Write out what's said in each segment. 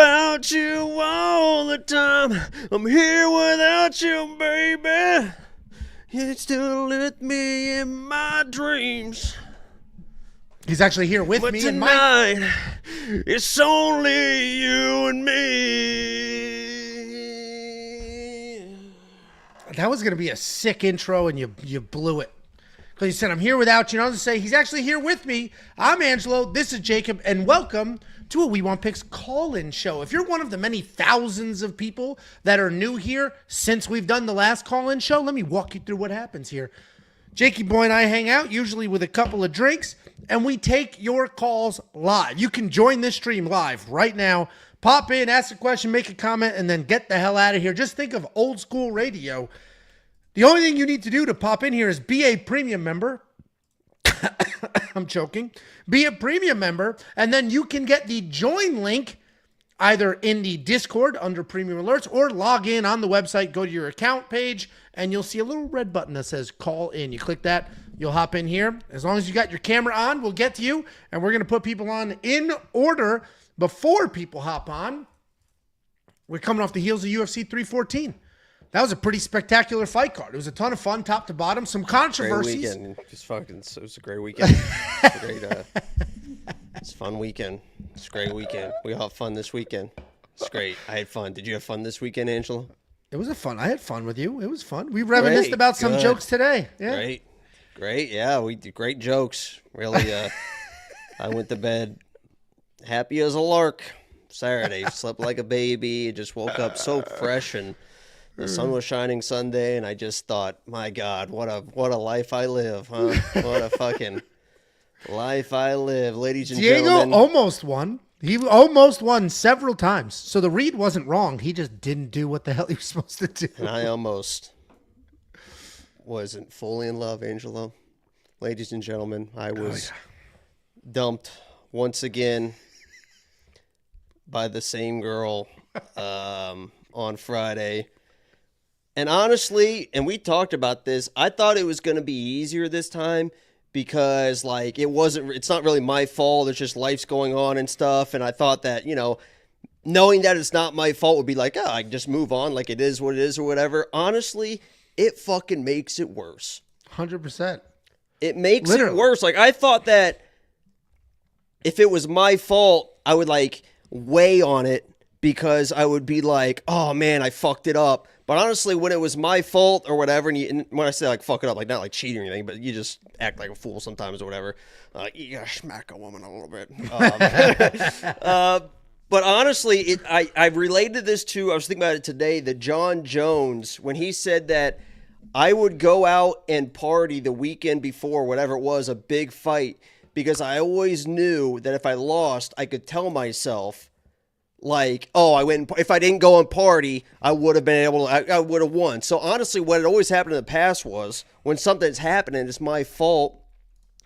about you all the time. I'm here without you, baby. You're still with me in my dreams. He's actually here with But me. tonight, it's only you and me. That was going to be a sick intro, and you blew it. Because you said, I'm here without you. And I was going to say, he's actually here with me. I'm Angelo. This is Jacob. And welcome to a We Want Picks call-in show. If you're one of the many thousands of people that are new here since we've done the last call-in show, let me walk you through what happens here. Jakey Boy and I hang out, usually with a couple of drinks, and we take your calls live. You can join this stream live right now. Pop in, ask a question, make a comment, and then get the hell out of here. Just think of old school radio. The only thing you need to do to pop in here is be a premium member. I'm joking. Be a premium member, and then you can get the join link either in the Discord under Premium Alerts or log in on the website, go to your account page, and you'll see a little red button that says call in. You click that, you'll hop in here. As long as you got your camera on, we'll get to you, and we're going to put people on in order before people hop on. We're coming off the heels of UFC 314. That was a pretty spectacular fight card. It was a ton of fun, top to bottom. Some controversies. Great weekend. It was a great weekend. It's a fun weekend. It's a great weekend. We all have fun this weekend. It's great. I had fun. Did you have fun this weekend, Angela? It was I had fun with you. It was fun. We reminisced about some jokes today. Yeah. Great. Yeah, we did great jokes. Really, I went to bed happy as a lark Saturday. Slept like a baby. Just woke up so fresh, and the sun was shining Sunday, and I just thought, my God, what a life I live, huh? What a fucking life I live, ladies and gentlemen. Diego almost won. He almost won several times. So the read wasn't wrong. He just didn't do what the hell he was supposed to do. And I almost wasn't fully in love, Angelo. Ladies and gentlemen, I was dumped once again by the same girl on Friday. And honestly, and we talked about this, I thought it was going to be easier this time because, like, it's not really my fault. It's just life's going on and stuff. And I thought that, knowing that it's not my fault would be like, I can just move on like it is what it is or whatever. Honestly, it fucking makes it worse. 100%. It makes it worse. Like, I thought that if it was my fault, I would, like, weigh on it because I would be like, oh, man, I fucked it up. But honestly, when it was my fault or whatever, and when I say like fuck it up, like not like cheating or anything, but you just act like a fool sometimes or whatever, you gotta smack a woman a little bit. But honestly, I related this to, I was thinking about it today, the John Jones, when he said that I would go out and party the weekend before, whatever it was, a big fight, because I always knew that if I lost, I could tell myself, like, oh, if I didn't go and party, I would have been able to, I would have won. So honestly, what had always happened in the past was when something's happening, it's my fault.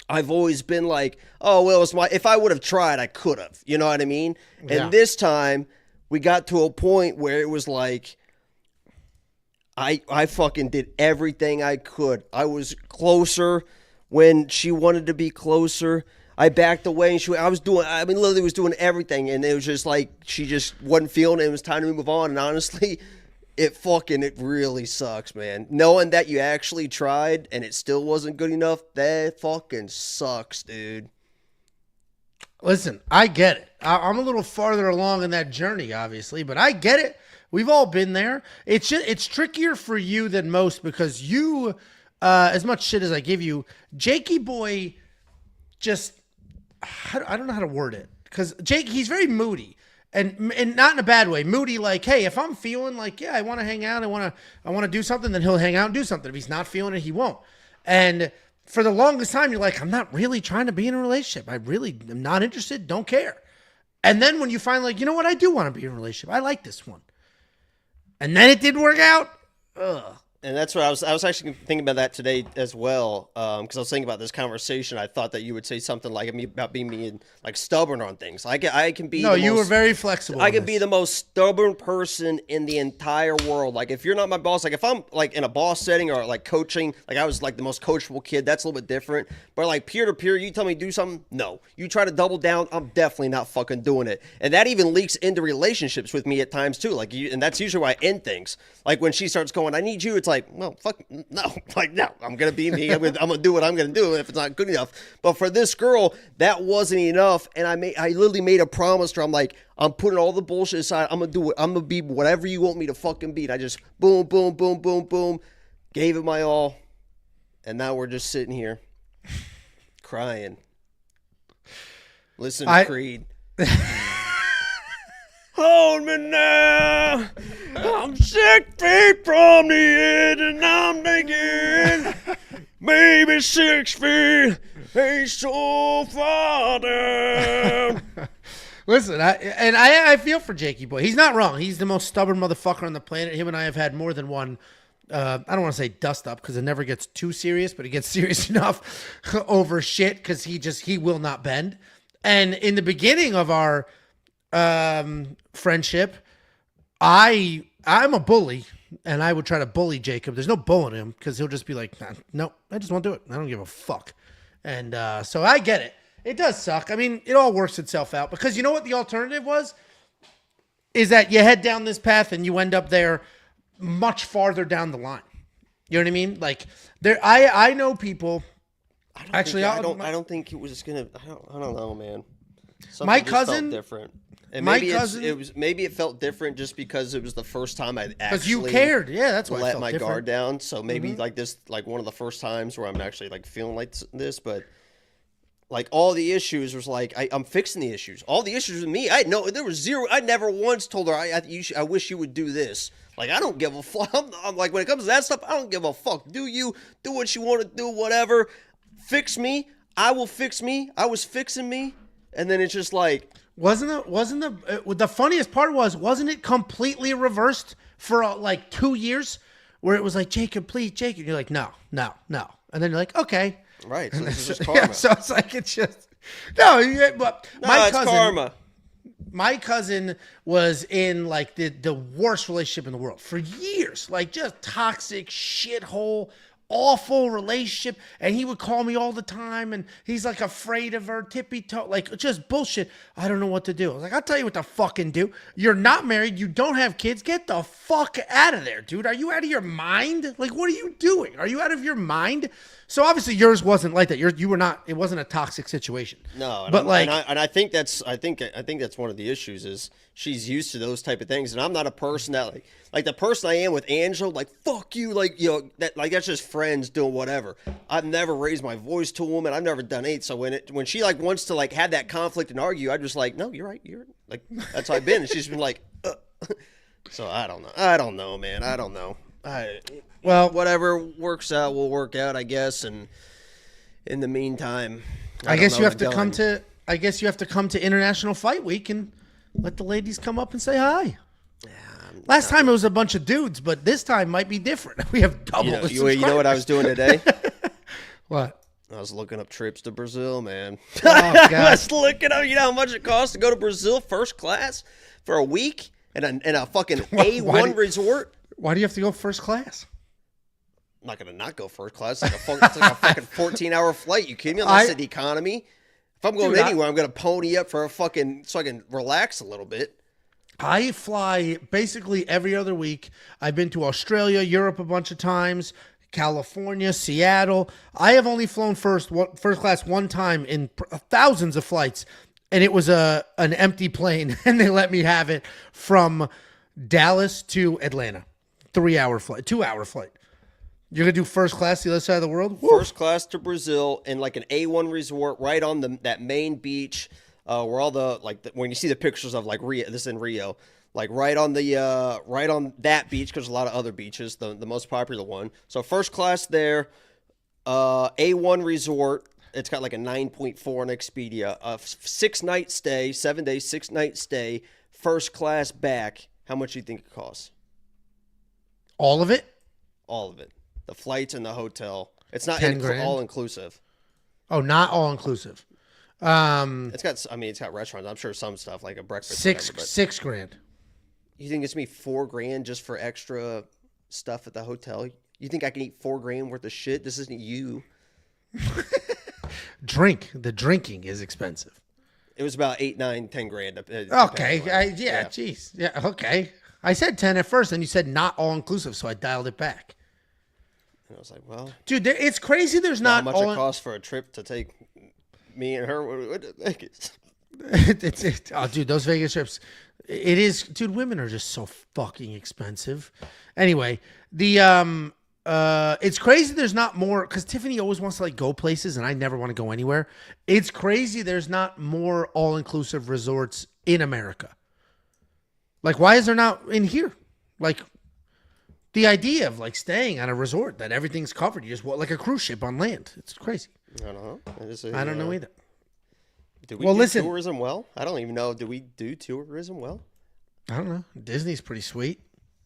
I've always been like, oh, well, if I would have tried, I could have, you know what I mean? Yeah. And this time we got to a point where it was like, I fucking did everything I could. I was closer when she wanted to be closer. I backed away and literally was doing everything, and it was just like she just wasn't feeling it. It was time to move on, and honestly, it really sucks, man. Knowing that you actually tried and it still wasn't good enough, that fucking sucks, dude. Listen, I get it. I'm a little farther along in that journey, obviously, but I get it. We've all been there. It's trickier for you than most because you, as much shit as I give you, Jakey Boy just... I don't know how to word it because Jake, he's very moody and not in a bad way. Moody, like, hey, if I'm feeling like, yeah, I want to hang out, I want to do something, then he'll hang out and do something. If he's not feeling it, he won't. And for the longest time, you're like, I'm not really trying to be in a relationship. I really am not interested. Don't care. And then when you find like, you know what, I do want to be in a relationship. I like this one. And then it didn't work out. Ugh. And that's what I was actually thinking about that today as well, because I was thinking about this conversation. I thought that you would say something like about being like stubborn on things. I can be. No, you were very flexible. I can be the most stubborn person in the entire world. Like if you're not my boss, like if I'm like in a boss setting or like coaching, like I was like the most coachable kid. That's a little bit different. But like peer to peer, you tell me to do something, no. You try to double down, I'm definitely not fucking doing it. And that even leaks into relationships with me at times too. Like and that's usually why I end things. Like when she starts going, I need you. It's like, well, fuck, no. Like, no, I'm going to be me. I'm going to do what I'm going to do if it's not good enough. But for this girl, that wasn't enough. And I literally made a promise to her. I'm like, I'm putting all the bullshit aside. I'm going to do it. I'm going to be whatever you want me to fucking be. And I just boom, boom, boom, boom, boom. Gave it my all. And now we're just sitting here crying. Listen to Creed. Hold me now. I'm 6 feet from the edge and I'm thinking maybe 6 feet ain't so far down. Listen, I feel for Jakey boy. He's not wrong. He's the most stubborn motherfucker on the planet. Him and I have had more than one. I don't want to say dust up because it never gets too serious, but it gets serious enough over shit because he will not bend. And in the beginning of our friendship, I'm a bully, and I would try to bully Jacob. There's no bullying him because he'll just be like, nah, no, I just won't do it. I don't give a fuck. And so I get it. It does suck. I mean, it all works itself out because you know what the alternative was? Is that you head down this path and you end up there much farther down the line. You know what I mean? Like there, I know people. I don't think it was just gonna. I don't know, man. Something my just cousin felt different. And my maybe cousin, maybe it felt different just because it was the first time I'd actually because you cared. Yeah, that's why I let felt my different. guard down. So maybe like this, like one of the first times where I'm actually like feeling like this. But like all the issues was like I'm fixing the issues. All the issues with me, there was zero. I never once told her I wish you would do this. Like I don't give a fuck. I'm like when it comes to that stuff, I don't give a fuck. Do what you want to do, whatever. Fix me. I will fix me. I was fixing me, and then it's just like. The funniest part wasn't it completely reversed for like 2 years where it was like, Jacob, please, Jacob. And you're like, no. And then you're like, okay. Right. So this is just karma. Yeah, so it's like, it's just, but it's karma. My cousin was in like the worst relationship in the world for years, like just toxic shithole, awful relationship, and he would call me all the time, and he's like afraid of her, tippy toe, like just bullshit. I don't know what to do. I was like, I'll tell you what to fucking do. You're not married, you don't have kids, get the fuck out of there, dude. Are you out of your mind? Like, what are you doing? Are you out of your mind? So obviously yours wasn't like that. You were not. It wasn't a toxic situation. No, but I think that's one of the issues is she's used to those type of things, and I'm not a person that like the person I am with Angela, like fuck you, like that's just friends doing whatever. I've never raised my voice to him, and I've never done anything. So when she like wants to like have that conflict and argue, I just like no, you're right, like that's how I've been, and she's been like, so I don't know, man, I don't know. Well, whatever works out will work out, I guess. And in the meantime, I guess you have to come to International Fight Week and let the ladies come up and say hi. Yeah, Last time it was a bunch of dudes, but this time might be different. We have double. You know what I was doing today? What? I was looking up trips to Brazil, man. Oh, God. I was looking up, how much it costs to go to Brazil first class for a week in a fucking A1 resort. Why do you have to go first class? I'm not going to not go first class. It's like a fucking 14-hour flight. You kidding me? Unless it's economy. If I'm going anywhere, I'm going to pony up for so I can relax a little bit. I fly basically every other week. I've been to Australia, Europe a bunch of times, California, Seattle. I have only flown first class one time in thousands of flights, and it was an empty plane, and they let me have it from Dallas to Atlanta. 3-hour flight, 2-hour flight. You're going to do first class the other side of the world? Woo. First class to Brazil in like an A1 resort right on that main beach where all when you see the pictures of like Rio, this is in Rio, like right on that beach because there's a lot of other beaches, the most popular one. So first class there, A1 resort. It's got like a 9.4 on Expedia. 6-night stay, 7 days, 6-night stay, first class back. How much do you think it costs? All of it? All of it. The flights and the hotel. It's not 10 grand? all inclusive. Oh, not all inclusive. It's got restaurants. I'm sure some stuff like a breakfast. Six grand. You think it's me $4,000 just for extra stuff at the hotel? You think I can eat $4,000 worth of shit? This isn't you. The drinking is expensive. It was about 8, 9, 10 grand. Okay. Jeez. Yeah. Okay. I said 10 at first, and you said not all inclusive, so I dialed it back. And I was like, well, dude, it's crazy. There's not how much it costs for a trip to take me and her to Vegas. Oh, dude, those Vegas trips. It is, dude. Women are just so fucking expensive. Anyway, it's crazy. There's not more because Tiffany always wants to like go places, and I never want to go anywhere. It's crazy. There's not more all-inclusive resorts in America. Like, why is there not in here? Like, the idea of like staying on a resort that everything's covered, you just walk like a cruise ship on land. It's crazy. I don't know. I don't know either. Do we do tourism well? I don't even know. Do we do tourism well? I don't know. Disney's pretty sweet.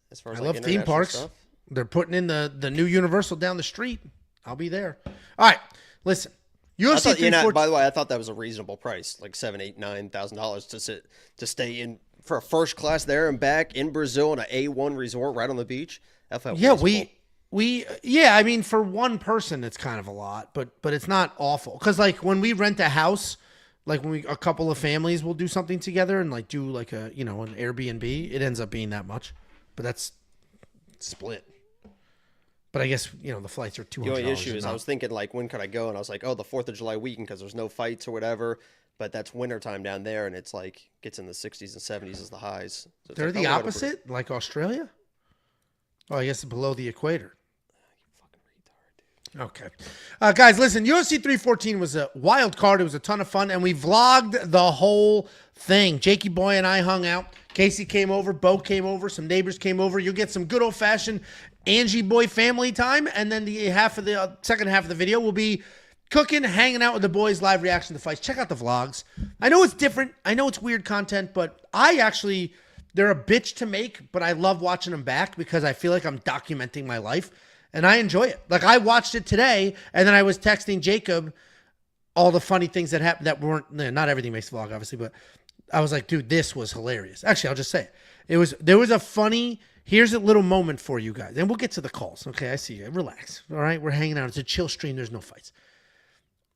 As far as I love theme parks. Stuff. They're putting in the new Universal down the street. I'll be there. All right, listen. UFC 314. By the way, I thought that was a reasonable price, like $7,000, $8,000, $9,000 to stay in for a first class there and back in Brazil in an A1 resort right on the beach. I felt reasonable. I mean, for one person, it's kind of a lot, but it's not awful. Because like when we rent a house. Like when a couple of families will do something together and like do like an Airbnb, it ends up being that much, but that's split. But I guess, the flights are $200. The only issue is I was thinking like, when could I go? And I was like, oh, the 4th of July weekend because there's no fights or whatever. But that's wintertime down there. And it's like gets in the 60s and 70s as the highs. So they're the opposite, like Australia? Oh, I guess below the equator. Okay. Guys, listen, UFC 314 was a wild card. It was a ton of fun, and we vlogged the whole thing. Jakey Boy and I hung out. Casey came over. Bo came over. Some neighbors came over. You'll get some good old-fashioned Angie Boy family time, and then the second half of the video will be cooking, hanging out with the boys, live reaction to fights. Check out the vlogs. I know it's different. I know it's weird content, but they're a bitch to make, but I love watching them back because I feel like I'm documenting my life. And I enjoy it. Like, I watched it today, and then I was texting Jacob all the funny things that happened that weren't, not everything makes the vlog, obviously, but I was like, dude, this was hilarious. Actually, I'll just say it. There was a funny, here's a little moment for you guys, and we'll get to the calls. Okay, I see you. Relax. All right, we're hanging out. It's a chill stream. There's no fights.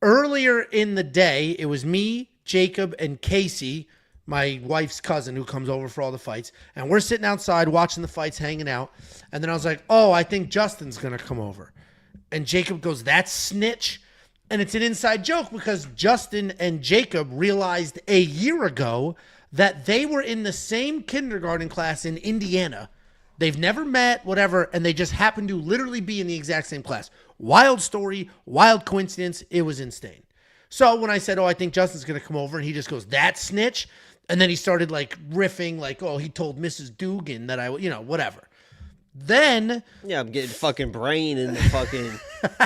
Earlier in the day, it was me, Jacob, and Casey, my wife's cousin, who comes over for all the fights. And we're sitting outside watching the fights, hanging out. And then I was like, oh, I think Justin's going to come over. And Jacob goes, that's snitch. And it's an inside joke because Justin and Jacob realized a year ago that they were in the same kindergarten class in Indiana. They've never met, whatever, and they just happened to literally be in the exact same class. Wild story, wild coincidence. It was insane. So when I said, oh, I think Justin's going to come over, and he just goes, that snitch. And then he started like riffing, like, oh, he told Mrs. Dugan that whatever. Then. Yeah, I'm getting fucking brain in the fucking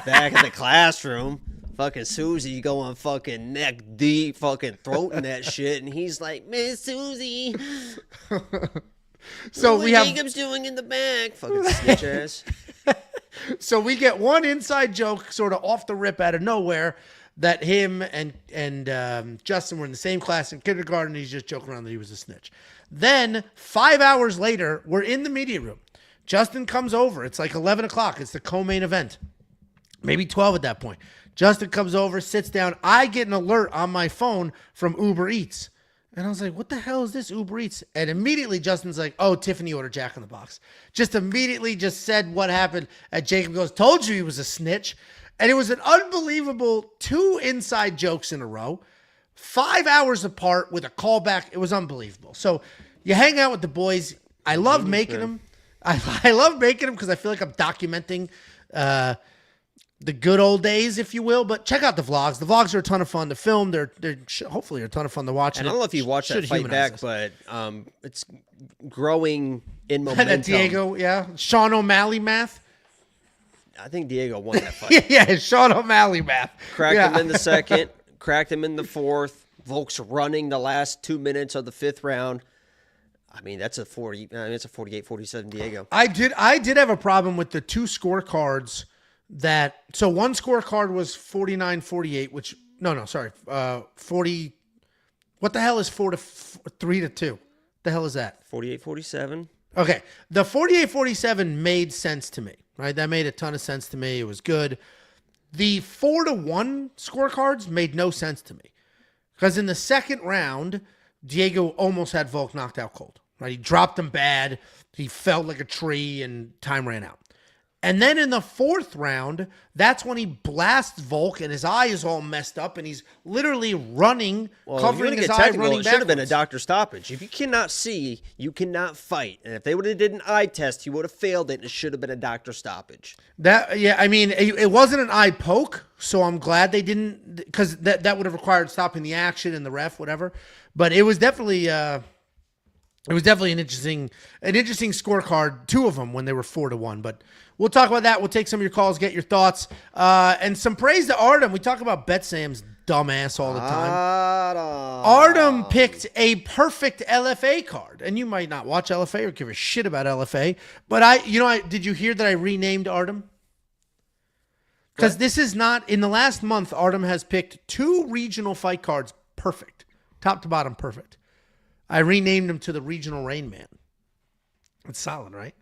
back of the classroom. Fucking Susie going fucking neck deep, fucking throating that shit. And he's like, Miss Susie. So what Jacob's doing in the back. Fucking snitch ass. So we get one inside joke sort of off the rip out of nowhere. That him and Justin were in the same class in kindergarten. He's just joking around that he was a snitch. Then 5 hours later, we're in the media room. Justin comes over. It's like 11 o'clock. It's the co-main event. Maybe 12 at that point. Justin comes over, sits down. I get an alert on my phone from Uber Eats. And I was like, what the hell is this Uber Eats? And immediately Justin's like, oh, Tiffany ordered Jack in the Box. Just immediately just said what happened. And Jacob goes, told you he was a snitch. And it was an unbelievable 2 inside jokes in a row, 5 hours apart with a callback. It was unbelievable. So you hang out with the boys. I love making them. I love making them because I feel like I'm documenting the good old days, if you will. But check out the vlogs. The vlogs are a ton of fun to film. They're hopefully a ton of fun to watch. And I don't know if you watched that fight back, but it's growing in momentum. That Diego, yeah. Sean O'Malley math. I think Diego won that fight. Yeah, Sean O'Malley math. Cracked him in the second, cracked him in the fourth. Volk's running the last 2 minutes of the 5th round. I mean, that's a 40. I mean, it's a 48-47 Diego. I did have a problem with the two scorecards so one scorecard was 49-48, which, sorry. 40, what the hell is 3-2? The hell is that? 48-47. Okay. The 48-47 made sense to me, right? That made a ton of sense to me. It was good. The 4-1 scorecards made no sense to me. Because in the second round, Diego almost had Volk knocked out cold, right? He dropped him bad. He felt like a tree and time ran out. And then in the fourth round, that's when he blasts Volk and his eye is all messed up and he's literally running, covering his eye, running It backwards. should have been a doctor stoppage. If you cannot see, you cannot fight. And if they would have did an eye test, he would have failed it and it should have been a doctor stoppage. It wasn't an eye poke, so I'm glad they didn't, because that would have required stopping the action and the ref, whatever. But it was definitely an interesting scorecard, two of them when they were 4-1. But we'll talk about that. We'll take some of your calls, get your thoughts, and some praise to Ardom. We talk about Bet Sam's dumbass all the time. Ardom picked a perfect LFA card, and you might not watch LFA or give a shit about LFA, but did you hear that I renamed Ardom? Because this is not, in the last month, Ardom has picked 2 regional fight cards perfect, top to bottom perfect. I renamed him to the Regional Rainman. It's solid, right?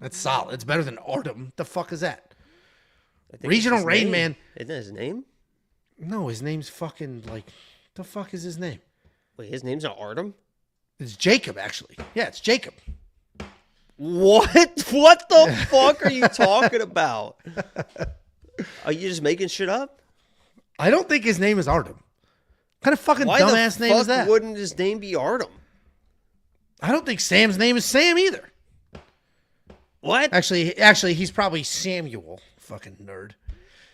That's solid. It's better than Ardom. The fuck is that? Regional Rainman. Isn't that his name? No, his name's fucking the fuck is his name? Wait, his name's not Ardom? It's Jacob, actually. Yeah, it's Jacob. What? What the fuck are you talking about? Are you just making shit up? I don't think his name is Ardom. What kind of fucking dumbass name is that? Why wouldn't his name be Ardom? I don't think Sam's name is Sam either. What? Actually, he's probably Samuel. Fucking nerd.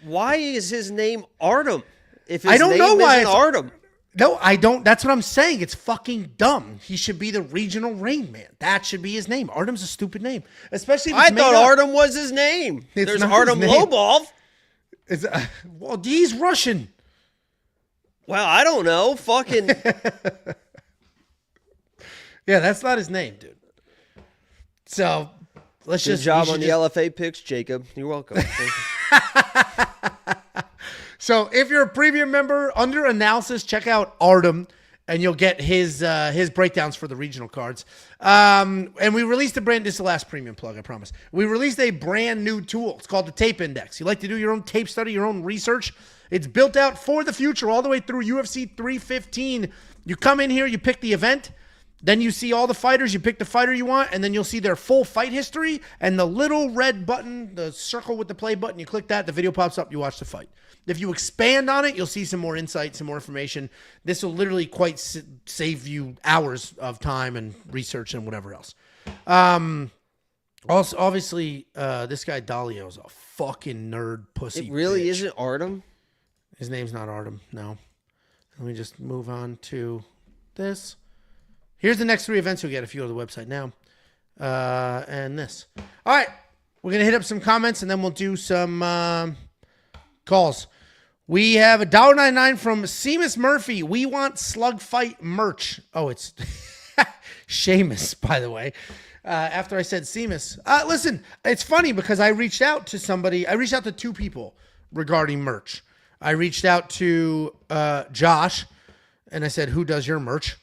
Why is his name Ardom? If his I don't name know why isn't Ardom. No, I don't. That's what I'm saying. It's fucking dumb. He should be the Regional Rainman. That should be his name. Artem's a stupid name, especially if it's I thought Ardom was his name. There's not Ardom his name. Lobov. Well, he's Russian. Well, I don't know. Fucking. Yeah, that's not his name, dude. So let's Good job on the LFA picks, Jacob. You're welcome. So if you're a premium member, under analysis, check out Ardom, and you'll get his breakdowns for the regional cards. And we released this is the last premium plug, I promise. We released a brand new tool. It's called the Tape Index. You like to do your own tape study, your own research? It's built out for the future, all the way through UFC 315. You come in here, you pick the event, then you see all the fighters, you pick the fighter you want, and then you'll see their full fight history, and the little red button, the circle with the play button, you click that, the video pops up, you watch the fight. If you expand on it, you'll see some more insight, some more information. This will literally quite save you hours of time and research and whatever else. Also, obviously, this guy Dalio is a fucking nerd pussy. It really bitch. isn't Ardom? His name's not Ardom, no. Let me just move on to this. Here's the next 3 events you'll get if you go to the website now. And this. All right. We're going to hit up some comments, and then we'll do some calls. We have $1.99 from Seamus Murphy. We want slug fight merch. Oh, it's Seamus, by the way. After I said Seamus. Listen, it's funny because I reached out to somebody. I reached out to 2 people regarding merch. I reached out to Josh, and I said, who does your merch?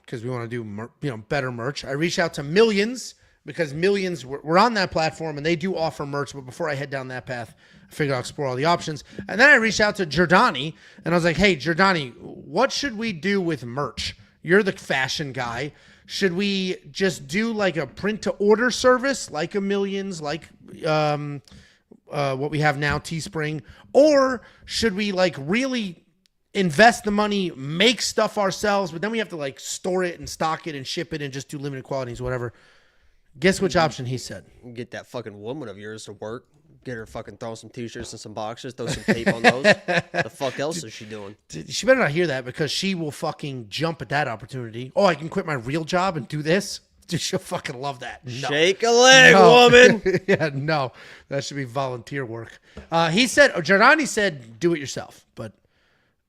Because we want to do better merch. I reached out to Millions, because Millions, we're on that platform, and they do offer merch. But before I head down that path, I figured I'll explore all the options. And then I reached out to Giordani, and I was like, hey, Giordani, what should we do with merch? You're the fashion guy. Should we just do like a print-to-order service, like a Millions, like what we have now, Teespring? Or should we like really invest the money, make stuff ourselves, but then we have to like store it and stock it and ship it and just do limited quantities, whatever? Guess which option he said. Get that fucking woman of yours to work. Get her fucking throw some t-shirts and some boxers, throw some tape on those. The fuck else is she doing? She better not hear that, because she will fucking jump at that opportunity. Oh, I can quit my real job and do this? Dude, she'll fucking love that. No. Shake a leg, woman. Yeah, no. That should be volunteer work. Giordani said, do it yourself. But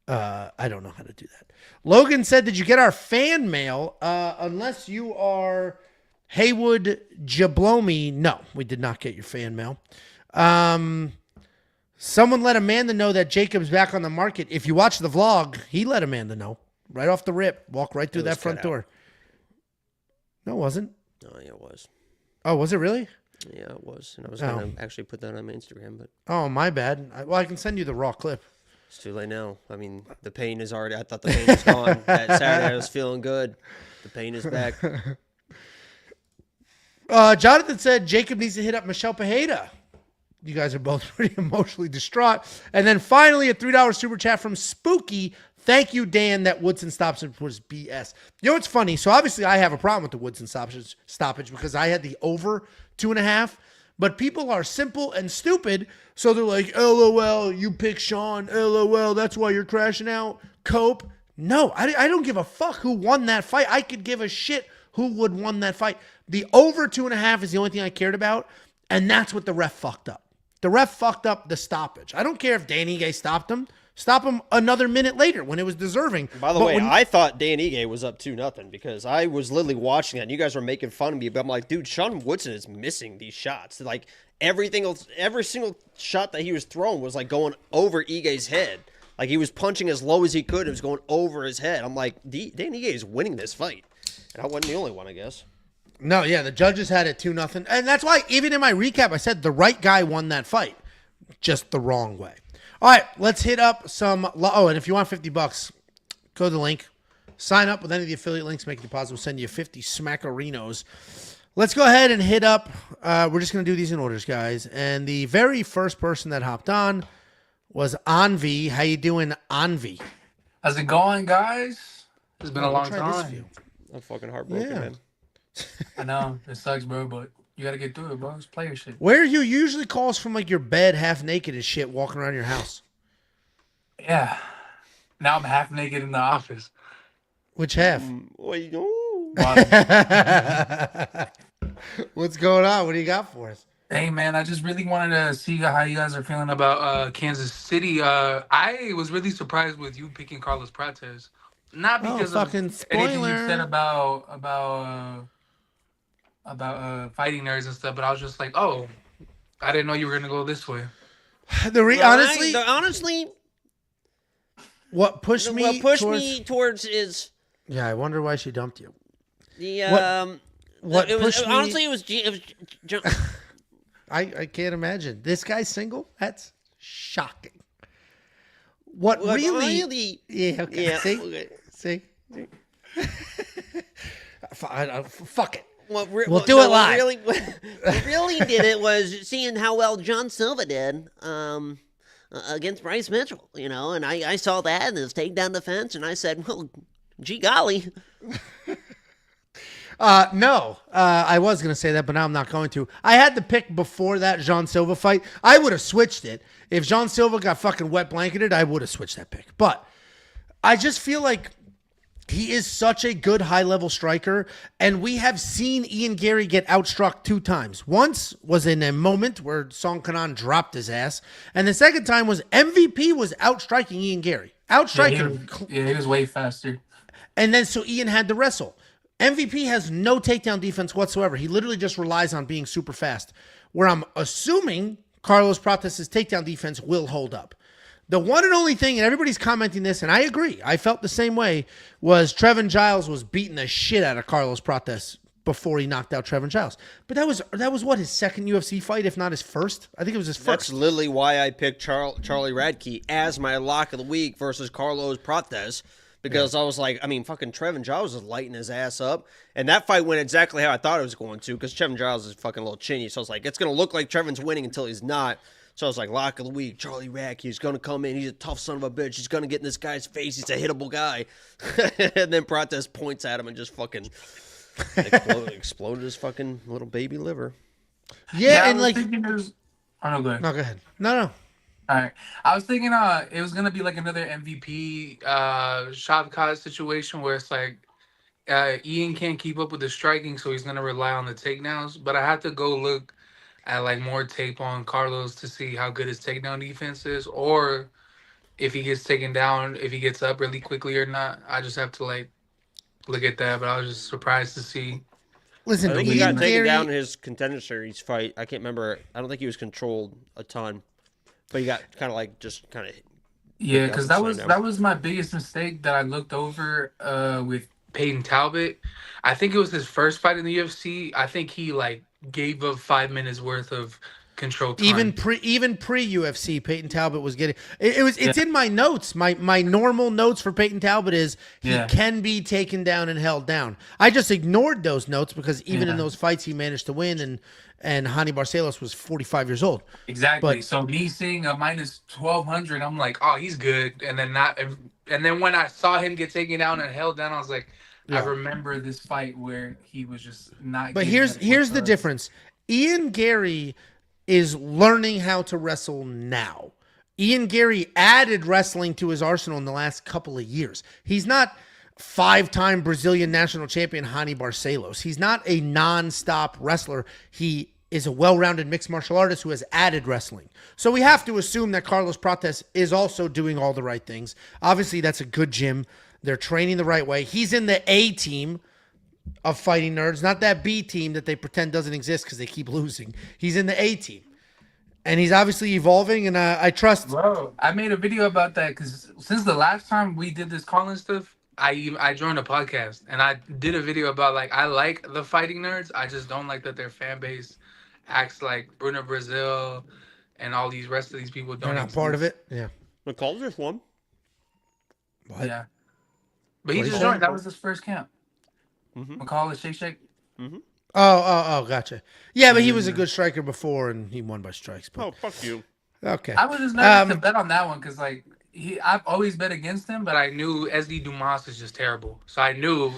I don't know how to do that. Logan said, "Did you get our fan mail? Unless you are Haywood Jablomi, no, we did not get your fan mail. Someone let Amanda know that Jacob's back on the market. If you watch the vlog, he let Amanda know right off the rip. Walk right through that front door. No, it wasn't. Oh, yeah, it was. Oh, was it really? Yeah, it was. And I was going to actually put that on my Instagram, but... Oh, my bad. I can send you the raw clip. It's too late now. I mean, the pain is already... I thought the pain was gone. That Saturday I was feeling good. The pain is back. Jonathan said Jacob needs to hit up Michelle Pajeda. You guys are both pretty emotionally distraught. And then finally, a $3 super chat from Spooky. Thank you, Dan. That Woodson stoppage was BS. You know what's funny? So obviously I have a problem with the Woodson stoppage because I had the over 2.5. But people are simple and stupid. So they're like, LOL, you pick Sean. LOL, that's why you're crashing out. Cope. No, I don't give a fuck who won that fight. I could give a shit who would won that fight. The over 2.5 is the only thing I cared about. And that's what the ref fucked up. The ref fucked up the stoppage. I don't care if Dan Ige stopped him. Stop him another minute later when it was deserving. By the way, I thought Dan Ige was up 2-0 because I was literally watching that and you guys were making fun of me, but I'm like, dude, Sean Woodson is missing these shots. Like every single shot that he was throwing was like going over Ige's head. Like he was punching as low as he could. It was going over his head. I'm like, Dan Ige is winning this fight. And I wasn't the only one, I guess. No, yeah, the judges had it 2-0. And that's why even in my recap, I said the right guy won that fight. Just the wrong way. All right, let's hit up some. Oh, and if you want $50, go to the link. Sign up with any of the affiliate links. Make a deposit. We'll send you 50 Smackerinos. Let's go ahead and hit up. We're just going to do these in orders, guys. And the very first person that hopped on was Anvi. How you doing, Anvi? How's it going, guys? It's been a long time. I'm fucking heartbroken, man. I know. It sucks, bro, but you got to get through it, bro. It's player shit. Where you usually calls from like your bed half naked and shit walking around your house? Yeah. Now I'm half naked in the office. Which half? What's going on? What do you got for us? Hey, man, I just really wanted to see how you guys are feeling about Kansas City. I was really surprised with you picking Carlos Prates. Not because of anything you said about fighting nerds and stuff, but I was just like, oh, I didn't know you were gonna go this way. Honestly, what pushed me towards is I wonder why she dumped you. What pushed me? Honestly, it was I can't imagine this guy's single. That's shocking. What really? Yeah. Okay. Yeah. See. Fuck it. We'll do it live. What really did it was seeing how well John Silva did against Bryce Mitchell, and I saw that in his takedown defense, and I said, well, gee golly. No, I was going to say that, but now I'm not going to. I had the pick before that John Silva fight. I would have switched it. If John Silva got fucking wet blanketed, I would have switched that pick. But I just feel like he is such a good high-level striker, and we have seen Ian Gary get outstruck 2 times. Once was in a moment where Song Kanan dropped his ass, and the second time was MVP was outstriking Ian Gary. He was way faster. And then so Ian had to wrestle. MVP has no takedown defense whatsoever. He literally just relies on being super fast, where I'm assuming Carlos Prates' takedown defense will hold up. The one and only thing, and everybody's commenting this, and I agree, I felt the same way, was Trevin Giles was beating the shit out of Carlos Prates before he knocked out Trevin Giles. But that was what, his second UFC fight, if not his first? I think it was his first. That's literally why I picked Charlie Radke as my lock of the week versus Carlos Prates. Because I was like, fucking Trevin Giles was lighting his ass up. And that fight went exactly how I thought it was going to, because Trevin Giles is fucking a little chinny. So I was like, it's going to look like Trevin's winning until he's not. So I was like, lock of the week, Charlie Radke. He's going to come in. He's a tough son of a bitch. He's going to get in this guy's face. He's a hittable guy. And then Prates points at him and just fucking exploded his fucking little baby liver. Yeah, and like... go ahead. No, go ahead. No. All right. I was thinking it was going to be like another MVP Shavkat situation where it's like Ian can't keep up with the striking, so he's going to rely on the takedowns. But I had to go look at like more tape on Carlos to see how good his takedown defense is, or if he gets taken down, if he gets up really quickly or not. I just have to like look at that. But I was just surprised to see. Listen, I think he Ian got taken down in Gary. his Contender Series fight. I can't remember. I don't think he was controlled a ton, but he got kind of like just kind of Yeah, picked up because and signed that down. was my biggest mistake that I looked over with Peyton Talbot. I think it was his first fight in the UFC. I think he like gave up 5 minutes worth of control Even time. pre UFC, Peyton Talbot was getting Yeah, it's in my notes. My normal notes for Peyton Talbot is he yeah, can be taken down and held down. I just ignored those notes because even in yeah. those fights he managed to win, and Hani Barcelos was 45 years old. Exactly. But So me seeing a minus 1200, I'm like, oh, he's good. And then not, and then when I saw him get taken down and held down, I was like, I yeah. remember this fight where he was just not But giving it here's the whatsoever. difference. Ian Gary is learning how to wrestle now. Ian Gary added wrestling to his arsenal in the last couple of years. He's not five-time Brazilian national champion Hani Barcelos. He's not a non-stop wrestler. He is a well-rounded mixed martial artist who has added wrestling. So we have to assume that Carlos Prates is also doing all the right things. Obviously, that's a good gym. They're training the right way. He's in the A team of Fighting Nerds, not that B team that they pretend doesn't exist because they keep losing. He's in the A team, and he's obviously evolving. And I trust. Bro, I made a video about that because since the last time we did this calling stuff, I joined a podcast and I did a video about like I like the Fighting Nerds. I just don't like that their fan base acts like Bruno Brazil and all these rest of these people They're don't not part of exist. it. Yeah. McCall just won. What? Yeah, but he What is just that? joined. That was his first camp. Mm-hmm. McCall is Shake Shake. Mm-hmm. Oh, gotcha. Yeah, but he was a Yeah. good striker before, and he won by strikes. But Oh, fuck you. okay. I was just nervous to Um, bet on that one because like I've always bet against him, but I knew SD Dumas is just terrible, so I knew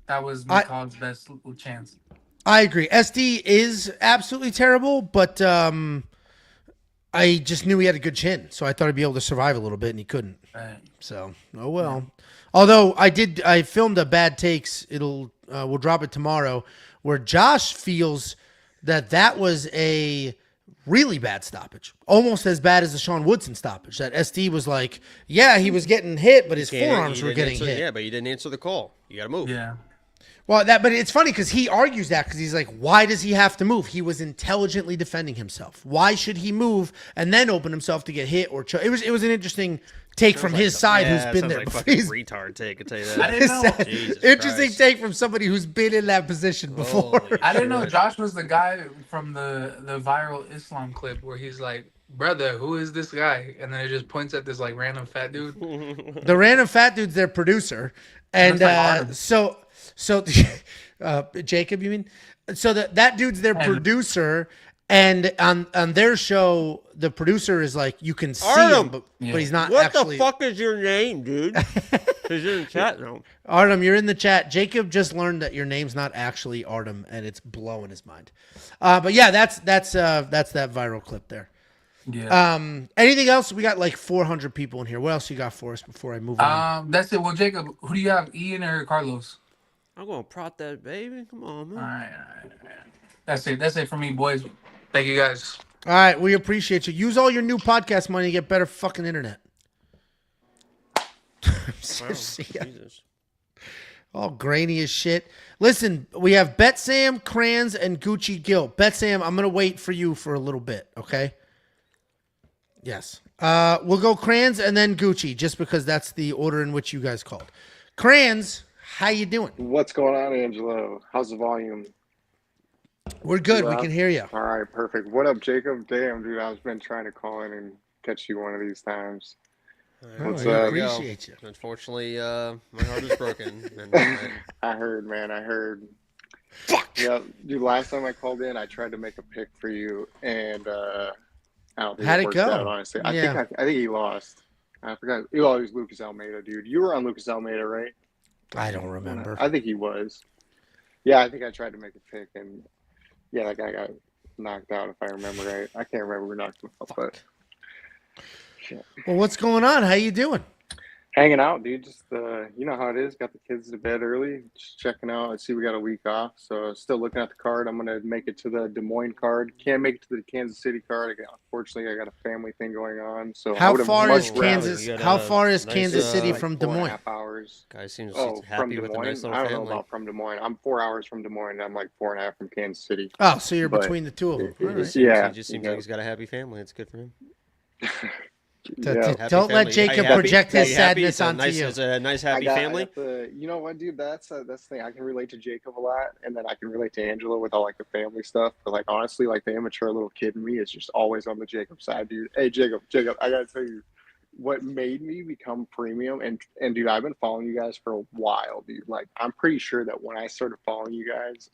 that was I McCall's best chance. I agree. SD is absolutely terrible, but I just knew he had a good chin, so I thought he'd be able to survive a little bit, and he couldn't. Right. So, oh well. Although I filmed a bad takes. We'll drop it tomorrow, where Josh feels that was a really bad stoppage, almost as bad as the Sean Woodson stoppage. That SD was like, yeah, he was getting hit, but his forearms were getting hit. Yeah, but you didn't answer the call. You got to move. Yeah. But it's funny because he argues that because he's like, why does he have to move? He was intelligently defending himself. Why should he move and then open himself to get hit or choke? It was an interesting take from his side, who's been there. Like before. fucking retard take. I tell you that. I didn't know. Jesus Interesting Christ. take from somebody who's been in that position before. Holy I didn't know shit. Josh was the guy from the viral Islam clip where he's like, "Brother, who is this guy?" And then it just points at this like random fat dude. The random fat dude's their producer, and Looks like Ardom. so Jacob, you mean? So that dude's their And- producer, and on their show, the producer is like, you can see him, Ardom. but he's not What actually. the fuck is your name, dude? Because you're in chat now. Ardom, you're in the chat. Jacob just learned that your name's not actually Ardom, and it's blowing his mind. But yeah, that's that viral clip there. Yeah. Anything else? We got like 400 people in here. What else you got for us before I move on? That's it. Well, Jacob, who do you have, Ian or Carlos? I'm going to prot that baby. Come on, man. All right. That's it. That's it for me, boys. Thank you, guys. All right, we appreciate you. Use all your new podcast money to get better fucking internet. Seriously, yeah. Jesus. All grainy as shit. Listen, we have Bet Sam, Kranz, and Gucci Gill. Bet Sam, I'm gonna wait for you for a little bit, okay? Yes. We'll go Kranz and then Gucci, just because that's the order in which you guys called. Kranz, how you doing? What's going on, Angelo? How's the volume? We're good. We Well, can hear you. All right, perfect. What up, Jacob? Damn, dude, I've been trying to call in and catch you one of these times. What's I up? appreciate you. Unfortunately, my heart is broken. And, I heard, man. I heard. Fuck. Yeah, dude. Last time I called in, I tried to make a pick for you, and I don't think How'd it it worked go? out. Honestly, I Yeah. think he lost. I forgot. It was Lucas Almeida, dude. You were on Lucas Almeida, right? I don't remember. I think he was. Yeah, I think I tried to make a pick, and yeah, that guy got knocked out, if I remember right. I can't remember who knocked him out, but shit. Well, what's going on? How you doing? Hanging out, dude. Just you know how it is. Got the kids to bed early. Just checking out. I see we got a week off, so still looking at the card. I'm gonna make it to the Des Moines card. Can't make it to the Kansas City card. Unfortunately, I got a family thing going on. So I How would have far much is rather- Kansas? You got How a far is nice, Kansas City like from Des 4.5 Moines? hours. Guy seems Oh, happy from Des with a Moines. nice little I don't know family. about from Des Moines. I'm 4 hours from Des Moines. I'm like 4.5 from Kansas City. Oh, so you're But between the two of them. All right. Yeah, He just seems yeah. like he's got a happy family. It's good for him. Yeah. Happy Don't let family. Jacob Are you happy? project his Are you happy? sadness It's a onto nice, you. It's a nice happy I family. got you know what, dude? That's the thing. I can relate to Jacob a lot, and then I can relate to Angela with all like the family stuff. But like honestly, like the immature little kid in me is just always on the Jacob side, dude. Hey, Jacob, I gotta tell you, what made me become premium, and dude, I've been following you guys for a while, dude. Like I'm pretty sure that when I started following you guys,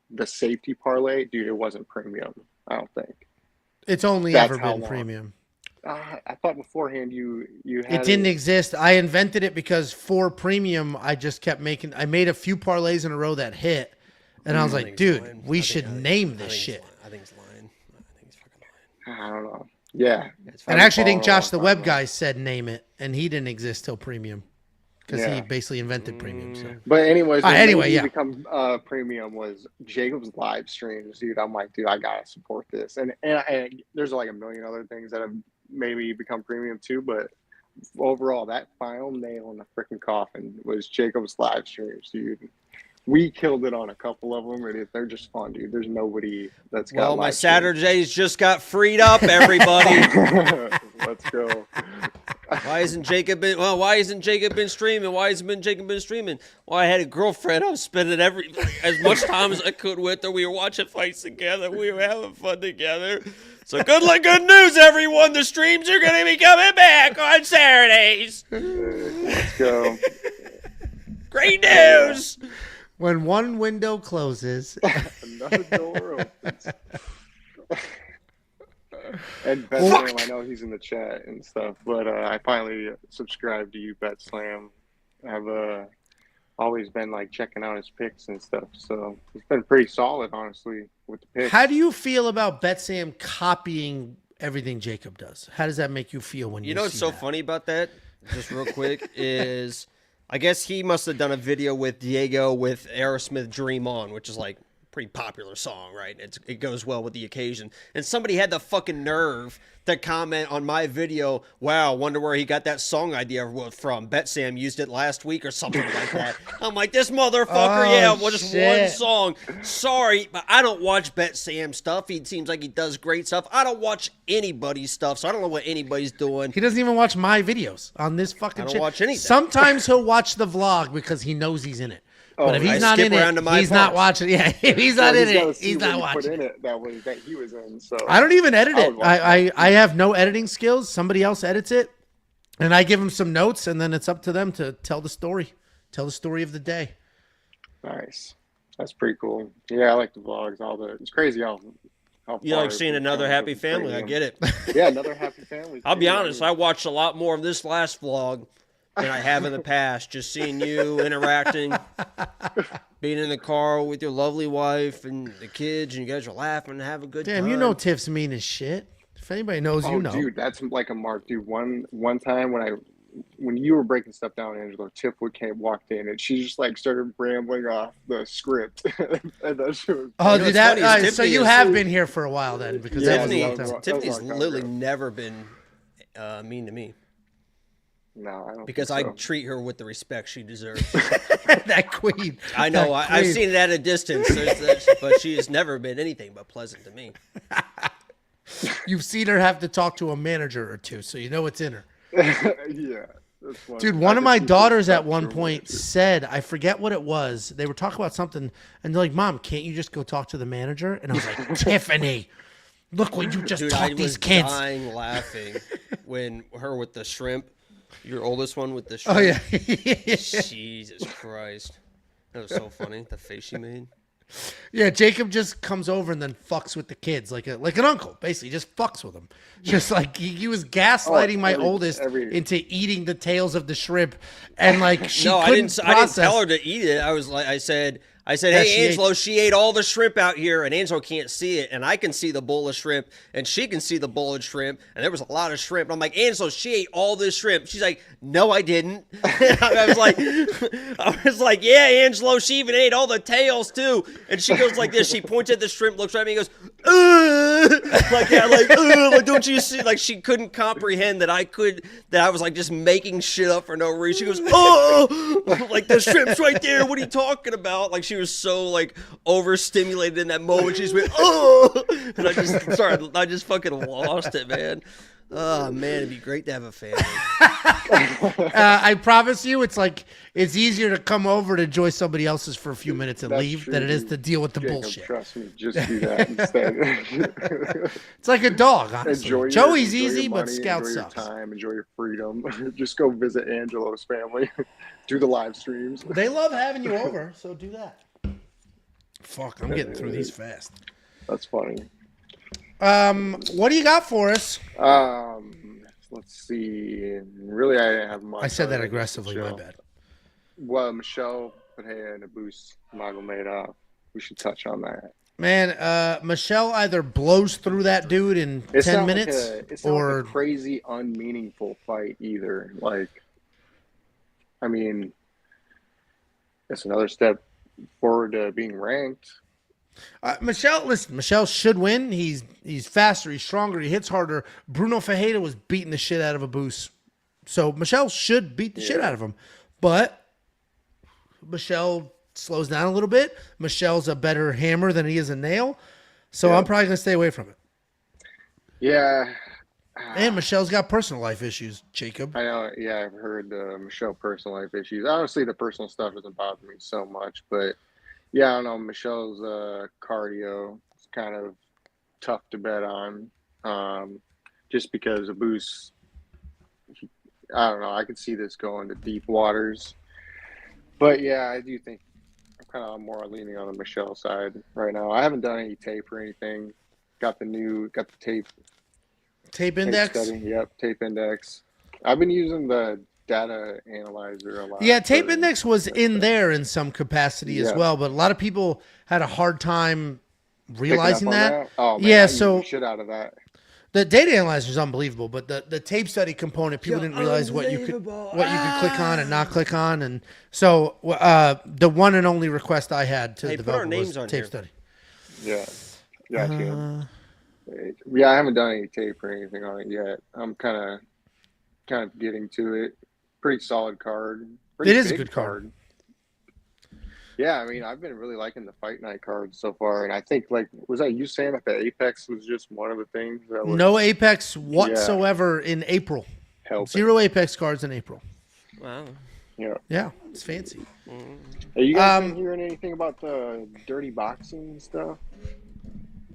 the safety parlay, dude, it wasn't premium. I don't think. It's only That's ever how been long. premium. I thought beforehand you had It didn't exist. I invented it because for premium, I just kept making. I made a few parlays in a row that hit, and I was like, dude, we should name this shit. I think he's lying. I think he's fucking lying. I don't know. Yeah. And I actually think Josh the Web guy said name it, and he didn't exist till premium because he Yeah. basically invented premium. So. But anyways, what anyway, made me yeah. become premium was Jacob's live streams, dude. I'm like, dude, I gotta support this, and there's like a million other things that have made me become premium too. But overall, that final nail in the freaking coffin was Jacob's live streams, dude. We killed it on a couple of them, and they're just fun, dude. There's nobody that's got. Well, my live streams. Saturdays just got freed up, everybody. Let's go. Why isn't Jacob been streaming? Why hasn't Jacob been streaming? Well, I had a girlfriend. I was spending as much time as I could with her. We were watching fights together. We were having fun together. So good news, everyone. The streams are going to be coming back on Saturdays. Let's go. Great news. When one window closes, Another door opens. And Bet Slam, I know he's in the chat and stuff, but I finally subscribed to you, Bet Slam. I've always been like checking out his picks and stuff, so it's been pretty solid, honestly, with the picks. how do you feel about Betsam copying everything Jacob does? How does that make you feel when you know what's see so that? funny about that? Just real quick is I guess he must have done a video with Diego with Aerosmith Dream On, which is like a pretty popular song, right? It goes well with the occasion. And somebody had the fucking nerve to comment on my video, wow, wonder where he got that song idea from. Betsam used it last week or something like that. I'm like, this motherfucker, Oh, just shit. one song. Sorry, but I don't watch Betsam stuff. He seems like he does great stuff. I don't watch anybody's stuff, so I don't know what anybody's doing. He doesn't even watch my videos on this fucking I don't shit. watch anything. Sometimes he'll watch the vlog because he knows he's in it. But if I he's not skip in around to it, my he's not parts. watching. Yeah, if he's not in it, he's not Put watching. in it that he was in. So I don't even edit I it. would watch I have no editing skills. Somebody else edits it, and I give them some notes, and then it's up to them to tell the story of the day. Nice. That's pretty cool. Yeah, I like the vlogs. It's crazy how You far like seeing it's another come happy with family. I premium. get it. Yeah, another happy family. I'll be too. honest. I watched a lot more of this last vlog than I have in the past. Just seeing you interacting, being in the car with your lovely wife and the kids, and you guys are laughing and having a good time. Damn, you know Tiff's mean as shit. If anybody knows, Oh, you know. dude, that's like a mark, dude. One time when you were breaking stuff down, Angela, Tiff walked in and she just like started rambling off the script. And that shit was Oh, You know, dude, it's funny is so Tiffany you is- have been here for a while then, because Yeah, that was a long Tiffany, time. Tiffany's That was a long time literally ago. never been mean to me no, I don't because think I so. treat her with the respect she deserves. That queen. I know. That I've queen. seen it at a distance, but she has never been anything but pleasant to me. You've seen her have to talk to a manager or two, so you know what's in her. Yeah. That's funny. Dude, I one of could my see daughters Tiff at one after point work. said, I forget what it was. They were talking about something, and they're like, Mom, can't you just go talk to the manager? And I was like, Tiffany, look what you just Dude, I taught was these kids. dying laughing when her with the shrimp, your oldest one with the shrimp. Oh, yeah. Jesus Christ. That was so funny. The face she made. Yeah, Jacob just comes over and then fucks with the kids like an uncle, basically. Just fucks with them. Just like he was gaslighting my oldest into eating the tails of the shrimp, and like she No, couldn't I didn't process. tell her to eat it. I was like, I said, I said, Yeah, hey, she Angelo, she ate all the shrimp out here, and Angelo can't see it, and I can see the bowl of shrimp, and she can see the bowl of shrimp, and there was a lot of shrimp. And I'm like, Angelo, she ate all this shrimp. She's like, no, I didn't. I was like, yeah, Angelo, she even ate all the tails too. And she goes like this. She points at the shrimp, looks at me, and goes, like, don't you see? Like, she couldn't comprehend that I was like just making shit up for no reason. She goes, oh, like the shrimp's right there. What are you talking about? Like, she was so like overstimulated in that moment. She just went, oh, and I just fucking lost it, man. Oh man, it'd be great to have a family. I promise you, it's easier to come over to enjoy somebody else's for a few minutes and leave than it is to deal with the bullshit. Trust me, just do that instead. It's like a dog, honestly. Joey's enjoy easy, your but money, Scout enjoy sucks. Your time, enjoy your freedom. Just go visit Angelo's family. Do the live streams. They love having you over, so do that. Fuck, I'm getting through these fast. That's funny. What do you got for us? Let's see. Really, I didn't have much. I said that aggressively. My bad. Well, Michelle Pereira and Abus Magomedov. We should touch on that. Man, Michelle either blows through that dude in 10 minutes, it's not like a crazy, unmeaningful fight either. Like, I mean, it's another step forward to being ranked. Michelle should win. He's faster, he's stronger, he hits harder. Bruno Ferreira was beating the shit out of Abus. So Michelle should beat the shit out of him. But Michelle slows down a little bit. Michelle's a better hammer than he is a nail. So I'm probably going to stay away from it. Yeah. And Michelle's got personal life issues, Jacob. I know. Yeah, I've heard Michelle personal life issues. Honestly, the personal stuff doesn't bother me so much, but yeah, I don't know. Michelle's cardio is kind of tough to bet on, just because Abus. I don't know. I could see this going to deep waters, but yeah, I do think I'm kind of more leaning on the Michelle side right now. I haven't done any tape or anything. Got the tape index. Study. Yep, tape index. I've been using the data analyzer a lot. Yeah, tape index was in there in some capacity as well, but a lot of people had a hard time realizing that. Oh man, yeah, so shit out of that. The data analyzer is unbelievable, but the tape study component, people didn't realize what you could click on and not click on, and so the one and only request I had to develop was tape study. Yeah, gotcha. Yeah, I haven't done any tape or anything on it yet. I'm kind of getting to it. Pretty solid card. It is a good card. Yeah, I mean, I've been really liking the Fight Night cards so far, and I think, like, was that you saying that the Apex was just one of the things? That was, no Apex whatsoever in April. Zero Apex cards in April. Wow. Yeah, it's fancy. Are you guys been hearing anything about the dirty boxing stuff?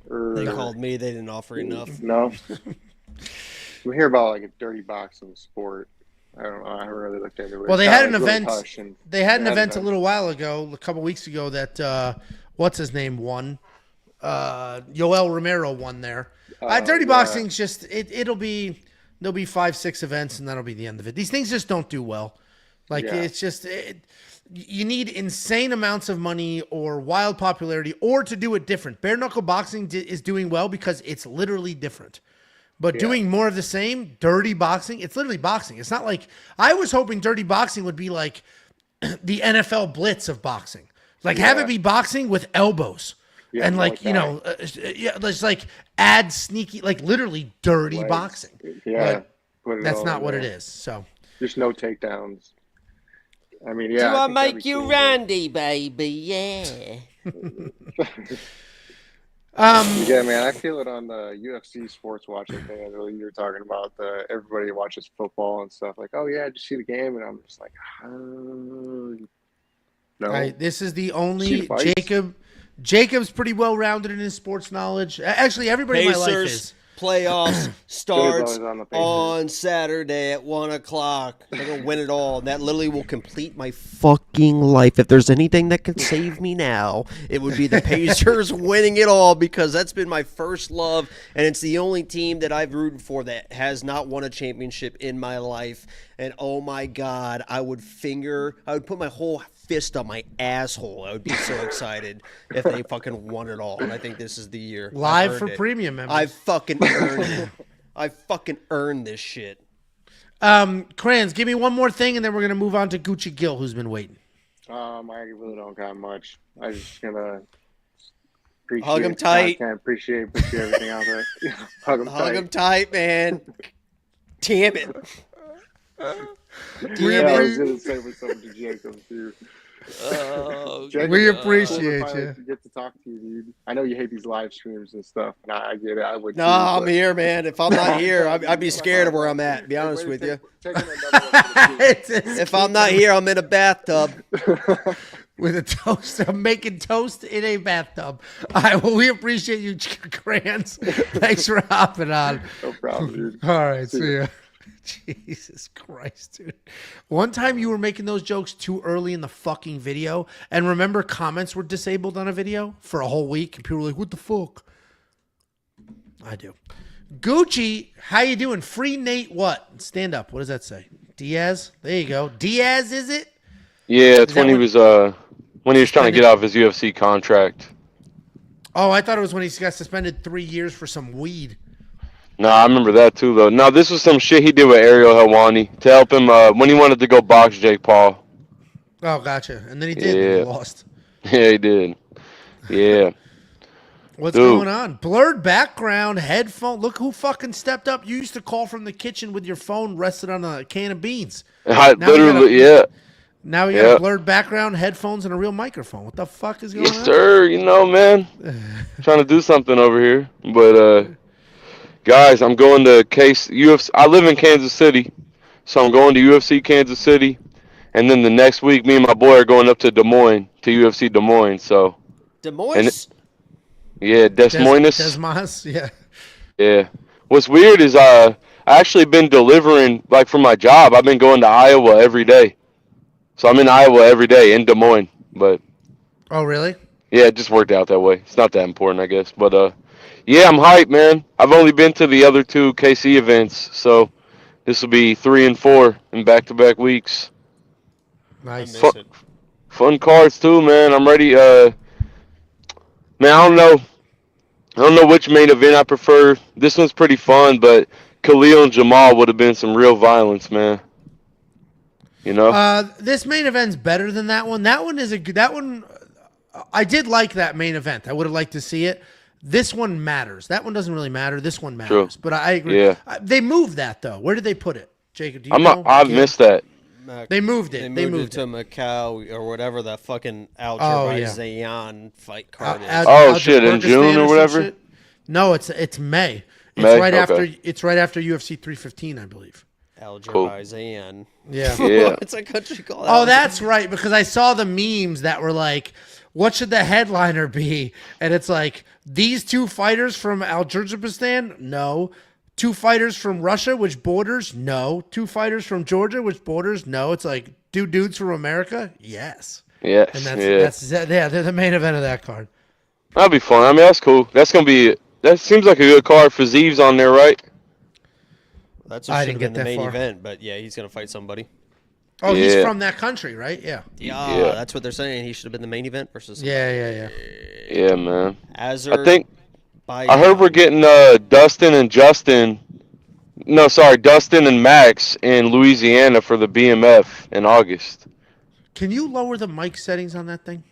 They called me. They didn't offer enough. No. We hear about like a dirty boxing sport. I don't know. I haven't really looked into it. Well, they had an event. They had an event a little while ago, a couple weeks ago. That what's his name won. Yoel Romero won there. Dirty boxing's just there'll be 5-6 events and that'll be the end of it. These things just don't do well. Like it's just you need insane amounts of money or wild popularity or to do it different. Bare knuckle boxing is doing well because it's literally different. But doing more of the same, dirty boxing, it's literally boxing. It's not like I was hoping dirty boxing would be like the NFL blitz of boxing. Like have it be boxing with elbows. Yeah, and like, let's like add sneaky, like literally dirty boxing. Yeah. But that's not what it is. So there's no takedowns. I mean, Do I make you Randy, baby? Yeah. Yeah, man, I feel it on the UFC sports watching thing. You're talking about everybody watches football and stuff. Like, oh yeah, did you see the game? And I'm just like, no. This is the only Jacob's pretty well rounded in his sports knowledge. Actually, everybody in my life is. Playoffs starts on Saturday at 1 o'clock. They're going to win it all. And that literally will complete my fucking life. If there's anything that could save me now, it would be the Pacers winning it all because that's been my first love. And it's the only team that I've rooted for that has not won a championship in my life. And oh my God, I would put my whole fist on my asshole. I would be so excited if they fucking won it all. And I think this is the year. Live for premium members. I fucking earned it. I fucking earned this shit. Kranz, give me one more thing, and then we're gonna move on to Gucci Gill, who's been waiting. I really don't got much. I just gonna appreciate hug him tight. Appreciate everything out there. Hug him tight, man. Damn it. Yeah, I was gonna say with something to Jacob too. Jacob, we appreciate you. To get to talk to you, dude. I know you hate these live streams and stuff, and I get it. I would. No, I'm here, man. If I'm not here, I'd be scared of where I'm at. To be honest with you. If I'm not here, I'm in a bathtub with a toast. I'm making toast in a bathtub. All right. Well, we appreciate you, Kranz. Thanks for hopping on. No problem, dude. All right. See ya. Jesus Christ, dude. One time you were making those jokes too early in the fucking video, and remember comments were disabled on a video for a whole week, and people were like, what the fuck? I do. Gucci, how you doing? Free Nate what? Stand up. What does that say? Diaz? There you go. Diaz, is it? Yeah, it's when he was trying to get out of his UFC contract. Oh, I thought it was when he got suspended 3 years for some weed. No, I remember that too, though. No, this was some shit he did with Ariel Helwani to help him when he wanted to go box Jake Paul. Oh, gotcha. And then he did. Yeah. And he lost. Yeah, he did. Yeah. What's going on? Blurred background, headphone. Look who fucking stepped up. You used to call from the kitchen with your phone rested on a can of beans. Now Now we got a blurred background, headphones, and a real microphone. What the fuck is going on? Yes, sir. You know, man. Trying to do something over here. But, guys, I'm going to UFC. I live in Kansas City, so I'm going to UFC Kansas City. And then the next week, me and my boy are going up to Des Moines, to UFC Des Moines. So, Des Moines? Yeah, Des Moines. Des Moines, yeah. Yeah. What's weird is I actually been delivering, like for my job, I've been going to Iowa every day. So I'm in Iowa every day in Des Moines. But oh, really? Yeah, it just worked out that way. It's not that important, I guess. But yeah, I'm hyped, man. I've only been to the other two KC events, so this will be 3 and 4 in back-to-back weeks. Nice. Fun cards too, man. I'm ready. Man, I don't know which main event I prefer. This one's pretty fun, but Khalil and Jamal would have been some real violence, man. You know? This main event's better than that one. That one is that one. I did like that main event. I would have liked to see it. This one matters. That one doesn't really matter. This one matters. True. But I agree. Yeah. They moved that though. Where did they put it, Jacob? Do you know? I've missed that. They moved it. They moved it to Macau or whatever that fucking Zayan fight card is. Shit! In June or whatever. Shit. No, it's May. May? Right after. Okay. It's right after UFC 315, I believe. Azerbaijan. Yeah. Yeah. What's that country called? Oh, that's right. Because I saw the memes that were like, what should the headliner be? And it's like, these two fighters from Azerbaijan? No. 2 fighters from Russia, which borders? No. 2 fighters from Georgia, which borders? No. It's like, dudes from America? Yes. Yes. And they're the main event of that card. That'll be fun. I mean, that's cool. That seems like a good card for Zeev's on there, right? That's what should have been the main event, but yeah, he's going to fight somebody. Oh, he's from that country, right? Yeah. Yeah, that's what they're saying. He should have been the main event versus somebody. Yeah, man. I heard we're getting Dustin and Max in Louisiana for the BMF in August. Can you lower the mic settings on that thing?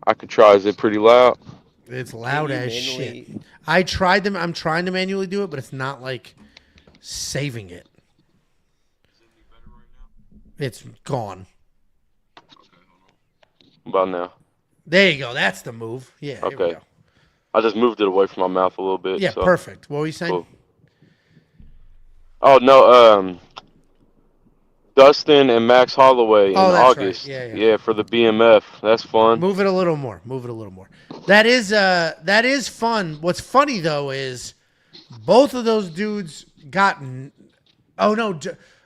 I could try. Is it pretty loud? It's loud as shit. I tried them. I'm trying to manually do it, but it's not like saving it. It's gone. About now. There you go. That's the move. Yeah. Okay. Here we go. I just moved it away from my mouth a little bit. Yeah, so. Perfect. What were you saying? Cool. Oh, no. Dustin and Max Holloway in August. Right. Yeah, for the BMF. That's fun. Move it a little more. That is fun. What's funny though is both of those dudes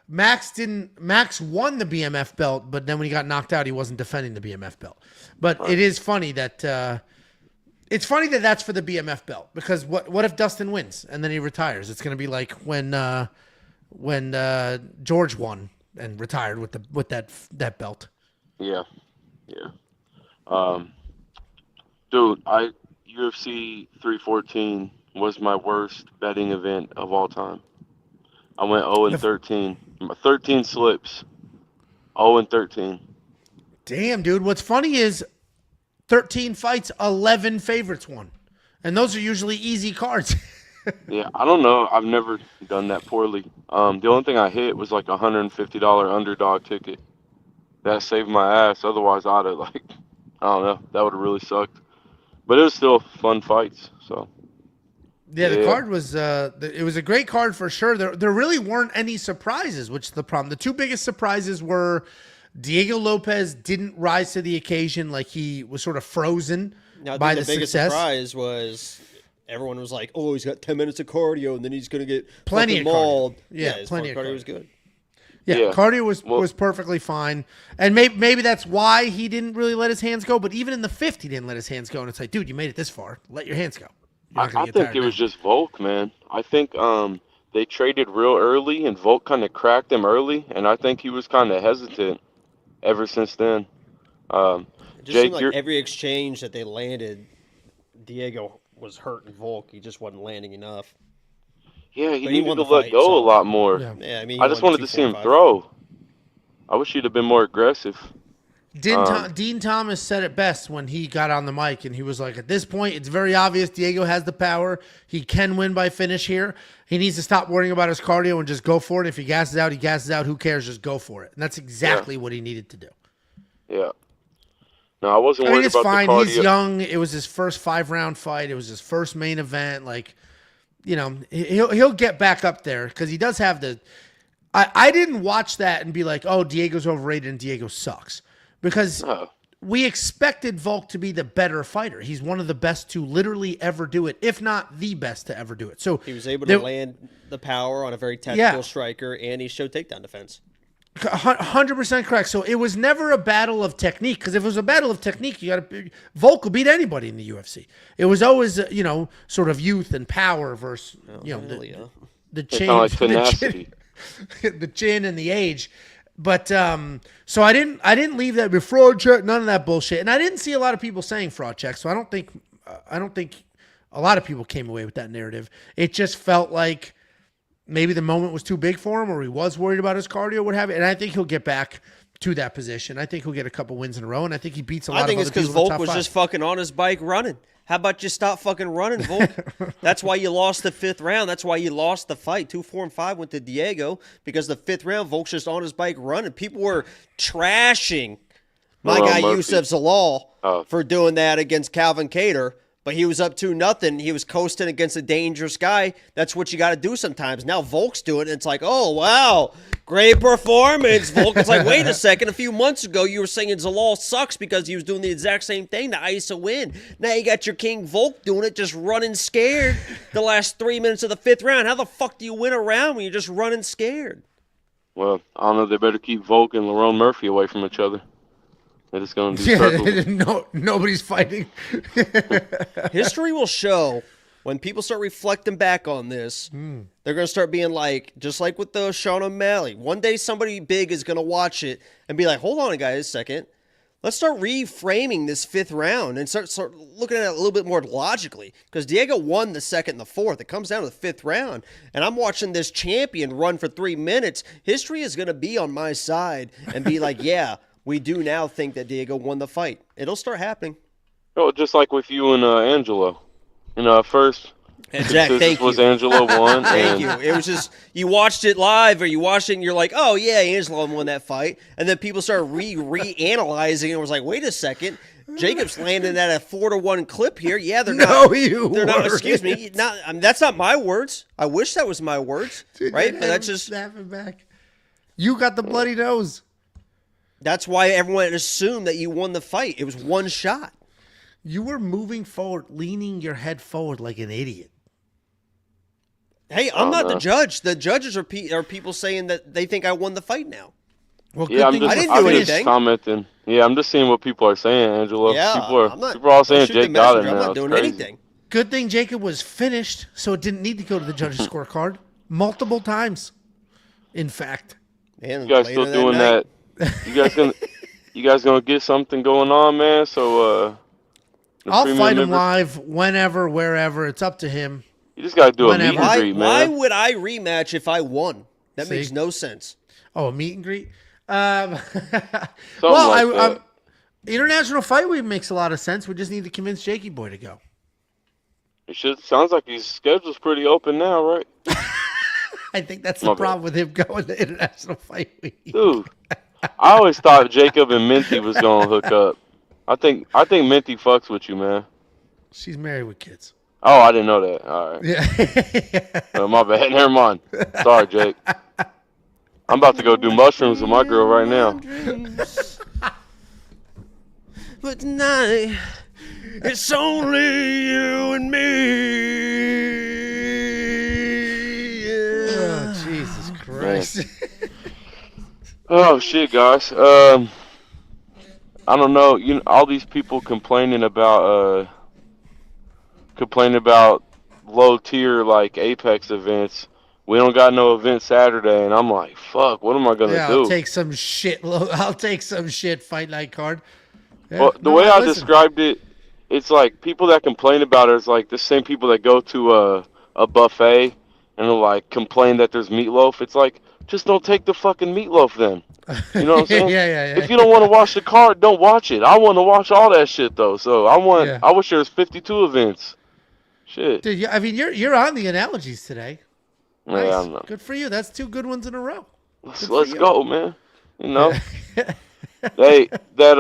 Max won the BMF belt, but then when he got knocked out, he wasn't defending the BMF belt. But It is funny that that's for the BMF belt, because what if Dustin wins and then he retires? It's going to be like when George won and retired with that belt. Yeah. Yeah. Dude, UFC 314 was my worst betting event of all time. I went 0 and The- 13. 13 slips. 0 and 13. Damn, dude. What's funny is 13 fights, 11 favorites won. And those are usually easy cards. Yeah, I don't know. I've never done that poorly. The only thing I hit was like a $150 underdog ticket. That saved my ass. Otherwise, I'd have like, I don't know. That would have really sucked. But it was still fun fights. So Yeah, the yeah. card was it was a great card for sure. There really weren't any surprises, which is the problem. The two biggest surprises were Diego Lopez didn't rise to the occasion, like he was sort of frozen Now, by the the biggest success. surprise was everyone was like, "Oh, he's got 10 minutes of cardio, and then he's gonna get Plenty fucking of cardio. mauled." Yeah, his plenty of cardio cardio. was good. Yeah, Yeah. cardio was Well- was perfectly fine, and maybe that's why he didn't really let his hands go. But even in the fifth, he didn't let his hands go, and it's like, dude, you made it this far, let your hands go. You're not gonna I get think tired it now. was just Volk, man. I think they traded real early, and Volk kind of cracked him early, and I think he was kind of hesitant ever since then. It just Jake, seemed like you're every exchange that they landed, Diego was hurting Volk. He just wasn't landing enough. yeah, he But he needed won to the let fight, go so- a lot more. Yeah. Yeah, I mean, I just won wanted 2, to see 4, him 5. throw. I wish he'd have been more aggressive. Dean Thomas said it best when he got on the mic, and he was like, at this point, it's very obvious Diego has the power. He can win by finish here. He needs to stop worrying about his cardio and just go for it. If he gasses out, he gasses out. Who cares? Just go for it. And that's exactly what he needed to do. Yeah. No, I wasn't I worried mean, it's about fine. the cardio. He's young. It was his first 5-round fight. It was his first main event. Like, you know, he'll get back up there because he does have the. I didn't watch that and be like, oh, Diego's overrated and Diego sucks, because No. we expected Volk to be the better fighter. He's one of the best to literally ever do it, if not the best to ever do it. So He was able there- to land the power on a very tactical Yeah. striker, and he showed takedown defense. 100% correct. So it was never a battle of technique, because if it was a battle of technique, Volk will beat anybody in the UFC. It was always, sort of youth and power versus, Really, the It's chin, kind of like the chin, tenacity. the chin and the age. But so I didn't leave that with fraud check, none of that bullshit, and I didn't see a lot of people saying fraud check. So I don't think a lot of people came away with that narrative. It just felt like maybe the moment was too big for him, or he was worried about his cardio, what have you. And I think he'll get back to that position. I think he'll get a couple wins in a row, and I think he beats a lot I think of it's other because people in the Volk top was 5. just fucking on his bike running. How about you stop fucking running, Volk? That's why you lost the 5th round. That's why you lost the fight. 2, 4, and 5 went to Diego, because the 5th round, Volk's just on his bike running. People were trashing my Ron guy Murphy. Yusuf Zalal Oh. for doing that against Calvin Kattar. But he was up 2-0. He was coasting against a dangerous guy. That's what you got to do sometimes. Now Volk's doing it. And it's like, oh, wow, great performance. Volk is like, wait a second. A few months ago, you were saying Zalal sucks because he was doing the exact same thing to ice a win. Now you got your King Volk doing it, just running scared the last 3 minutes of the 5th round. How the fuck do you win a round when you're just running scared? Well, I don't know. They better keep Volk and Lerone Murphy away from each other. They're just going to do circles. Nobody's fighting. History will show when people start reflecting back on this, they're going to start being like, just like with the Sean O'Malley. One day somebody big is going to watch it and be like, hold on, guys, a second. Let's start reframing this 5th round and start looking at it a little bit more logically. Because Diego won the 2nd and the 4th. It comes down to the 5th round. And I'm watching this champion run for 3 minutes. History is going to be on my side and be like, yeah, we do now think that Diego won the fight. It'll start happening. Oh, just like with you and Angelo. First Exactly. Thank was you. Angelo won. Thank and you. It was just, you watched it live or you watched it and you're like, oh, yeah, Angelo won that fight. And then people started reanalyzing it and was like, wait a second. Jacob's landing at a 4-1 clip here. Yeah, they're not. They're not. Excuse me. Not. That's not my words. I wish that was my words. Right? But that's just. Snapping back. You got the bloody nose. That's why everyone assumed that you won the fight. It was one shot. You were moving forward, leaning your head forward like an idiot. Hey, I'm not the judge. The judges are people saying that they think I won the fight now. Well, yeah, good thing I didn't I'm do just anything. commenting. Yeah, I'm just seeing what people are saying, Angelo. Yeah, people are I'm not. all saying don't shoot the Jake got it messenger. now. I'm not It's doing crazy. anything. Good thing Jacob was finished, so it didn't need to go to the judges' scorecard multiple times. In fact, Man, You guys later still doing night, that? You guys gonna You guys gonna get something going on, man? So the I'll premium fight him members- live whenever, wherever. It's up to him. You just gotta do a meet Whenever. and Why, greet, why man. would I rematch if I won? That See? makes no sense. Oh, a meet and greet. Something Well, like that. International Fight Week makes a lot of sense. We just need to convince Jakey Boy to go. It sounds like his schedule's pretty open now, right? I think that's My the bad. problem with him going to International Fight Week. Dude, I always thought Jacob and Minty was gonna hook up. I think Minty fucks with you, man. She's married with kids. Oh, I didn't know that. All right. Yeah. My bad. Never mind. Sorry, Jake. I'm about to go do mushrooms with my girl right now. But tonight, it's only you and me. Oh, Jesus Christ. Oh shit, guys. I don't know. All these people complaining about low tier like Apex events. We don't got no event Saturday, and I'm like, fuck. What am I gonna Yeah, do? I'll take some shit. I'll take some shit fight night card. Yeah, Well, the no, way I listen. described it, it's like people that complain about it is like the same people that go to a buffet and they'll like complain that there's meatloaf. It's like, just don't take the fucking meatloaf then. You know what I'm saying? Yeah. If you don't want to watch the card, don't watch it. I want to watch all that shit though. So Yeah. I wish there was 52 events. Shit. Dude, I mean, you're on the analogies today. Yeah, Nice. I don't know. Good for you. That's 2 good ones in a row. Let's go, man. You know. Hey, that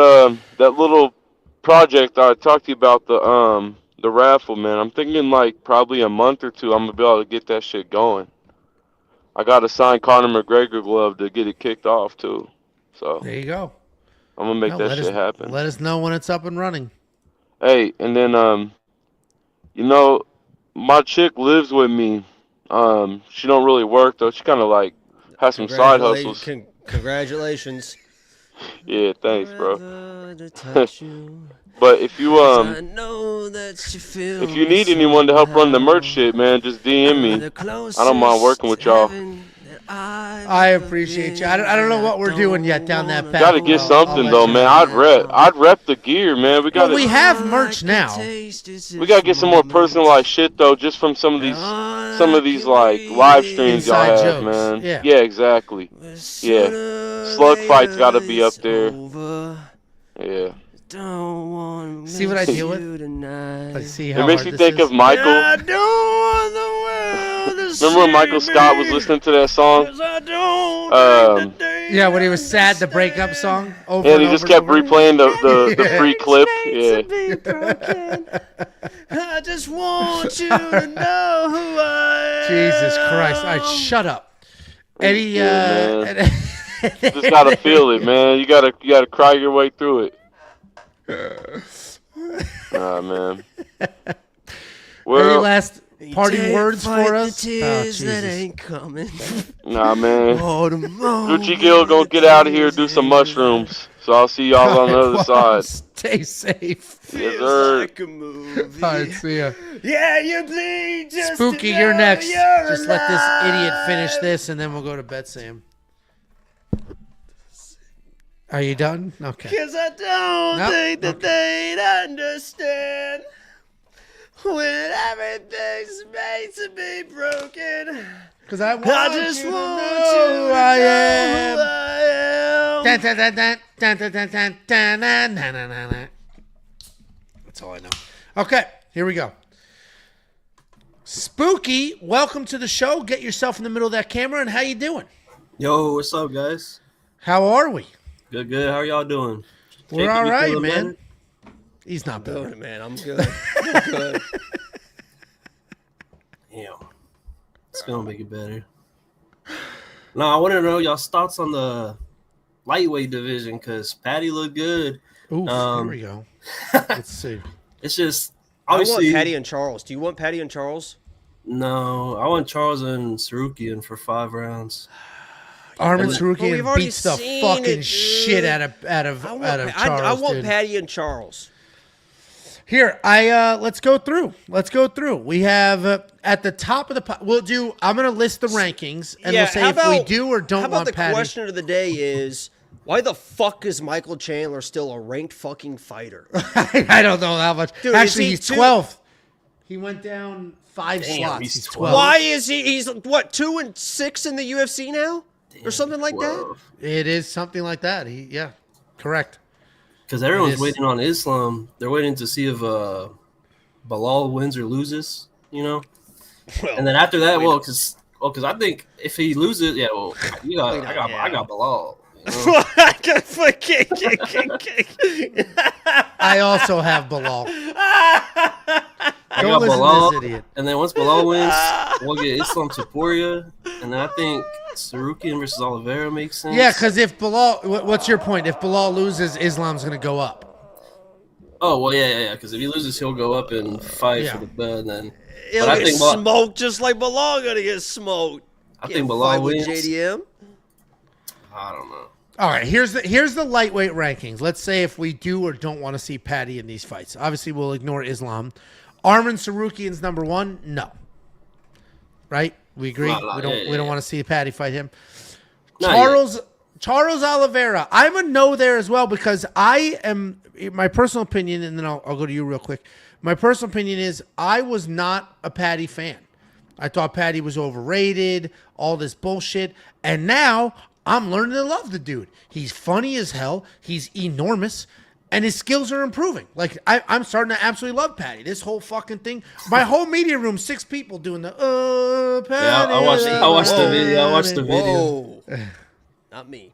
little project I talked to you about, the raffle, man. I'm thinking like probably a month or two I'm gonna be able to get that shit going. I got a signed Conor McGregor glove to get it kicked off too. So There you go. I'm gonna make No, that let shit us, happen. Let us know when it's up and running. Hey, and then my chick lives with me. She don't really work though. She kind of like has some side hustles. Congratulations. Yeah, thanks, bro. Forever to touch you. But if you I know that you feel if you need anyone to help run the merch shit, man, just DM me. I don't mind working with y'all. I appreciate you. I don't know what we're doing yet down that path. Gotta get I'll something let though, you man. know. I'd rep the gear, man. We Well, gotta we have merch now. we gotta get some more personalized shit though, just from some of these like live streams y'all Inside have, jokes, man. yeah. Exactly. Yeah. Slug Fight's gotta be up there. Yeah. See what I deal with? Let's see how It makes hard me this think is. of Michael. Remember when Michael Scott was listening to that song? Yeah, when he was sad, the breakup song. Over And he and just over kept and over. replaying the free clip. Yeah. I just want you to know who I am. Jesus Christ! All right, shut up. Eddie, Yeah, man. You just gotta feel it, man. You gotta cry your way through it. Ah, man. Any Well, last parting words for us? Oh, Tears that Jesus. ain't coming. nah, man. Oh, the Gucci Gill gonna get out of here, do some mushrooms. So I'll see y'all on the other Well, side. Stay safe. Yes, sir. like a movie. All right, see ya. Yeah, you bleed just Spooky, to you're know next. you're Just let this idiot alive. finish this, and then we'll go to bed, Sam. Are you done? Okay. Cause I don't Nope. think that they'd understand when everything's made to be broken. Because I want I just you to want know you who to I know am. who I am. Dun, dun, dun, dun, dun, dun, dun, dun, dun, dun, dun, dun, dun, dun. That's all I know. Okay, here we go. Spooky, welcome to the show. Get yourself in the middle of that camera, and how you doing? Yo, what's up, guys? How are we? Good, good. How y'all doing? We're Jacob, all you right, feeling man. better? He's not better. Good, man. I'm good. I'm good. Damn. It's gonna make it better. No, I want to know y'all's thoughts on the lightweight division because Patty looked good. Ooh, here we go. Let's see. It's just I obviously want Patty and Charles. Do you want Patty and Charles? no. I want Charles and Sarukian for 5 rounds. Armin But Sarukian we've already beats the seen fucking it, dude. shit out of Charles. I want dude. Patty and Charles. Here, let's go through. We have at the top of the I'm going to list the rankings and we'll say how if we about- do or don't How about want the Patty. question of the day is, Why the fuck is Michael Chandler still a ranked fucking fighter? I don't know how much. Dude, Actually, is he he's 12th. He went down 5 slots. he's 12. Why is he? He's what, 2-6 in the UFC now, or something like that? 12. It is something like that. Yeah, correct. Because everyone's is. waiting on Islam. They're waiting to see if Bilal wins or loses, you know? Well, And then after that, because I think if he loses, I got Bilal. You know? I also have Bilal. I Don't got listen Bilal, to this idiot. and then once Bilal wins, we'll get Islam Topuria, and then I think Sarukian versus Oliveira makes sense. Yeah, because if Bilal, what's your point? If Bilal loses, Islam's going to go up. Oh well, yeah. Because if he loses, he'll go up and fight for the belt. And then He'll I get think smoked just like Bilal gonna get smoked. I think Bilal wins. JDM. I don't know. All right, here's the lightweight rankings. Let's say if we do or don't want to see Paddy in these fights. Obviously, we'll ignore Islam. Arman Sarukian's number 1. No. Right? We agree. We don't want to see Paddy fight him. Charles Oliveira. I'm a no there as well because I am my personal opinion, and then I'll go to you real quick. My personal opinion is I was not a Paddy fan. I thought Paddy was overrated, all this bullshit, and now I'm learning to love the dude. He's funny as hell. He's enormous. And his skills are improving. Like, I'm starting to absolutely love Paddy. This whole fucking thing. My whole media room, 6 people doing the, Paddy. Yeah, I watched the video. Whoa. Not me.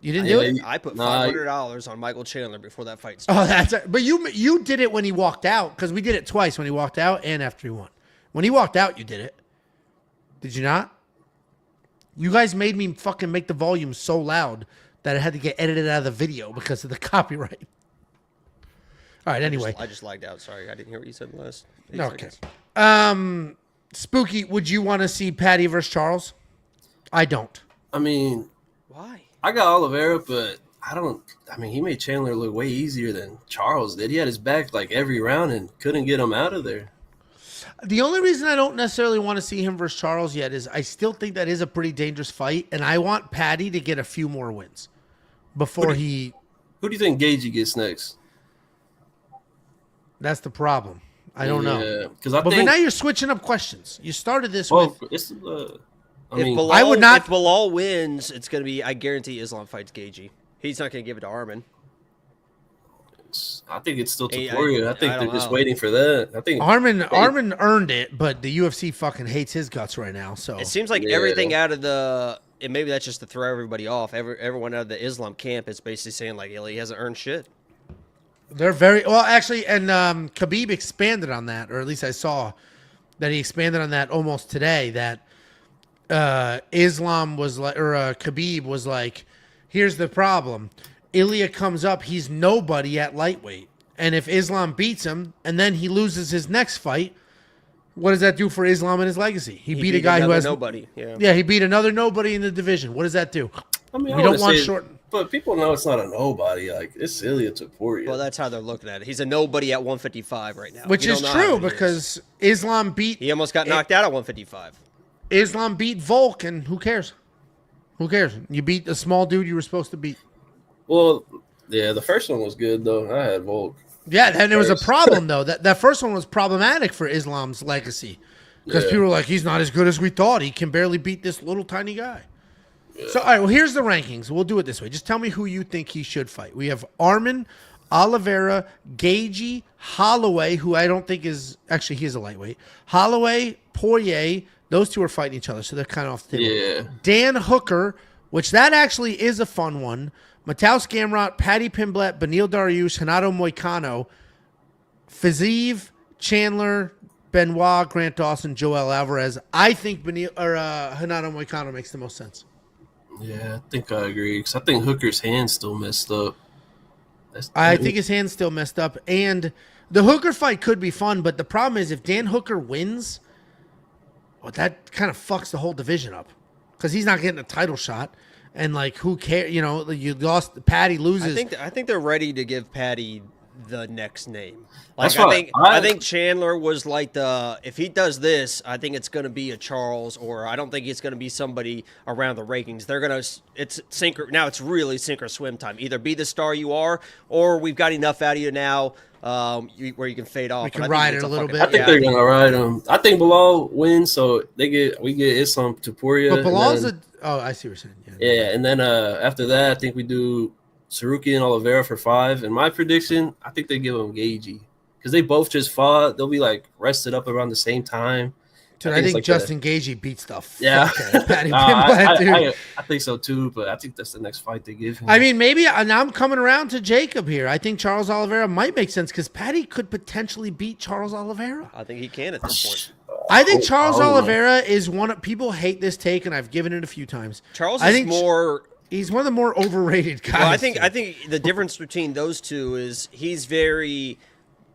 You didn't do it? I put $500 on Michael Chandler before that fight Oh, started. but you did it when he walked out, because we did it twice, when he walked out and after he won. When he walked out, you did it. Did you not? You guys made me fucking make the volume so loud that it had to get edited out of the video because of the copyright. All right, anyway. I just lagged out. Sorry, I didn't hear what you said last. Okay. Spooky, would you want to see Paddy versus Charles? I don't. I mean, why? I got Oliveira, but I don't. I mean, he made Chandler look way easier than Charles did. He had his back like every round and couldn't get him out of there. The only reason I don't necessarily want to see him versus Charles yet is I still think that is a pretty dangerous fight, and I want Paddy to get a few more wins before he. Who do you think Gagey gets next? That's the problem. I don't know. But now you're switching up questions. You started this with. It's, I would not. If Bilal wins, it's going to be. I guarantee Islam fights Gagey. He's not going to give it to Arman. I think it's still Topuria. I think they're just waiting for that. I think Arman earned it, but the UFC fucking hates his guts right now. So it seems like everything out of the. And maybe that's just to throw everybody off. Everyone out of the Islam camp is basically saying like he hasn't earned shit. They're very well, actually, and Khabib expanded on that, or at least I saw that he expanded on that almost today. That Islam was like, or Khabib was like, here's the problem: Ilya comes up, he's nobody at lightweight, and if Islam beats him, and then he loses his next fight, what does that do for Islam and his legacy? He beat a guy who has nobody. Yeah, he beat another nobody in the division. What does that do? I mean, we don't want short. But people know it's not a nobody. Like, it's Ilya Topuria. Well, that's how they're looking at it. He's a nobody at 155 right now. Which is true because Islam beat. He almost got knocked out at 155. Islam beat Volk, and who cares? Who cares? You beat a small dude you were supposed to beat. Well, yeah, the first one was good, though. I had Volk. Yeah, and there was a problem, though. That first one was problematic for Islam's legacy because people were like, he's not as good as we thought. He can barely beat this little tiny guy. So, all right, well, here's the rankings. We'll do it this way. Just tell me who you think he should fight. We have Arman, Oliveira, Gagey, Holloway, who I don't think is – actually, he is a lightweight. Holloway, Poirier, those two are fighting each other, so they're kind of off the table. Yeah. Dan Hooker, which that actually is a fun one. Mateusz Gamrot, Paddy Pimblett, Beneil Dariush, Renato Moicano, Fiziev, Chandler, Benoit, Grant Dawson, Joel Alvarez. I think Renato Moicano makes the most sense. Yeah, I think I agree. Because I think Hooker's hand's still messed up. I think his hand's still messed up. And the Hooker fight could be fun, but the problem is if Dan Hooker wins, well, that kind of fucks the whole division up. Because he's not getting a title shot. And, like, who cares? You know, you lost. Paddy loses. I think they're ready to give Paddy the next name. That's Like right. I think Chandler was like if he does this, I think it's going to be a Charles, or I don't think it's going to be somebody around the rankings. They're going to it's really sink or swim time. Either be the star you are, or we've got enough out of you now where you can fade off. We can ride it a little bit. I think they're gonna ride him. I think Bilal wins, so we get Islam Tupuria. But Bilal's I see what you're saying. Yeah, and then after that, I think we do Saruki and Oliveira for 5. And my prediction, I think they give him Gagey because they both just fought. They'll be like rested up around the same time. Dude, I think like Justin Gagey beats the fuck out of Paddy Pimblett, dude. I think so too, but I think that's the next fight they give him. I mean, maybe now I'm coming around to Jacob here. I think Charles Oliveira might make sense because Paddy could potentially beat Charles Oliveira. I think he can at this point. I think Charles Oliveira is one of people hate this take, and I've given it a few times. Charles is more. He's one of the more overrated guys. Well, I think the difference between those two is he's very.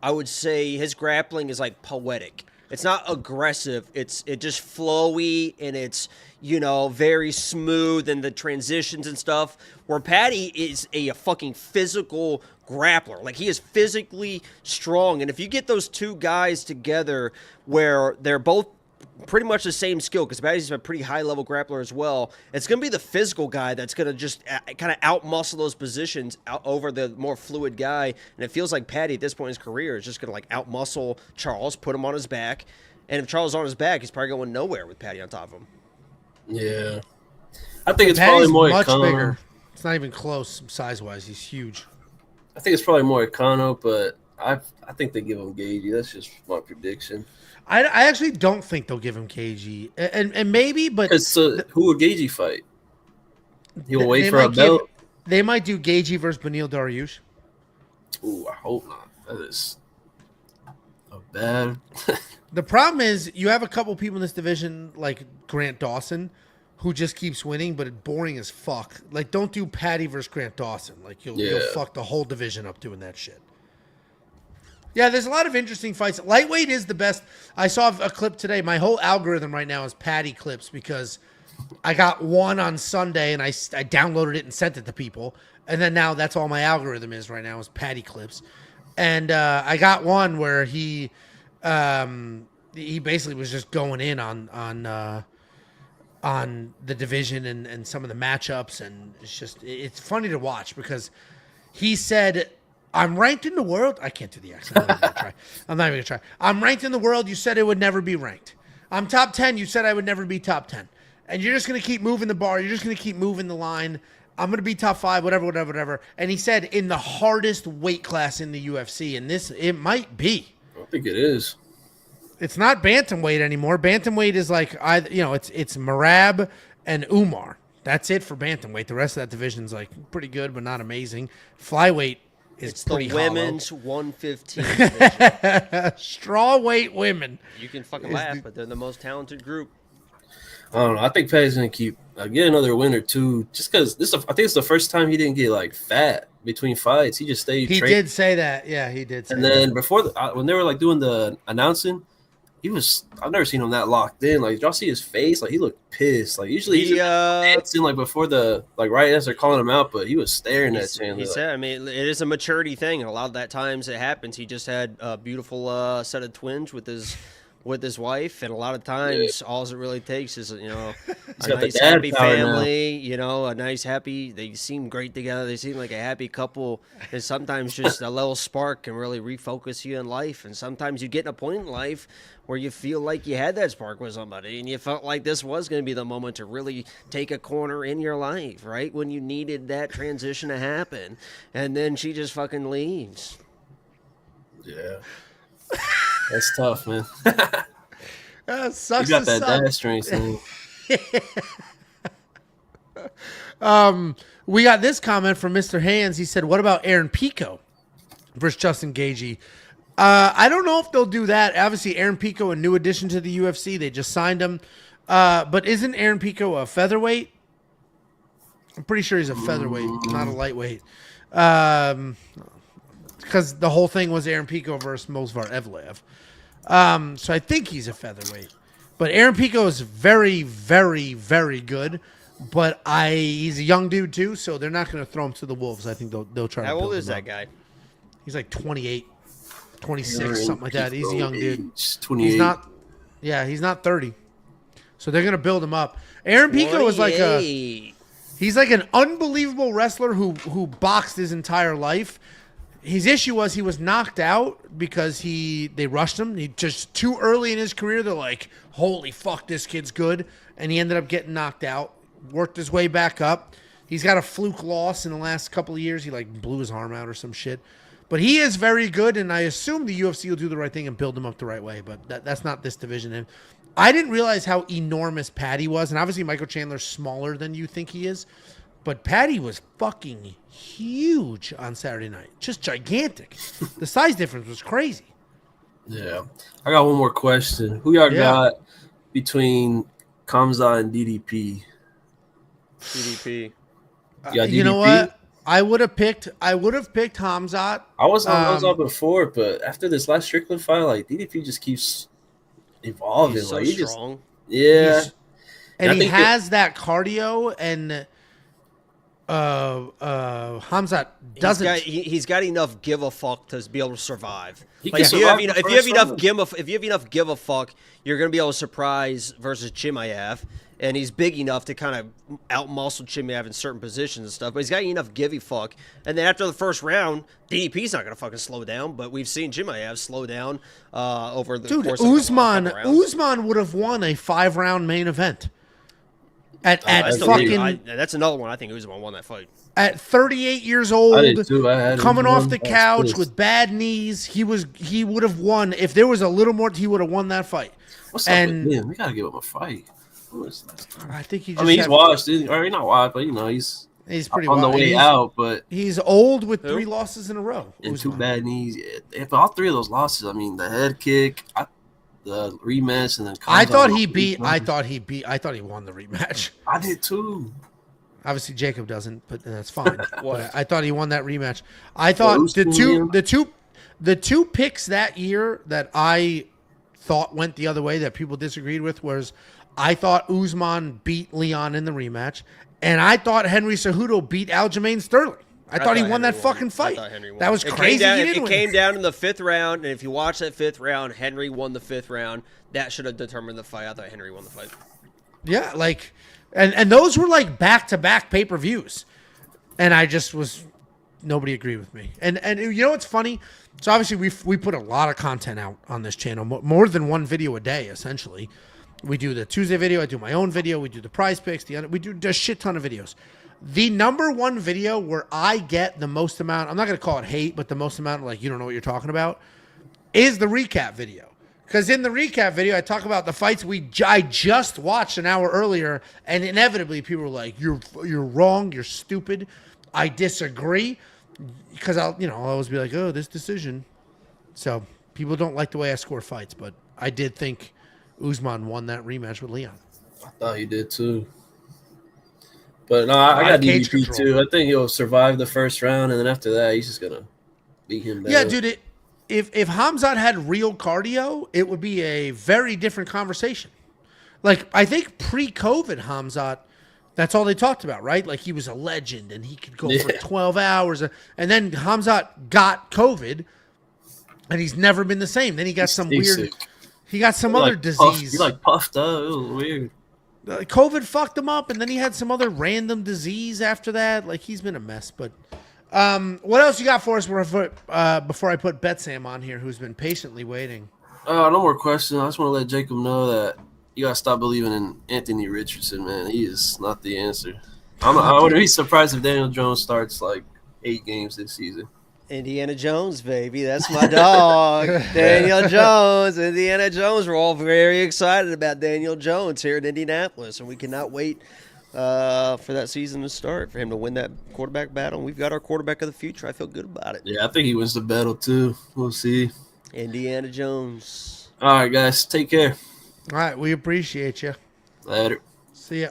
I would say his grappling is like poetic. It's not aggressive. It's just flowy and it's very smooth and the transitions and stuff. Where Paddy is a fucking physical grappler. Like he is physically strong. And if you get those two guys together where they're both pretty much the same skill, because Paddy's a pretty high level grappler as well, it's going to be the physical guy that's going to just kind of outmuscle those positions over the more fluid guy. And it feels like Paddy at this point in his career is just going to like outmuscle Charles, put him on his back. And if Charles is on his back, he's probably going nowhere with Paddy on top of him. Yeah. I think it's Paddy's probably more much Econo. bigger. It's not even close size wise. He's huge. I think it's probably more Econo, but I think they give him Gagey. That's just my prediction. I actually don't think they'll give him KG, and maybe, but who would Gagey fight? He'll wait for a belt. They might do Gagey versus Beneil Dariush. Ooh, I hope not. That is a bad. The problem is you have a couple people in this division like Grant Dawson, who just keeps winning, but it's boring as fuck. Like, don't do Paddy versus Grant Dawson. Like you'll fuck the whole division up doing that shit. Yeah, there's a lot of interesting fights. Lightweight is the best. I saw a clip today. My whole algorithm right now is Paddy clips because I got one on Sunday and I downloaded it and sent it to people. And then now that's all my algorithm is right now is Paddy clips. And I got one where he basically was just going in on the division and some of the matchups. And it's funny to watch because he said, I'm ranked in the world. I can't do the accent. I'm not even going to try. I'm ranked in the world. You said it would never be ranked. I'm top 10. You said I would never be top 10. And you're just going to keep moving the bar. You're just going to keep moving the line. I'm going to be top 5, whatever. And he said in the hardest weight class in the UFC. And it might be. I think it is. It's not bantamweight anymore. Bantamweight is like, it's Merab and Umar. That's it for bantamweight. The rest of that division is like pretty good, but not amazing. Flyweight. It's the women's 115 division. Strawweight women. You can fucking laugh, but they're the most talented group. I don't know. I think Paddy's gonna get another win or two, just because I think it's the first time he didn't get like fat between fights. He just stayed. He did say that. Yeah, he did. And then before when they were like doing the announcing, I've never seen him that locked in. Like, did y'all see his face? Like, he looked pissed. Like, usually he's dancing like before right as they're calling him out, but he was staring at Chandler. He said, I mean, it is a maturity thing, and a lot of that times it happens. He just had a beautiful set of twins with his wife, and a lot of times all it really takes is a nice happy family, a nice happy. They seem great together. They seem like a happy couple, and sometimes just a little spark can really refocus you in life. And sometimes you get in a point in life where you feel like you had that spark with somebody, and you felt like this was going to be the moment to really take a corner in your life, right when you needed that transition to happen, and then she just fucking leaves. Yeah. That's tough, man. Sucks. You got that dad strength. We got this comment from Mr. Hands. He said, "What about Aaron Pico versus Justin Gagey?" I don't know if they'll do that. Obviously, Aaron Pico, a new addition to the UFC. They just signed him. But isn't Aaron Pico a featherweight? I'm pretty sure he's a featherweight, not a lightweight. Because the whole thing was Aaron Pico versus Movsar Evlev. So I think he's a featherweight. But Aaron Pico is very, very, very good. But he's a young dude too, so they're not going to throw him to the wolves. I think they'll try. How to old build is him that up. guy? He's like 28, 26, something like that. He's a young dude. 28. He's not. Yeah, he's not 30. So they're gonna build him up. Aaron Pico is like he's like an unbelievable wrestler who boxed his entire life. His issue was he was knocked out because they rushed him. He just too early in his career. They're like, holy fuck, this kid's good. And he ended up getting knocked out, worked his way back up. He's got a fluke loss in the last couple of years. He like blew his arm out or some shit. But he is very good, and I assume the UFC will do the right thing and build him up the right way. But that's not this division. And I didn't realize how enormous Patty was. And obviously Michael Chandler's smaller than you think he is. But Patty was fucking huge on Saturday night. Just gigantic. The size difference was crazy. Yeah. I got one more question. Who y'all got between Kamza and DDP? DDP. You know what? I would have picked Hamzat. I was on Hamzat before, but after this last Strickland fight, like DDP just keeps evolving. He's so like, strong. And he has that cardio, and Hamzat doesn't. He's got enough give a fuck to be able to survive. If you have enough give a fuck, you're gonna be able to surprise versus Chimaev. And he's big enough to kind of out-muscle Chimaev in certain positions and stuff. But he's got enough give a fuck. And then after the first round, DDP's not going to fucking slow down. But we've seen Chimaev slow down over the course of Usman would have won a 5-round main event. That's another one. I think Usman won that fight. At 38 years old, coming off the couch with bad knees, he would have won. If there was a little more, he would have won that fight. What's up with him? We got to give him a fight. I think he. He's washed, or he's not washed, but he's pretty on the way out. But he's old with 3 losses in a row and 2 bad knees. If all 3 of those losses, I mean, the head kick, the rematch, and then I thought he won the rematch. I did too. Obviously, Jacob doesn't, but that's fine. But I thought he won that rematch. I thought the two picks that year that I thought went the other way that people disagreed with was. I thought Usman beat Leon in the rematch, and I thought Henry Cejudo beat Aljamain Sterling. I thought he won that fucking fight. That was crazy. It came down in the 5th round, and if you watch that 5th round, Henry won the 5th round. That should have determined the fight. I thought Henry won the fight. Yeah, like, and those were like back-to-back pay-per-views, and I just was nobody agreed with me. And you know what's funny? So obviously we put a lot of content out on this channel, more than one video a day, essentially. We do the Tuesday video. I do my own video. We do the prize picks. We do a shit ton of videos. The number one video where I get the most amount, I'm not going to call it hate, but the most amount of like, you don't know what you're talking about, is the recap video. Because in the recap video, I talk about the fights I just watched an hour earlier, and inevitably people were like, you're wrong, you're stupid. I disagree. Because I'll always be like, oh, this decision. So people don't like the way I score fights, but I did think Usman won that rematch with Leon. I thought he did too. But no, I got DDP too. I think he'll survive the first round, and then after that, he's just gonna beat him down. Yeah, dude. If Hamzat had real cardio, it would be a very different conversation. Like I think pre-COVID, Hamzat, that's all they talked about, right? Like he was a legend, and he could go for 12 hours, and then Hamzat got COVID, and he's never been the same. Then he got some weird. Sick. He got some other disease. He puffed up. It was weird. COVID fucked him up, and then he had some other random disease after that. Like he's been a mess. But what else you got for us before I put Betsam on here, who's been patiently waiting? No more questions. I just want to let Jacob know that you gotta stop believing in Anthony Richardson, man. He is not the answer. I wouldn't be surprised if Daniel Jones starts like 8 games this season. Indiana Jones, baby. That's my dog. Daniel Jones. Indiana Jones. We're all very excited about Daniel Jones here in Indianapolis, and we cannot wait for that season to start, for him to win that quarterback battle. We've got our quarterback of the future. I feel good about it. Yeah, I think he wins the battle, too. We'll see. Indiana Jones. All right, guys. Take care. All right. We appreciate you. Later. See ya.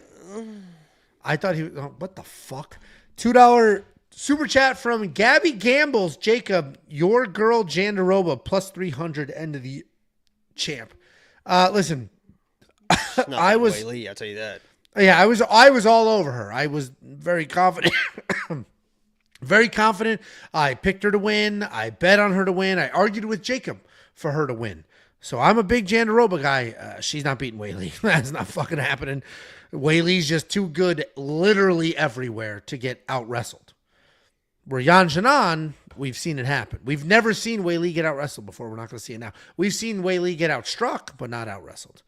I thought he was – what the fuck? $2 – super chat from Gabby Gambles. Jacob, your girl Jandaroba plus 300 end of the champ. Listen, I was. Lee, I'll tell you that. Yeah, I was all over her. I was very confident. Very confident. I picked her to win. I bet on her to win. I argued with Jacob for her to win. So I'm a big Jandaroba guy. She's not beating Weili. That's not fucking happening. Weili's just too good literally everywhere to get out-wrestled. Where Yan Xianan, we've seen it happen. We've never seen Weili get out-wrestled before. We're not going to see it now. We've seen Weili get out-struck, but not out-wrestled.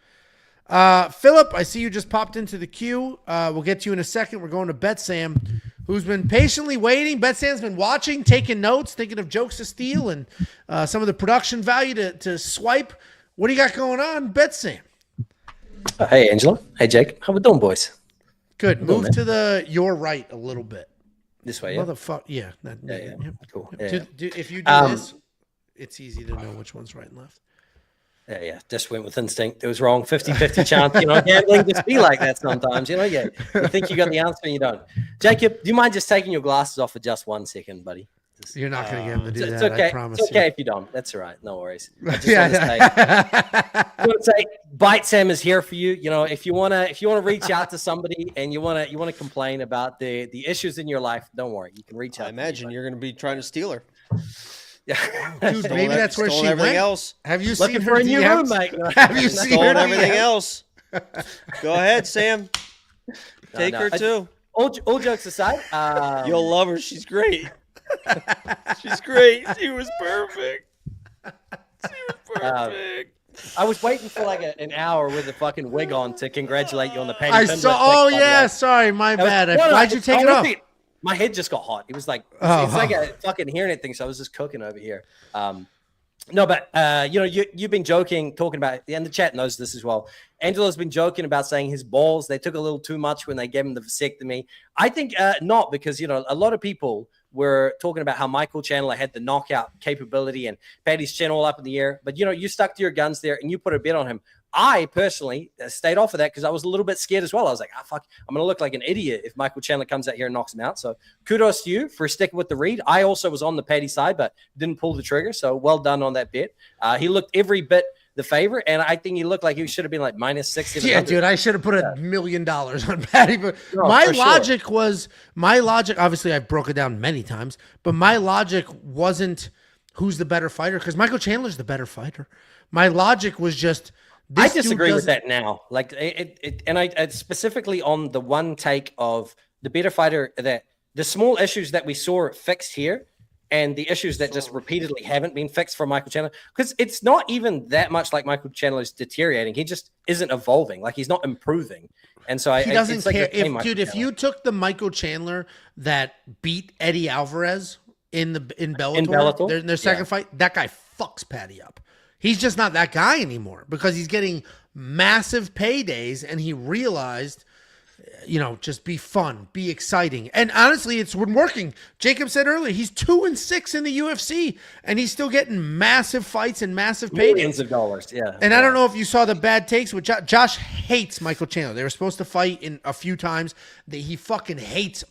Philip, I see you just popped into the queue. We'll get to you in a second. We're going to Bet Sam, who's been patiently waiting. Bet Sam's been watching, taking notes, thinking of jokes to steal and some of the production value to swipe. What do you got going on, Bet Sam? Hey, Angela. Hey, Jake. How we doing, boys? Good. Move to your right a little bit. This way, yeah? Motherfucker. Yeah. Yeah. Cool. If you do this, it's easy to know which one's right and left. Yeah. Just went with instinct. It was wrong. 50-50 chance. Gambling just be like that sometimes. You think you got the answer and you don't. Jacob, do you mind just taking your glasses off for just 1 second, buddy? You're not going to get him to do it's that. okay. I promise. It's okay if you don't. That's all right. No worries. I just want to say, Bite Sam is here for you. If you want to reach out to somebody and you want to complain about the issues in your life, don't worry. You can reach out. I imagine you're going to be trying to steal her. Yeah, dude, maybe that's where she everything went. Else. Have you looking seen for her a new DMs? roommate? Have you seen her everything DMs? else? Go ahead, Sam. Take her too. All jokes aside, you'll love her. She's great. She's great. She was perfect. I was waiting for like an hour with a fucking wig on to congratulate you on the penny. I saw. Oh yeah, sorry, my bad. Why'd you take it off? My head just got hot. It was like it's like a fucking hearing thing. So I was just cooking over here. No, but you've been joking, talking about, and the chat knows this as well. Angelo's been joking about saying his balls, they took a little too much when they gave him the vasectomy. I think not, because a lot of people were talking about how Michael Chandler had the knockout capability and Paddy's chin all up in the air. But you stuck to your guns there and you put a bet on him. I personally stayed off of that because I was a little bit scared as well. I was like, fuck, I'm going to look like an idiot if Michael Chandler comes out here and knocks him out. So kudos to you for sticking with the read. I also was on the Paddy side, but didn't pull the trigger. So well done on that bet. He looked every bit the favorite, and I think he looked like he should have been like minus 60. Yeah, dude, I should have put $1 million on Paddy. But my logic, obviously I've broken it down many times, but my logic wasn't who's the better fighter, because Michael Chandler's the better fighter. My logic was just, I disagree with that now. Like and I specifically on the one take of the better fighter, that the small issues that we saw fixed here and the issues that just repeatedly haven't been fixed for Michael Chandler, because it's not even that much like Michael Chandler is deteriorating. He just isn't evolving. Like, he's not improving. And so he doesn't care. If you took the Michael Chandler that beat Eddie Alvarez in Bellator, in their second fight, that guy fucks Paddy up. He's just not that guy anymore because he's getting massive paydays, and he realized, just be fun, be exciting. And honestly, it's been working. Jacob said earlier, he's 2-6 in the UFC, and he's still getting massive fights and massive paydays. Millions of dollars, yeah. And I don't know if you saw the bad takes with Josh hates Michael Chandler. They were supposed to fight in a few times. He fucking hates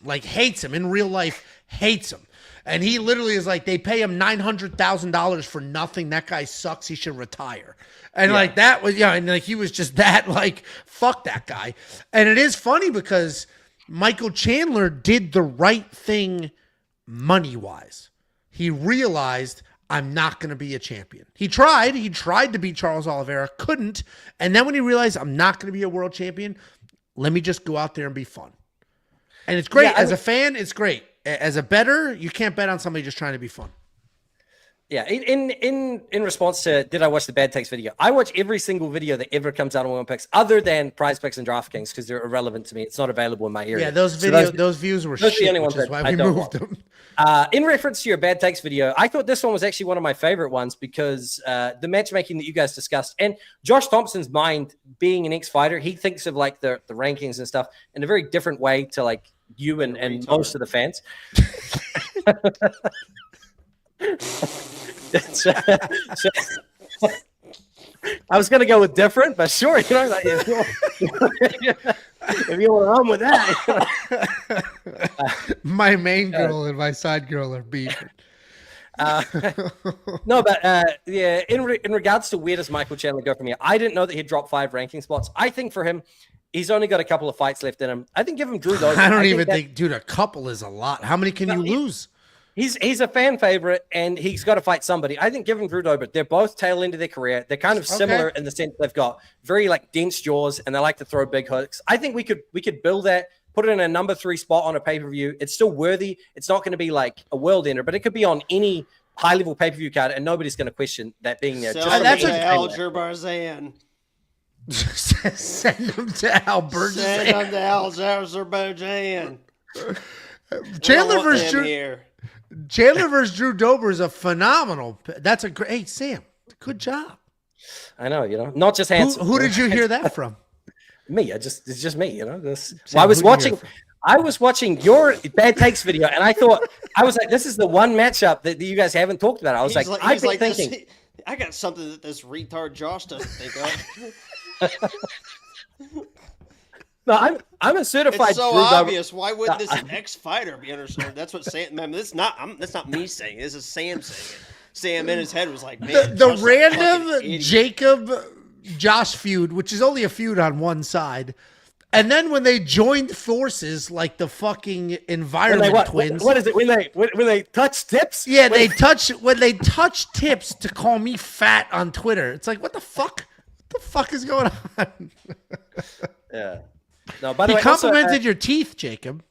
him in real life, hates him. And he literally is like, they pay him $900,000 for nothing. That guy sucks. He should retire. And that was, and he was just that, fuck that guy. And it is funny because Michael Chandler did the right thing money-wise. He realized, I'm not going to be a champion. He tried to beat Charles Oliveira, couldn't. And then when he realized, I'm not going to be a world champion, let me just go out there and be fun. And it's great. As a fan, it's great. As a bettor, you can't bet on somebody just trying to be fun. Yeah, in response to, did I watch the Bad Takes video? I watch every single video that ever comes out on Women Picks, other than Prize Picks and DraftKings, because they're irrelevant to me. It's not available in my area. Yeah, those views were shit, which is why we moved them. In reference to your Bad Takes video, I thought this one was actually one of my favorite ones because the matchmaking that you guys discussed, and Josh Thompson's mind, being an ex-fighter, he thinks of like the rankings and stuff in a very different way to like you and most of the fans. I was going to go with different, but sure, if you want to run with that. My main girl and my side girl are beefing. No, but in regards to where does Michael Chandler go from here, I didn't know that he'd drop 5 ranking spots. I think for him, He's only got a couple of fights left in him. I think give him Drew Dober. I don't even think, dude, a couple is a lot. How many can you lose? He's a fan favorite, and he's got to fight somebody. I think give him Drew Dober. They're both tail end of their career. They're kind of similar in the sense they've got very like dense jaws, and they like to throw big hooks. I think we could build that, put it in a number 3 spot on a pay-per-view. It's still worthy. It's not going to be like a world ender, but it could be on any high-level pay-per-view card, and nobody's going to question that being there. That's Alger Barzan. Send him to Albert. Send him to Azerbaijan. Chandler versus Drew Dober is a phenomenal. That's a great. Hey, Sam, good job. I know, not just handsome. Who did you hear that from? Me. It's just me. Sam, I was watching your bad takes video, and I was like, this is the one matchup that you guys haven't talked about. I was I've been thinking. I got something that this retard Josh doesn't think of. No, I'm a certified. It's so obvious. Why wouldn't this ex-fighter be understood? That's what Sam. Man, that's not me saying it. This is Sam saying it. Sam in his head was like, man, the random Jacob Josh feud, which is only a feud on one side, and then when they joined forces, like the fucking environment twins. What is it when they touch tips? Yeah, when they touch tips to call me fat on Twitter. It's like, what the fuck? What the fuck is going on? Yeah. No, by the way, complimented your teeth, Jacob.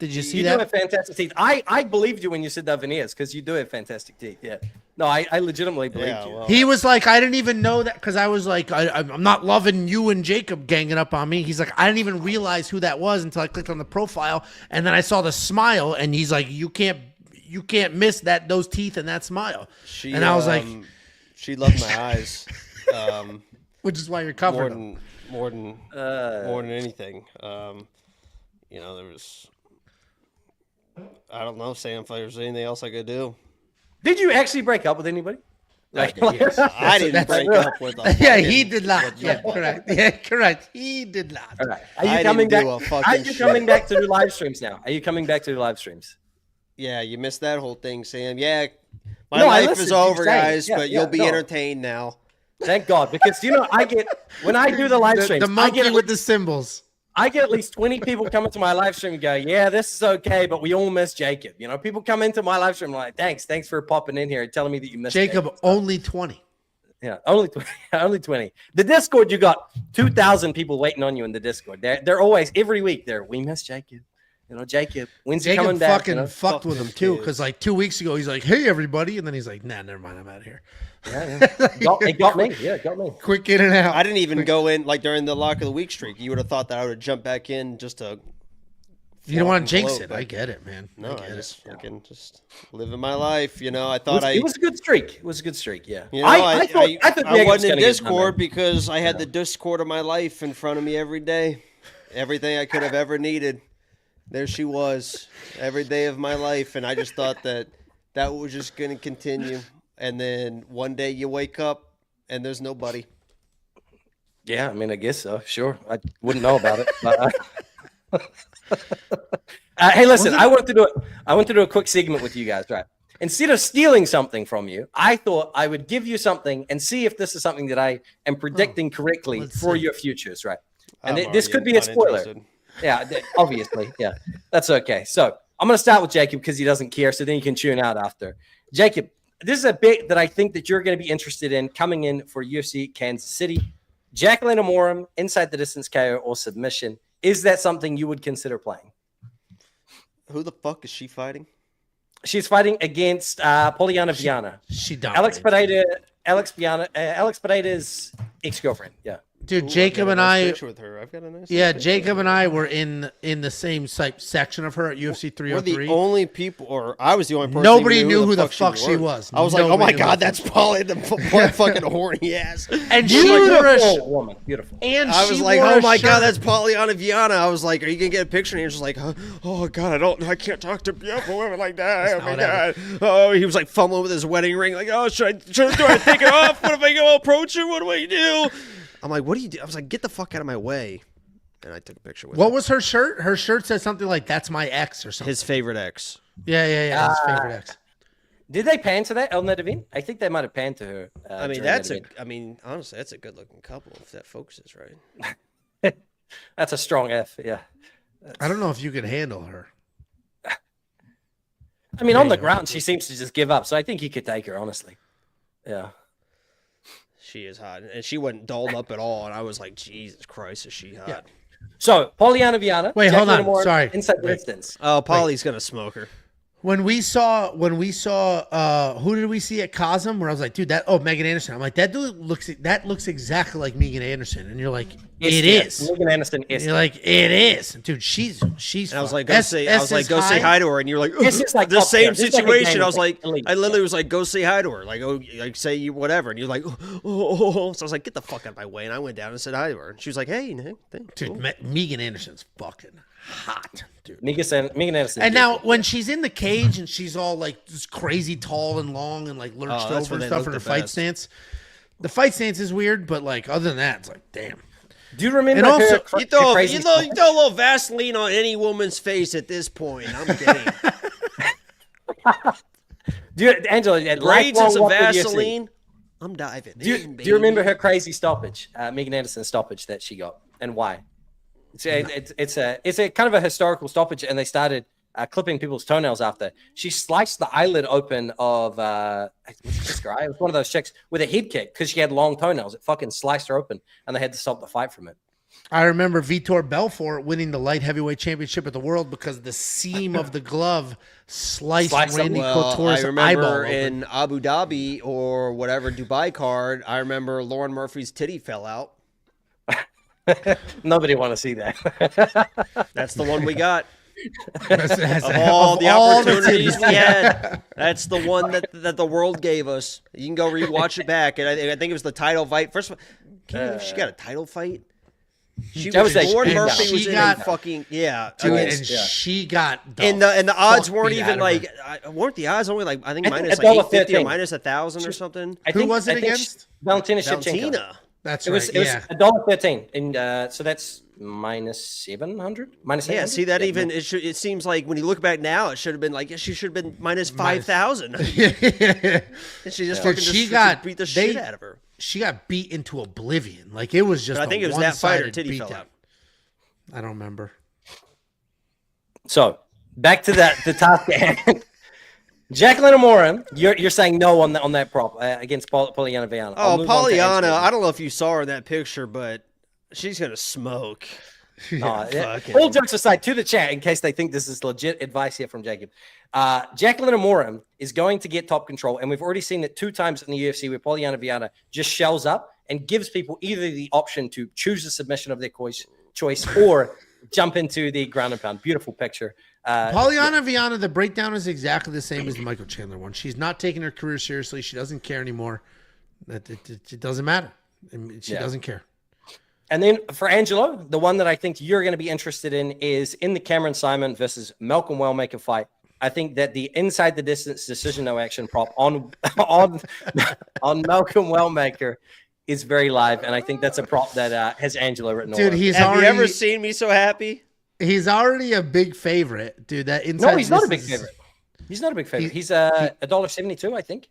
Did you see that? You do have fantastic teeth. I believed you when you said the veneers because you do have fantastic teeth. Yeah. No, I legitimately believed you. Well, he was like, I didn't even know that because I was like, I'm not loving you and Jacob ganging up on me. He's like, I didn't even realize who that was until I clicked on the profile, and then I saw the smile, and he's like, you can't miss those teeth and that smile. And I was like, she loved my eyes. Which is why you're covering more than anything. There was, I don't know, Sam, if there's anything else I could do. Did you actually break up with anybody? Yes. I didn't break up with him. Yeah, he did not. Yeah, correct. Yeah, correct. He did not. All right. Are you coming back to do live streams now? Are you coming back to do live streams? Yeah, you missed that whole thing, Sam. Yeah, my life is over, guys, but you'll be entertained now. Thank God, because when I do the live streams, the monkey with the symbols. I get at least 20 people coming to my live stream and go, yeah, this is okay, but we all miss Jacob. People come into my live stream like, thanks for popping in here and telling me that you missed Jacob. Only 20. Yeah, only 20. Only 20. The Discord, you got 2,000 people waiting on you in the Discord. They're always every week there. We miss Jacob. Jacob. When's he coming back? Jacob fucking fucked with him too, because like 2 weeks ago he's like, hey everybody, and then he's like, nah, never mind, I'm out of here. Yeah. It got me. Yeah, it got me. Quick in and out. I didn't even go in like during the lock of the week streak. You would have thought that I would have jumped back in just to. You don't want to jinx it. I get it, man. No, I just fucking just living my life. I thought it was a good streak. It was a good streak. Yeah. I thought I wasn't in Discord because I had the Discord of my life in front of me every day. Everything I could have ever needed. There she was every day of my life. And I just thought that was just going to continue. And then one day you wake up and there's nobody. Yeah, I mean, I guess so. Sure. I wouldn't know about it. But, hey, listen, I want to do a quick segment with you guys, right? Instead of stealing something from you, I thought I would give you something and see if this is something that I am predicting correctly for your futures, right? And this could be a spoiler. Yeah, obviously. Yeah, that's okay. So I'm going to start with Jacob because he doesn't care. So then you can tune out after. Jacob, this is a bit that I think that you're going to be interested in coming in for UFC Kansas City. Jacqueline Amorim, inside the distance KO or submission. Is that something you would consider playing? Who the fuck is she fighting? She's fighting against Poliana Viana. She dominates. Alex Pereira's ex-girlfriend. Yeah. Dude, Jacob and I. With her. I've got a nice Jacob and I were in the same section of her at UFC 303. We're the only people, or I was the only person. Nobody knew who the fuck she was. I was like, oh my god, that's Polly, the fucking horny ass. And she wore woman, beautiful. And I was like, oh my god, that's Pollyanna Viana. I was like, are you gonna get a picture? And he was just like, oh god, I can't talk to beautiful women like that. Oh my god. Oh, he was like fumbling with his wedding ring, like, oh, do I take it off? What if I go approach her? What do I do? I'm like, what do you do? I was like, get the fuck out of my way. And I took a picture with her. What was her shirt? Her shirt said something like, that's my ex or something. His favorite ex. Yeah. His favorite ex. Did they pan to that, Elna Devine? I think they might have panned to her. honestly, that's a good looking couple if that focuses right. That's a strong F. Yeah. I don't know if you could handle her. I mean, There on you the go. ground, she seems to just give up. So I think you could take her, honestly. Yeah. She is hot, and she wasn't dolled up at all. And I was like, Jesus Christ, is she hot? Yeah. So Pollyanna Viana. Wait, hold on. Sorry. Inside Wait. distance. Oh, Polly's gonna smoke her. When we saw who did we see at Cosm where I was like, dude, Megan Anderson. I'm like, that looks exactly like Megan Anderson. And you're like, it is. Megan Anderson is. You're like, it is. Dude, she's And I was fun. like, go say hi to her, and you're like, This is like the top same tier. This is like a situation. game I was of like, elite. I literally was like, go say hi to her, like, oh, like say you whatever, and you're like, oh. So I was like, get the fuck out of my way, and I went down and said hi to her, and she was like, hey, thanks. Dude, Megan Anderson's fucking hot, dude. Megan Anderson. And now when she's in the cage and she's all like just crazy tall and long and like lurched that's over when and they stuff look in her the fight best. stance, the fight stance is weird, but like other than that, it's like, damn. do you remember And also, her, You throw, crazy you throw a little Vaseline on any woman's face at this point. I'm getting Angela, braids and some lifelong watcher of UFC. Vaseline. I'm diving. Do you remember her crazy stoppage, Megan Anderson stoppage that she got, and why? It's a kind of a historical stoppage, and they started clipping people's toenails after. She sliced the eyelid open of what's this guy? It was one of those chicks with a head kick because she had long toenails. It fucking sliced her open, and they had to stop the fight from it. I remember Vitor Belfort winning the light heavyweight championship of the world because the seam of the glove sliced Randy Couture's I eyeball remember open. in Abu Dhabi or whatever Dubai card, I remember Lauren Murphy's titty fell out. Nobody want to see that. That's the one we got. Of Of all the opportunities we had, that's the one that the world gave us. You can go rewatch it back, and I think it was the title fight. First of all, can you believe she got a title fight? That was like- Lauren and Murphy she was in got- a fucking Dude, against- and she got and the odds fuck weren't beat even out of like her. weren't the odds only like I think I think minus $1.13. like 850 or minus 1,000 or something. Who was it against? Valentina Shevchenko. Valentina. That's It right. was yeah. $1.13, and so that's minus 700. Minus Yeah, 800? see that Yeah, even it seems like when you look back now, it should have been like she should have been minus 5,000. And she just fucking She just got- beat the shit out of her. She got beat into oblivion. Like it was just. But I think a it was that fight her one-sided titty fell beatdown. out. I don't remember. So back to the task at hand. Jacqueline Amorim, you're saying no on that prop against Pollyanna Viana. I'll Oh, move on to Pollyanna! Angela. I don't know if you saw her in that picture, but she's gonna smoke. fucking- All jokes aside, to the chat, in case they think this is legit advice here from Jacob. Jacqueline Amorim is going to get top control, and we've already seen it 2 times in the UFC where Pollyanna Viana just shells up and gives people either the option to choose the submission of their choice or jump into the ground and pound. Beautiful picture. Pollyanna Viana, the breakdown is exactly the same as the Michael Chandler one. She's not taking her career seriously. She doesn't care anymore. It doesn't matter. She doesn't care. And then for Angelo, the one that I think you're going to be interested in is in the Cameron Simon versus Malcolm Wellmaker fight. I think that the inside the distance decision no action prop on Malcolm Wellmaker is very live, and I think that's a prop that has Angelo written all Dude, over. Have you ever seen me so happy? He's already a big favorite, dude. That inside No, he's not a big distance- favorite. He's not a big favorite. He's $1.72, I think.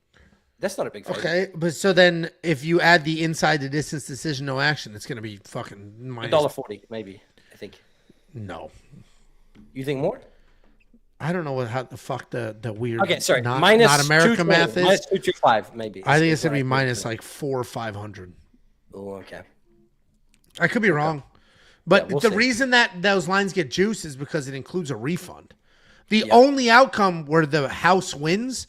That's not a big favorite. Okay, but so then if you add the inside the distance decision no action, it's gonna be fucking minus. $1.40, maybe. I think. No, You think more? I don't know how the fuck the weird. Okay, sorry. not Minus America 220, math is. minus 225, maybe. I think it's gonna be minus like 400 or 500. Oh, okay. I could be wrong, but we'll the see. reason that those lines get juice is because it includes a refund. The only outcome where the house wins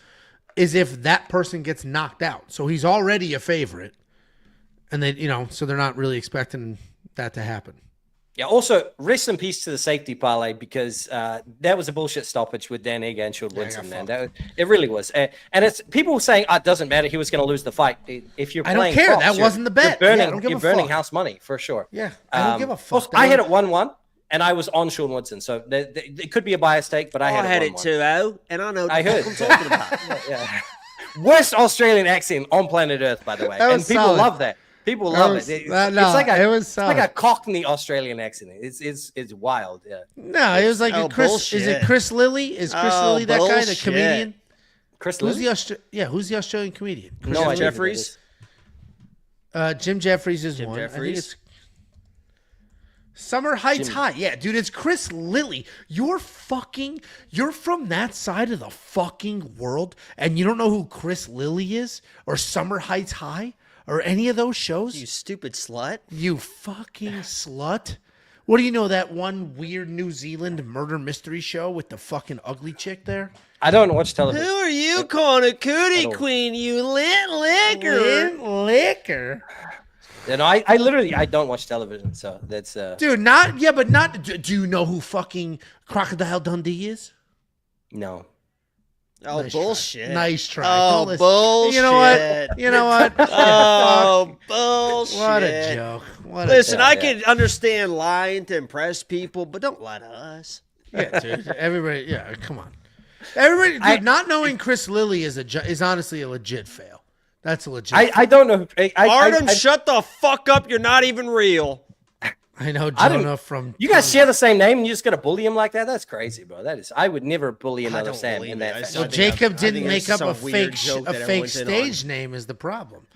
is if that person gets knocked out. So he's already a favorite, and then so they're not really expecting that to happen. Yeah, also, rest in peace to the safety parlay because that was a bullshit stoppage with Dan Ega and Shield Woodson, man. It really was. And it's people saying, it doesn't matter. He was going to lose the fight. If you're I don't playing care. props, That wasn't the bet. You're Yeah, I burning, don't give you're a burning fuck. house money for sure. Yeah, I don't give a fuck. Also, I had it 1-1, and I was on Sean Woodson. So it could be a biased take, but I had it 1-1. 2-0, and I know what I the heard. fuck I'm talking about. Yeah. Worst Australian accent on planet Earth, by the way. That And was people solid. love that. People love was- it. It's it was it's like a Cockney Australian accent. It's wild. Yeah. No, it was like Oh, a Chris. bullshit. Is it Chris Lilly? Is Chris Oh, Lilly that guy, the bullshit. comedian? Chris Who's Lilly? who's the Australian comedian? No idea who that Jeffries? is. Jim Jeffries is Jim one. I think Jeffries. it's Summer Heights Jimmy. High. Yeah, dude, it's Chris Lilly. You're from that side of the fucking world, and you don't know who Chris Lilly is, or Summer Heights High, or any of those shows? You stupid slut. You fucking slut. What do you know, that one weird New Zealand murder mystery show with the fucking ugly chick there? I don't watch television. Who are you calling a cootie don't. queen, you lit liquor? Liquor. And I literally don't watch television, so that's Dude, do you know who fucking Crocodile Dundee is? no. Oh, Nice bullshit. Try. Nice try. Oh, Don't listen. bullshit. You know what? Oh, bullshit. What a joke. Listen, I Yeah. can understand lying to impress people, but don't lie to us. Yeah, dude. Everybody, yeah, come on. Everybody, dude, not knowing Chris Lilly is honestly a legit fail. That's a legit. I don't know. Ardom, shut the fuck up. You're not even real. I know I didn't- Jonah from. You guys share the same name, and you just gonna bully him like that? That's crazy, bro. I would never bully another don't Sam believe in it. that I fashion. saw Well, think Jacob I didn't think make it's up some a weird fake joke that fake everyone's in on. stage name is the problem.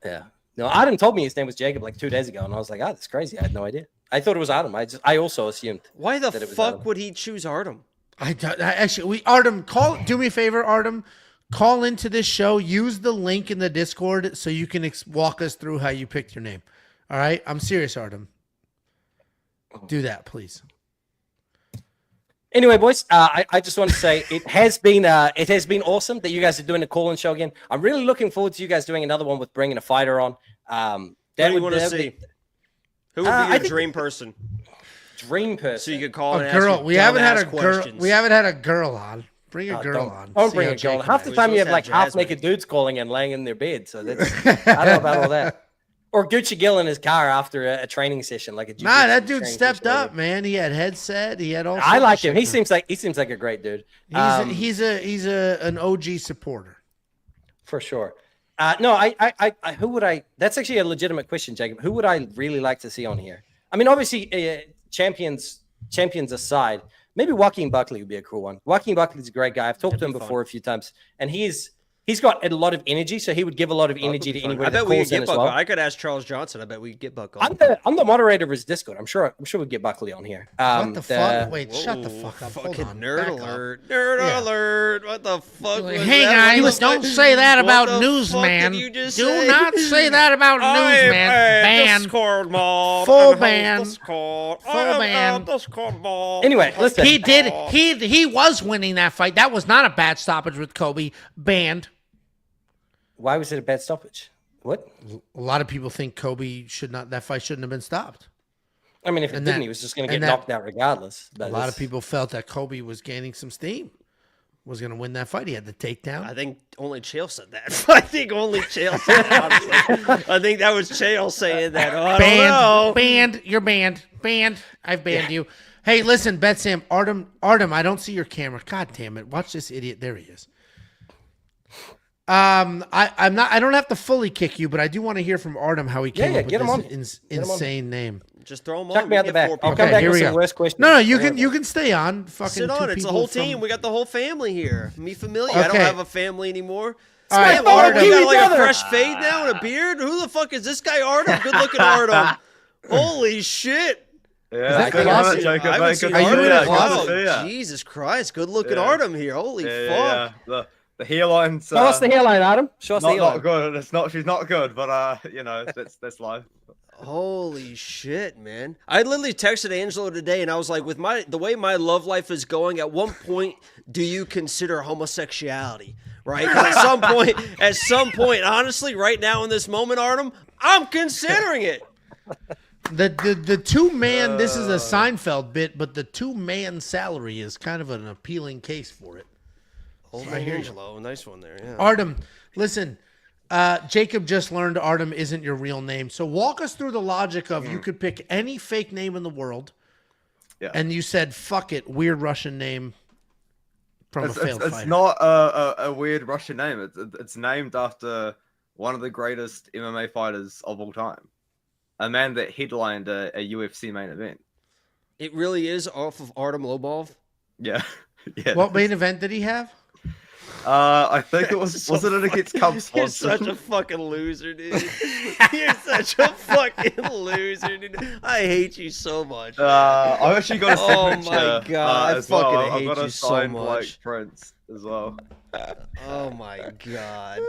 Yeah. No, Ardom told me his name was Jacob like 2 days ago, and I was like, "Oh, that's crazy. I had no idea. I thought it was Ardom. I also assumed." Why the that it was fuck Ardom. would he choose Ardom? Ardom, do me a favor, Ardom. Call into this show. Use the link in the Discord so you can walk us through how you picked your name. All right, I'm serious, Ardom. Do that, please. Anyway, boys, I just want to say it has been awesome that you guys are doing a call-in show again. I'm really looking forward to you guys doing another one with bringing a fighter on. What do you want to see? Who would be I your think- dream person? Dream person. So you could call A and girl. ask We haven't had a dumbass girl. questions. We haven't had a girl on. Bring a Oh, girl on. Don't See bring how a girl. Jacob Half the is. time you have supposed like to have half naked dudes calling and laying in their bed. So that's I don't know about all that. Or Gucci Gill in his car after a training session, like a Nah, jiu-jitsu that dude training stepped session. up, man. He had headset. He had all. I sorts like of him. shit. He seems like a great dude. He's an OG supporter. For sure. No, who would I? That's actually a legitimate question, Jacob. Who would I really like to see on here? I mean, obviously, champions aside, maybe Joaquin Buckley would be a cool one. Joaquin Buckley's a great guy. I've talked to him before a few times, and he's got a lot of energy, so he would give a lot of energy to anybody I bet that we could calls in get as Buck. well. I could ask Charles Johnson. I bet we could get Buck on. I'm the moderator of his Discord. I'm sure we'd get Buckley on here. What the fuck? Wait, shut the fuck up. Hold Fucking on. nerd Back up. alert! Nerd Yeah. alert! What the fuck? Like, was hey that? guys, don't say that What about the fuck newsman. did you just Do say? not say that about newsman. Ban. Discord mod. Full I'm ban. Discord. Full ban. Discord mod. Anyway, listen. He was winning that fight. That was not a bad stoppage with Kobe. Banned. Why was it a bad stoppage? What? A lot of people think that fight shouldn't have been stopped. I mean, if it And didn't, that- he was just going to and get that- knocked out regardless. But A lot of it's- people felt that Kobe was gaining some steam. Was going to win that fight. He had the takedown. I think only Chael said that. I think only Chael said that, honestly. I think that was Chael saying that. I don't know. Banned. You're banned. Banned. I've banned you. Hey, listen, Betsam, Ardom, I don't see your camera. God damn it. Watch this idiot. There he is. I don't have to fully kick you, but I do want to hear from Ardom how he came Yeah, up get him with on. this Get him on. insane name. Just throw him on. Check me out We the get back. 4 I'll people. come back here with we some go. worse questions. No, you can stay on. Fucking Sit on. two It's the people whole from- team. We got the whole family here. Me familiar. I don't Okay. have a family anymore. All right, Damn, Ardom, Ardom. you got like a Brother. fresh fade now and a beard. Who the fuck is this guy, Ardom? Good looking Ardom. Holy shit. Yeah, that good classy? on it, Jacob. I haven't Mate. seen Good Are to you see in ya. a Good closet? to see ya. Jesus Christ. Good looking Yeah. Ardom here. Holy Yeah, fuck. yeah. The hairline's Show us the hairline, Adam. Show us the not hairline. good. It's not. She's not good, but that's life. Holy shit, man. I literally texted Angelo today and I was like, with the way my love life is going, at one point do you consider homosexuality? Right? 'Cause at some point, honestly, right now in this moment, Ardom, I'm considering it. The two-man, this is a Seinfeld bit, but the two-man salary is kind of an appealing case for it. Hold I hear you. Angelo. Nice one there. Yeah. Ardom, listen, Jacob just learned Ardom isn't your real name. So walk us through the logic of you could pick any fake name in the world, Yeah. and you said, fuck it, weird Russian name from a failed It's fighter. not a weird Russian name. It's named after one of the greatest MMA fighters of all time, a man that headlined a UFC main event. It really is off of Ardom Lobov. Yeah, yeah. What main event did he have? I think it was it against Cub You're Swanson? such a fucking loser, dude. You're such a fucking loser, dude. I hate you so much. I've actually got a Oh signature. my God, I as well. fucking I've hate got a you so signed, much. like, Prince as well. Oh my God.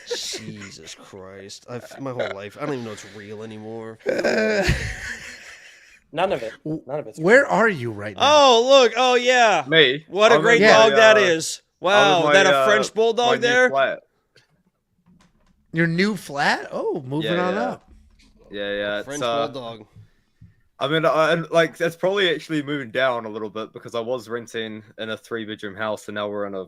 Jesus Christ. My whole life. I don't even know it's real anymore. None of it. None of it. Where are you right now? Oh, look. Oh, yeah. Me? What a I'm great in dog my, that is. Wow. I'm in That my, a French my bulldog new there? flat. Your new flat? Oh, moving on up. Yeah. French It's, bulldog. I mean, like, that's probably actually moving down a little bit because I was renting in a 3-bedroom house and now we're in a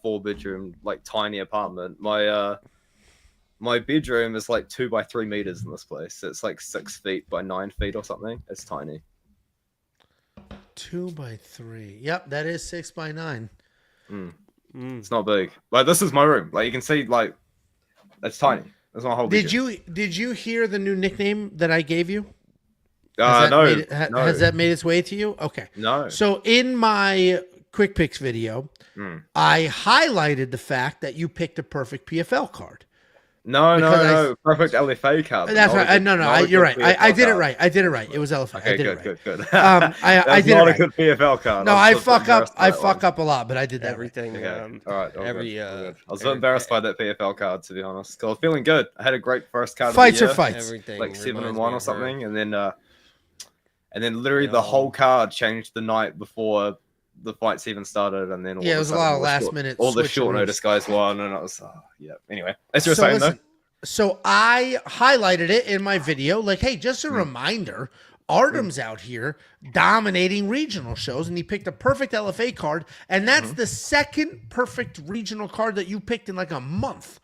4-bedroom, like, tiny apartment. My bedroom is like 2 by 3 meters in this place. It's like 6 feet by 9 feet or something. It's tiny. 2 by 3. Yep, that is 6 by 9. It's not big. Like, this is my room. Like, you can see, like, it's tiny. That's my whole bedroom. Did you hear the new nickname that I gave you? No. Has that made its way to you? Okay. No. So in my quick picks video, I highlighted the fact that you picked a perfect PFL card. No. Perfect LFA card. That's right. You're right. I did it right. It was LFA. Okay, I did good, it right. good. I did not it a good PFL card. No, I fuck up a lot, but I did that. Everything. Okay. All right. Every, I was so embarrassed by that PFL card, to be honest. Because I was feeling good. I had a great first card. Fights of the or year, fights? Everything. like 7-1 reminds me or of her. something, and then literally the whole card changed the night before the fights even started, and then it was a lot of last minute. All the short switcheroos. notice guys won, and I was Anyway, as you were saying though. So I highlighted it in my video, like, hey, just a reminder, Ardom's out here dominating regional shows, and he picked a perfect LFA card, and that's the second perfect regional card that you picked in like a month.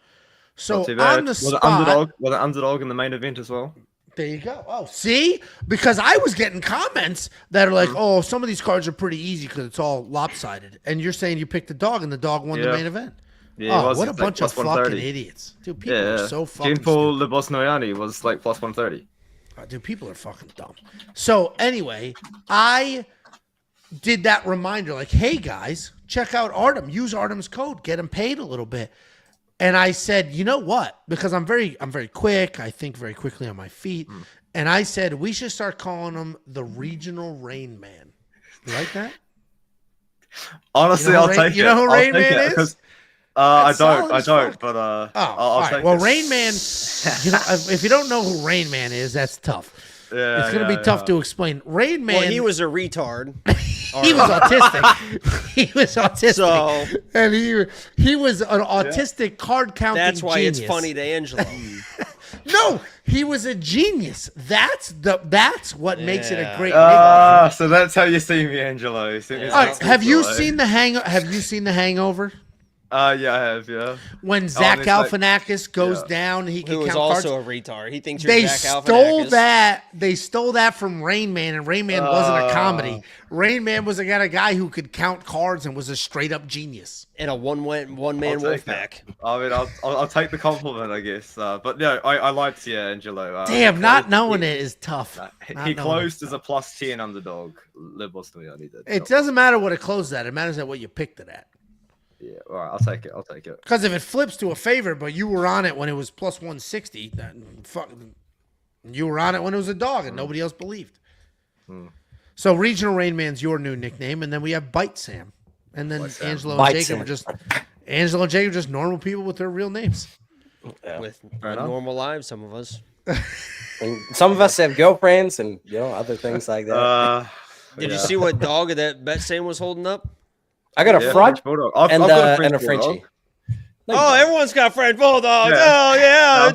So Not too bad. on the Was spot, it underdog in the main event as well? there you go. Oh, see? Because I was getting comments that are like, oh, some of these cards are pretty easy because it's all lopsided. And you're saying you picked the dog and the dog won the main event. Yeah, what a bunch of fucking idiots. Dude, people are so fucking Jean-Paul Lebosnoyani was like plus 130. Dude, people are fucking dumb. So anyway, I did that reminder like, hey guys, check out Ardom. Use Ardom's code. Get him paid a little bit. And I said, you know what? Because I'm very quick. I think very quickly on my feet. And I said, we should start calling him the regional Rainman. You like that? Honestly, I'll take it. You know who Rainman is? I don't, but I'll take well, it. Rainman, you know, if you don't know who Rainman is, that's tough. Yeah, it's going to be tough to explain. Rainman. Well, he was a retard. He was autistic. He was autistic. So, and he was an autistic card counting that's why genius. it's funny to Angelo. No, he was a genius. That's what makes it a great so that's how you see me, Angelo. You see me All right, have you seen the Hangover? Yeah, I have, yeah. When Zach Galifianakis goes down, he can Who is count cards. also a retard. He thinks you're Zach Galifianakis. They stole that from Rainman, and Rainman wasn't a comedy. Rainman was a guy who could count cards and was a straight up genius. And a one man wolf pack. I mean, I'll take the compliment, I guess. But no, I lied to you, Angelo. Damn, not knowing it is tough. He closed as a plus 10 underdog. It doesn't matter what it closed at. It matters at what you picked it at. Yeah, all right, I'll take it. Because if it flips to a favorite, but you were on it when it was plus 160, then you were on it when it was a dog and nobody else believed. So Regional Rainman's your new nickname, and then we have Bite Sam. And then Angelo and Jacob are just normal people with their real names. Yeah. With normal lives, some of us. And some of us have girlfriends and other things like that. Did you see what dog that Sam was holding up? I got a French bulldog and a Frenchie. Oh, everyone's got French bulldogs. Yeah. Oh yeah,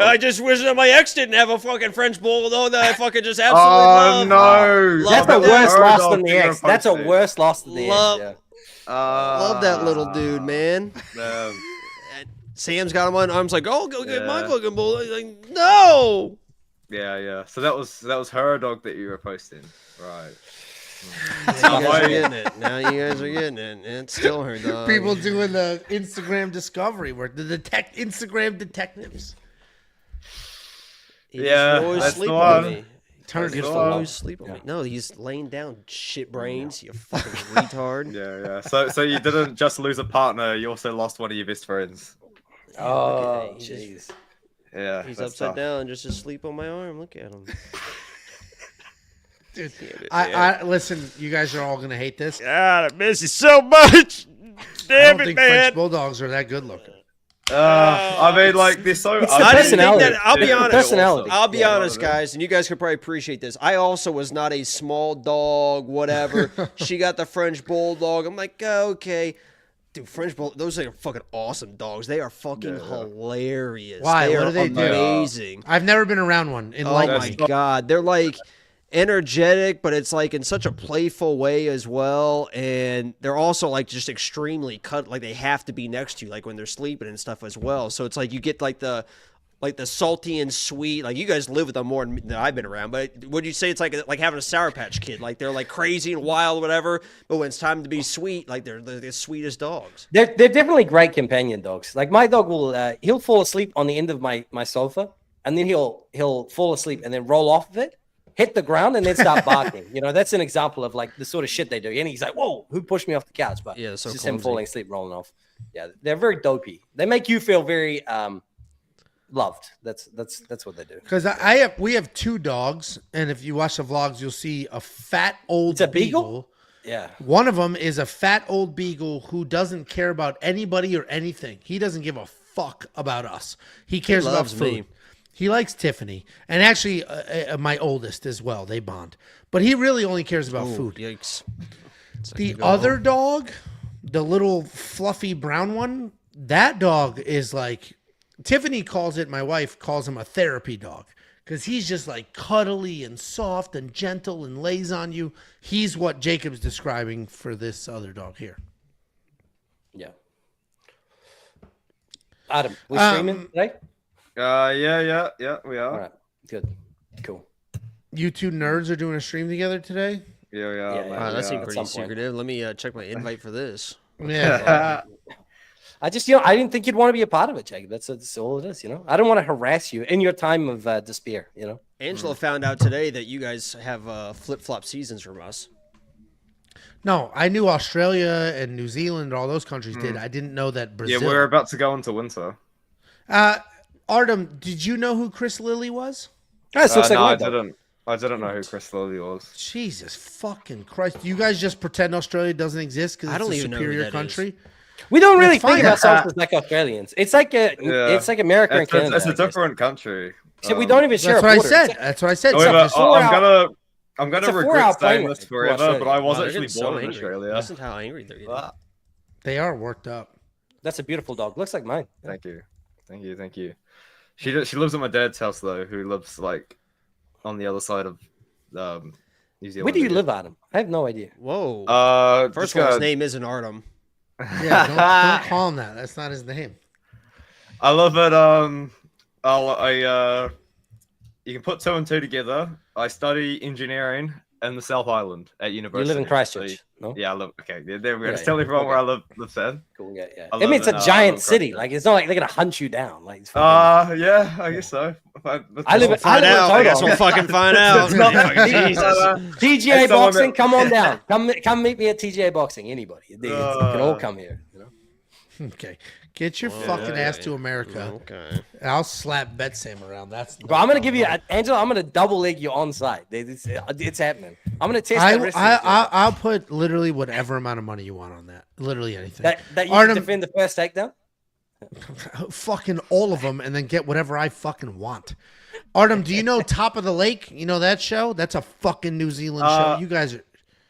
I just wish that my ex didn't have a fucking French bulldog that I fucking just absolutely love. That's a worse loss than the ex. That's a worse loss than the ex. Love that little dude, man. Sam's got him on arms like, oh, go get my fucking bulldog. Like, no. Yeah. So that was her dog that you were posting, right? Now you guys are getting it. It's still her dog. People doing the Instagram discovery work, the Instagram detectives. He always sleep with me. Turn Go sleep on me. No, he's laying down, shit brains. You fucking retard. Yeah. So you didn't just lose a partner, you also lost one of your best friends. Oh, jeez. Yeah. He's that's upside tough. down, just asleep on my arm. Look at him. Dude, I listen. You guys are all gonna hate this. God, I miss you so much. I don't think French bulldogs are that good looking. I mean, like they're so. It's the I didn't think personality. that. I'll be honest. Personality. I'll be Yeah, honest, guys, and you guys could probably appreciate this. I also was not a small dog, whatever. She got the French bulldog. I'm like, okay. Dude, French bulldog, those are fucking awesome dogs. They are fucking hilarious. Why? They What are do they do? amazing. I've never been around one. Oh my god, they're like energetic, but it's like in such a playful way as well, and they're also like just extremely cut. Like they have to be next to you, like when they're sleeping and stuff as well. So it's like you get like the salty and sweet. Like you guys live with them more than I've been around. But would you say it's like having a Sour Patch Kid? Like they're like crazy and wild, whatever. But when it's time to be sweet, like they're the sweetest dogs. They're definitely great companion dogs. Like my dog will he'll fall asleep on the end of my sofa, and then he'll fall asleep and then roll off of it, hit the ground, and then start barking. You know, that's an example of like the sort of shit they do. And he's like, "Whoa, who pushed me off the couch?" But yeah, so it's just him clumsy. falling asleep, rolling off. Yeah, they're very dopey. They make you feel very loved. That's what they do. Because we have 2 dogs, and if you watch the vlogs, you'll see a fat old It's a beagle? Yeah. One of them is a fat old beagle who doesn't care about anybody or anything. He doesn't give a fuck about us. He cares about loves food. me. He likes Tiffany, and actually my oldest as well. They bond, but he really only cares about food. Yikes! The other dog, the little fluffy brown one, that dog is like, Tiffany calls it, my wife calls him a therapy dog, because he's just like cuddly and soft and gentle and lays on you. He's what Jacob's describing for this other dog here. Yeah. Adam, we streaming today? Yeah, we are. All right, good, cool. You 2 nerds are doing a stream together today? Yeah. Wow, that seemed at pretty some point. secretive. Let me check my invite for this. Yeah. I just, I didn't think you'd want to be a part of it, Jacob. That's all it is, I don't want to harass you in your time of despair, Angela found out today that you guys have flip-flop seasons from us. No, I knew Australia and New Zealand, all those countries did. I didn't know that Brazil. Yeah, we're about to go into winter. Ardom, did you know who Chris Lilly was? That looks like No, my I dog. didn't. I didn't know who Chris Lilly was. Jesus fucking Christ. You guys just pretend Australia doesn't exist because I it's don't a even know who superior that country? We don't really It's think fine. of ourselves as like Australians. It's like it's like America and Canada. It's a I guess. different country. So we don't even share That's a what I border. said. That's what I said. However, So I'm it's gonna a 4-hour regret plane saying ride this to forever, Australia. but I was Wow, they're actually getting so born in angry. Australia. Listen to how angry they're getting. they are worked up. That's a beautiful dog. Looks like mine. Thank you. She lives at my dad's house though, who lives like on the other side of New Zealand. Where do you live, Adam? I have no idea. Whoa. First of all, his name isn't Ardom. Yeah, don't call him that. That's not his name. I love it. You can put 2 and 2 together. I study engineering in the South Island at university. You live in Christchurch, no? Yeah, I live. Okay, there we go. Yeah, Just tell everyone okay. where I live then. Cool. Yeah. I I mean, it's live a in, giant I city. live in Like, it's not like they're gonna hunt you down. Like, it's fucking- Yeah, I guess so. I live in Find out. I guess Toronto. we'll fucking find out. It's not- Jesus. TGA It's someone Boxing, that- come on down. Come meet me at TGA Boxing. Anybody. You can all come here. Okay. Get your fucking ass to America. Okay. And I'll slap Betsam around. That's But I'm gonna give you, Angela. I'm gonna double leg you on site. It's happening. I'm gonna test that wrestling. I'll put literally whatever amount of money you want on that. Literally anything. that you Ardom- can defend the first takedown. Fucking all of them, and then get whatever I fucking want. Ardom, do you know Top of the Lake? You know that show? That's a fucking New Zealand show. You guys are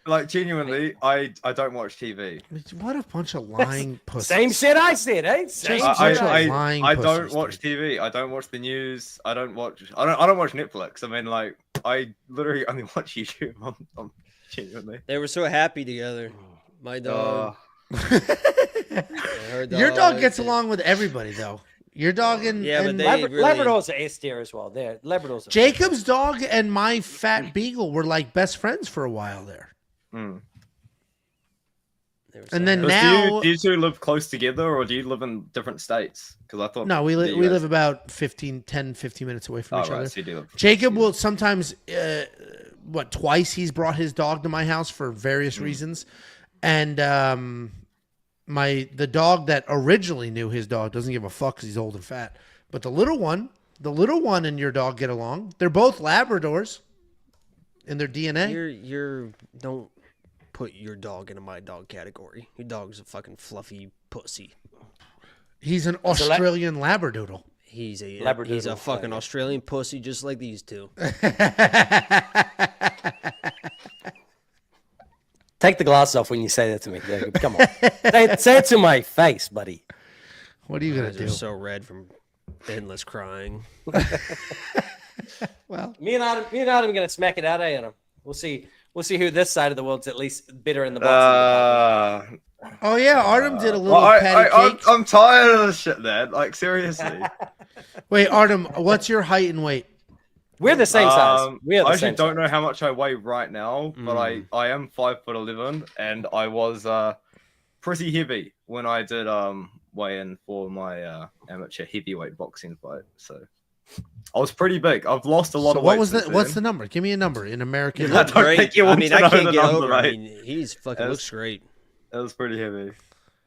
Like genuinely, I don't watch TV. what a bunch of lying pussies. Same shit I said, eh? Same Just- shit. lying I don't pussies, watch dude. TV. I don't watch the news. I don't watch Netflix. I mean, like, I literally only watch YouTube. I'm genuinely. They were so happy together. My dog. her Your dog gets and- along with everybody, though. Your dog and, Yeah, but and they- Labradors are S tier as well. They're Labradors. Are Jacob's dog and my fat beagle were like best friends for a while there. Mm. And then Do now, you two live close together, or do you live in different states? Because I thought no, we that you live guys- about 15 minutes away from Oh, each right, other. so you do live close Jacob together. will sometimes, twice he's brought his dog to my house for various reasons, and the dog that originally knew his dog doesn't give a fuck because he's old and fat. But the little one and your dog get along. They're both Labradors in their DNA. You're don't put your dog into my dog category. Your dog's a fucking fluffy pussy. He's an Australian Labradoodle. He's a Labradoodle, fucking Australian pussy just like these two. Take the glass off when you say that to me. Jacob. Come on. say it to my face, buddy. What are you gonna Eyes do? are so red from endless crying. Well, Me and Adam are gonna smack it out, Adam. We'll see who this side of the world's at least better in the boxing. oh yeah, Ardom did a little Well, patty cake. I'm tired of this shit, man. Like, seriously. Wait, Ardom, what's your height and weight? We're the same size. We are the I actually same don't size. know how much I weigh right now, but I am 5'11", and I was pretty heavy when I did weigh in for my amateur heavyweight boxing fight. So I was pretty big. I've lost a lot So of what weight. was since the what's the then. number? Give me a number in American. Yeah, I don't think you want to I know can't the get number, over. right? I mean, he's fucking Yes. looks great. It was pretty heavy.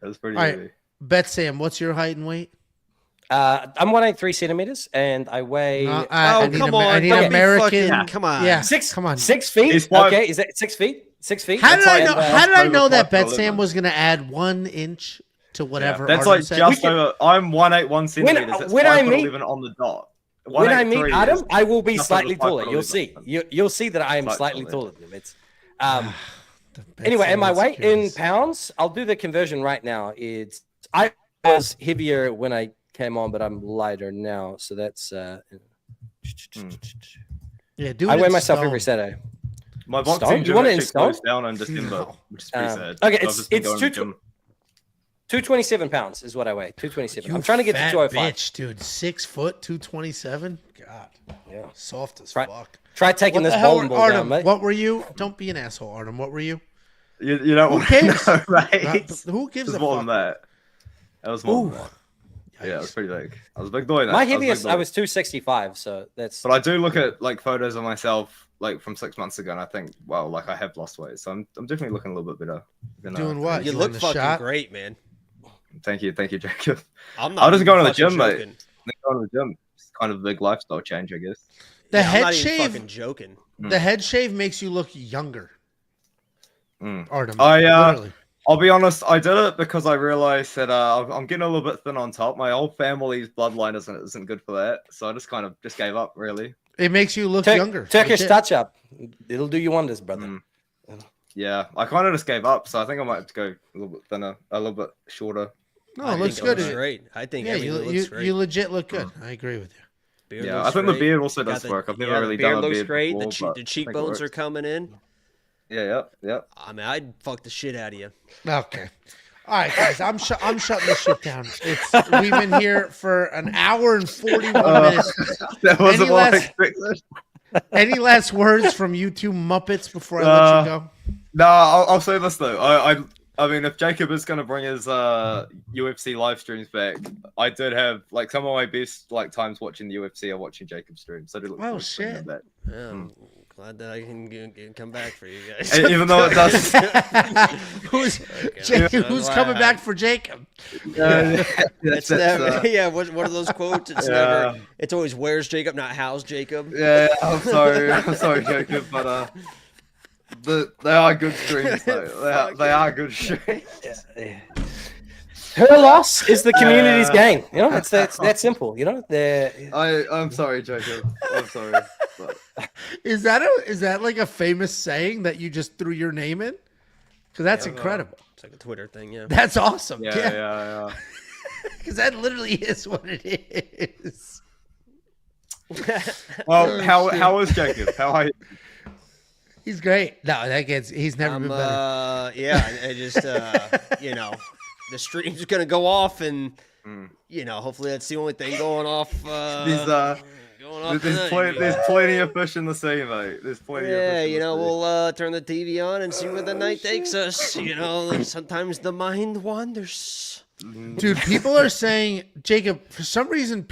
It was pretty All right. heavy. Bet Sam, what's your height and weight? I'm 183 centimeters, and I weigh No, I need come Amer- on! I need don't be American. fucking- come on! Yeah, six. come on. 6 feet. He's five- Okay, is that 6 feet? 6 feet. How did I know? And, How did I over know that 5'11". Bet Sam was going to add 1 inch to whatever? That's Ardom like said? just over. I'm 181 centimeters. That's when I 5'11" on the dot. when I meet 183 Adam, is I will be just slightly over taller. You'll 5'11". see. You'll see that I am slightly Slightly taller than him. It's The Bet anyway, Sam and my was weight in curious. pounds, I'll do the conversion right now. I was heavier when I came on, but I'm lighter now. So that's Yeah, do it I weigh in myself stone. every Saturday. My Stone? boxing You gym want it in actually stone? closed down in December, No. which is pretty sad. Okay, So I've just been it's going to the 2 gym. 227 pounds is what I weigh. 227. You I'm trying to get fat to 205. bitch, dude. 6 foot, 227. God, Yeah. soft as Right. fuck. Try taking What this the hell, bowling ball Ardom? down, mate. What were you? Don't be an asshole, Ardom. What were you? You don't Who want cares? to know, right? Who gives It was a more fuck? than that. It was more than Ooh. that. Yeah, it was pretty big. I was a big boy. My heaviest, I was 265. So that's. But I do look at like photos of myself like from 6 months ago, and I think, wow, like I have lost weight. So I'm definitely looking a little bit better. Than, Doing what? You You look on the fucking shot? great, man. Thank you, Jacob. I'm I'll just even go to the fucking gym, mate. joking. Going to the gym, it's kind of a big lifestyle change, I guess. The I'm head not even shave. fucking joking. The head shave makes you look younger, Ardom. Literally. I'll be honest, I did it because I realized that I'm getting a little bit thin on top. My whole family's bloodline isn't good for that, so I just kind of gave up, really. It makes you look younger. Turkish Legit. touch up. It'll do you wonders, brother. Yeah, I kind of just gave up, so I think I might have to go a little bit thinner, a little bit shorter. No, I it looks think good. looks great. I think Yeah, everything you looks great. you legit look good. I agree with you. Beard Yeah, looks I think the great. beard also Got does the- work. I've never yeah, really the done beard a looks beard great. before, the but I think it cheekbones are works. coming in. Yeah, yep. I mean, I'd fuck the shit out of you. Okay. All right, guys. I'm shutting this shit down. We've been here for an hour and 41 minutes. That wasn't Any what I last- expected. Any last words from you two Muppets before I let you go? No, I'll say this though. I mean, if Jacob is gonna bring his UFC live streams back, I did have like some of my best like times watching the UFC are watching Jacob's streams. So I do look forward to bringing shit. that. Yeah, I'm glad that I can come back for you guys. And even though it does, Who's coming back for Jacob? It's never, yeah. What are those quotes? It's Yeah. never. It's always where's Jacob, not how's Jacob. yeah, I'm sorry, Jacob, but they are good streams though. They are good streams. Her loss is the community's gain. You know, it's that simple. You know, I'm sorry, Jacob. I'm sorry. But... Is that like a famous saying that you just threw your name in? Because that's incredible. It's like a Twitter thing, yeah. That's awesome. Yeah. Because that literally is what it is. Well, how is Jacob? How are you? He's great. No, he's never been better. Yeah, I just you know, the stream's gonna go off, and you know, hopefully that's the only thing going off. These going off There's plenty of fish in the sea, mate. There's plenty of fish Yeah, in you the know, sea. we'll turn the TV on and see where the night takes us. You know, sometimes the mind wanders. Dude, people are saying, Jacob, for some reason,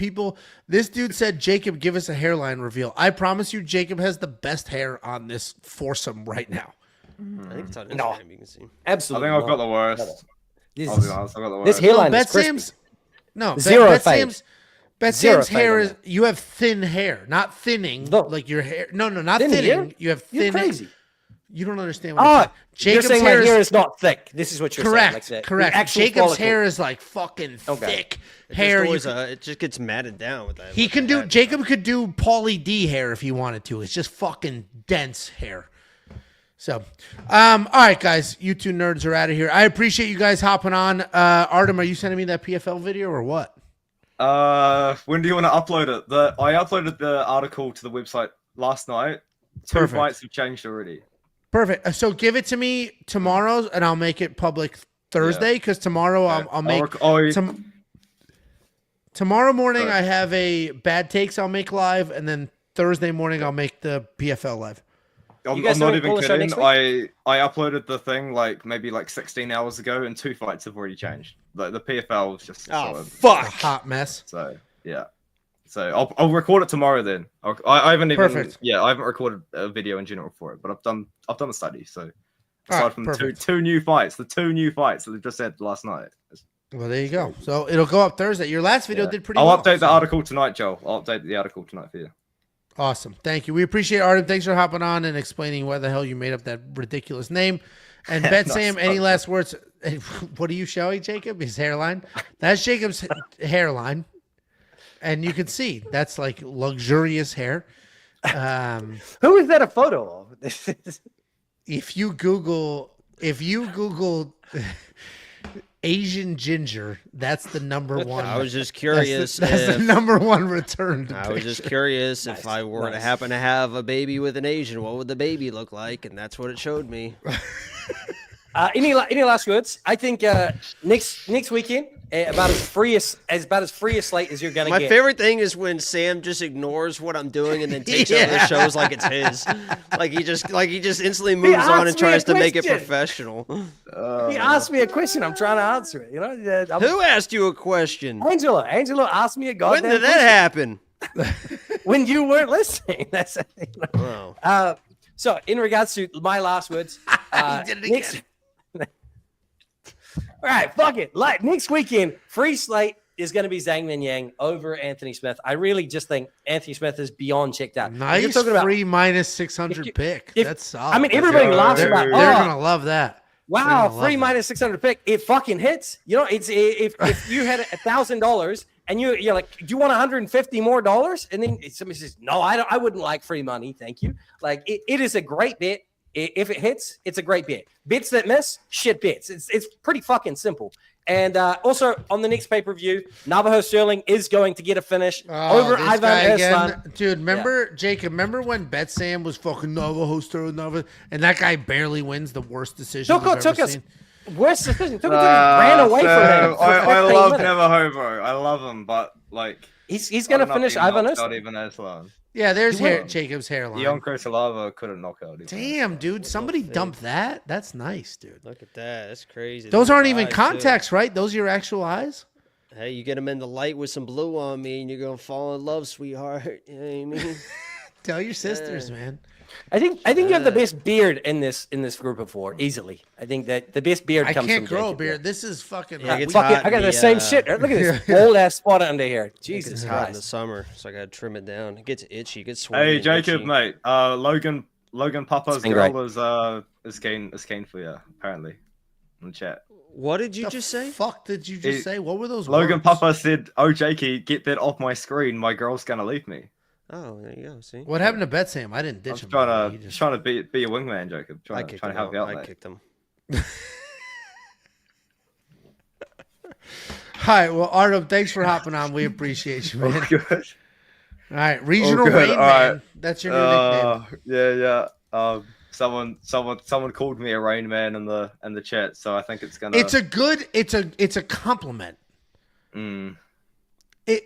this dude said, Jacob, give us a hairline reveal. I promise you, Jacob has the best hair on this foursome right now. I think it's on Instagram, No. you can see. Absolutely. I think I've got the worst. This, I'll be honest, I've got the this worst. hairline No, is crispy. Beth fade. Sam's fade hair on is, you have thin hair, not thinning, No. like your hair. No, not Thin thinning. hair? You have You're thin crazy. You don't understand what I'm saying. You're Jacob's saying my hair hair is is not thick. This is what you're correct. saying. Like the Correct. actual Jacob's follicle. hair is like fucking thick hair. It just gets matted down with that. He can do. Jacob could do Pauly D hair if he wanted to. It's just fucking dense hair. So, all right, guys, you two nerds are out of here. I appreciate you guys hopping on. Ardom, are you sending me that PFL video or what? When do you want to upload it? I uploaded the article to the website last night. Two Perfect. fights have changed already. Perfect. So give it to me tomorrow, and I'll make it public Thursday. Because tomorrow I'll make. Tomorrow morning I have a bad takes I'll make live, and then Thursday morning I'll make the PFL live. I'm guys not doing even Polish show kidding. next week? I uploaded the thing maybe 16 hours ago, and two fights have already changed. Like the PFL is just Oh, It's fuck. a hot mess. So yeah. So I'll record it tomorrow then. I haven't even Perfect. I haven't recorded a video in general for it, but I've done a study. So All aside right, from perfect. two new fights, the two new fights that they just had last night. Well, there you go. So it'll go up Thursday. Your last video did pretty I'll well. update the so- article tonight, Joel. I'll update the article tonight for you. Awesome. Thank you. We appreciate Ardom. Thanks for hopping on and explaining why the hell you made up that ridiculous name. And Bet Sam, any last words? What are you showing, Jacob? His hairline? That's Jacob's hairline. And you can see that's like luxurious hair. Who is that a photo of? If you Google Asian ginger, that's the number one. I was just curious. That's the if- number one returned. I was just curious if I were to happen to have a baby with an Asian, what would the baby look like? And that's what it showed me. Any last words? I think next weekend about as free a slate as you're gonna My get. favorite thing is when Sam just ignores what I'm doing and then takes over the shows like it's his. Like he just instantly moves on asked and me tries a to make it question. professional. He asked me a question. I'm trying to answer it. You know, Who asked you a question? Angela asked me a goddamn When did that happen? when you weren't listening. That's Oh. so. In regards to my last words, did it again. All right, fuck it. Like next weekend, free slate is going to be Zhang Min Yang over Anthony Smith. I really just think Anthony Smith is beyond checked out. Nice You're talking about free minus 600 pick. if- That's solid. I mean, everybody laughs they're, about. they're Oh, gonna love that. wow, They're gonna love free that. minus 600 pick. It fucking hits. You know, it's if you had $1,000 and you're like, do you want $150 more dollars? And then somebody says, no, I wouldn't like free money, thank you. Like it is a great bet. If it hits, it's a great bet. Bets that miss, shit bets. It's pretty fucking simple. And also on the next pay-per-view, Navajo Sterling is going to get a finish over this Ivan guy again. Aslan. Dude, remember, Jacob, remember when Bet Sam was fucking Navajo Sterling, and that guy barely wins the worst decision Look, we've it took ever us seen? worst decision. Took until he ran away from him. for I 15 love minutes. Navajo, bro. I love him, but like He's going to finish Ivan Not Aslan. even Aslan. Yeah, there's He will. Jacob's hairline. Yonko Salava couldn't knock out. Damn, dude, somebody dumped that. That's nice, dude. Look at that. That's crazy. Those aren't even eyes, too. contacts, right? Those are your actual eyes? Hey, you get them in the light with some blue on me, and you're gonna fall in love, sweetheart. You know what I mean? Tell your sisters, man. I think you have the best beard in this group of four easily. I think that the best beard I comes can't from grow a Jacob. beard. This is fucking. Yeah, it gets Fuck it, hot I got in the same the, shit. Look at this old ass spot under here. Jesus It's hot in the Christ. summer, so I gotta trim it down. It gets itchy. It gets sweaty. Hey and Jacob, itchy. mate. Logan Papa's It's been girl is keen for you apparently in the chat. What did you The just say? fuck did you just say? What were those Logan words? Papa said, "Oh Jakey, get that off my screen. My girl's gonna leave me." Oh, there you go. See, What happened to Bet Sam? I didn't ditch him. I'm He just- trying to be a wingman, Jacob. I Trying kicked to him help out. you out, I mate. kicked him. All right, well, Ardom, thanks for hopping on. We appreciate you, man. Good. All right, regional good. Rainman. All right. That's your new nickname. Yeah. Someone called me a Rain Man in the chat, so I think it's gonna. It's a compliment. Mm.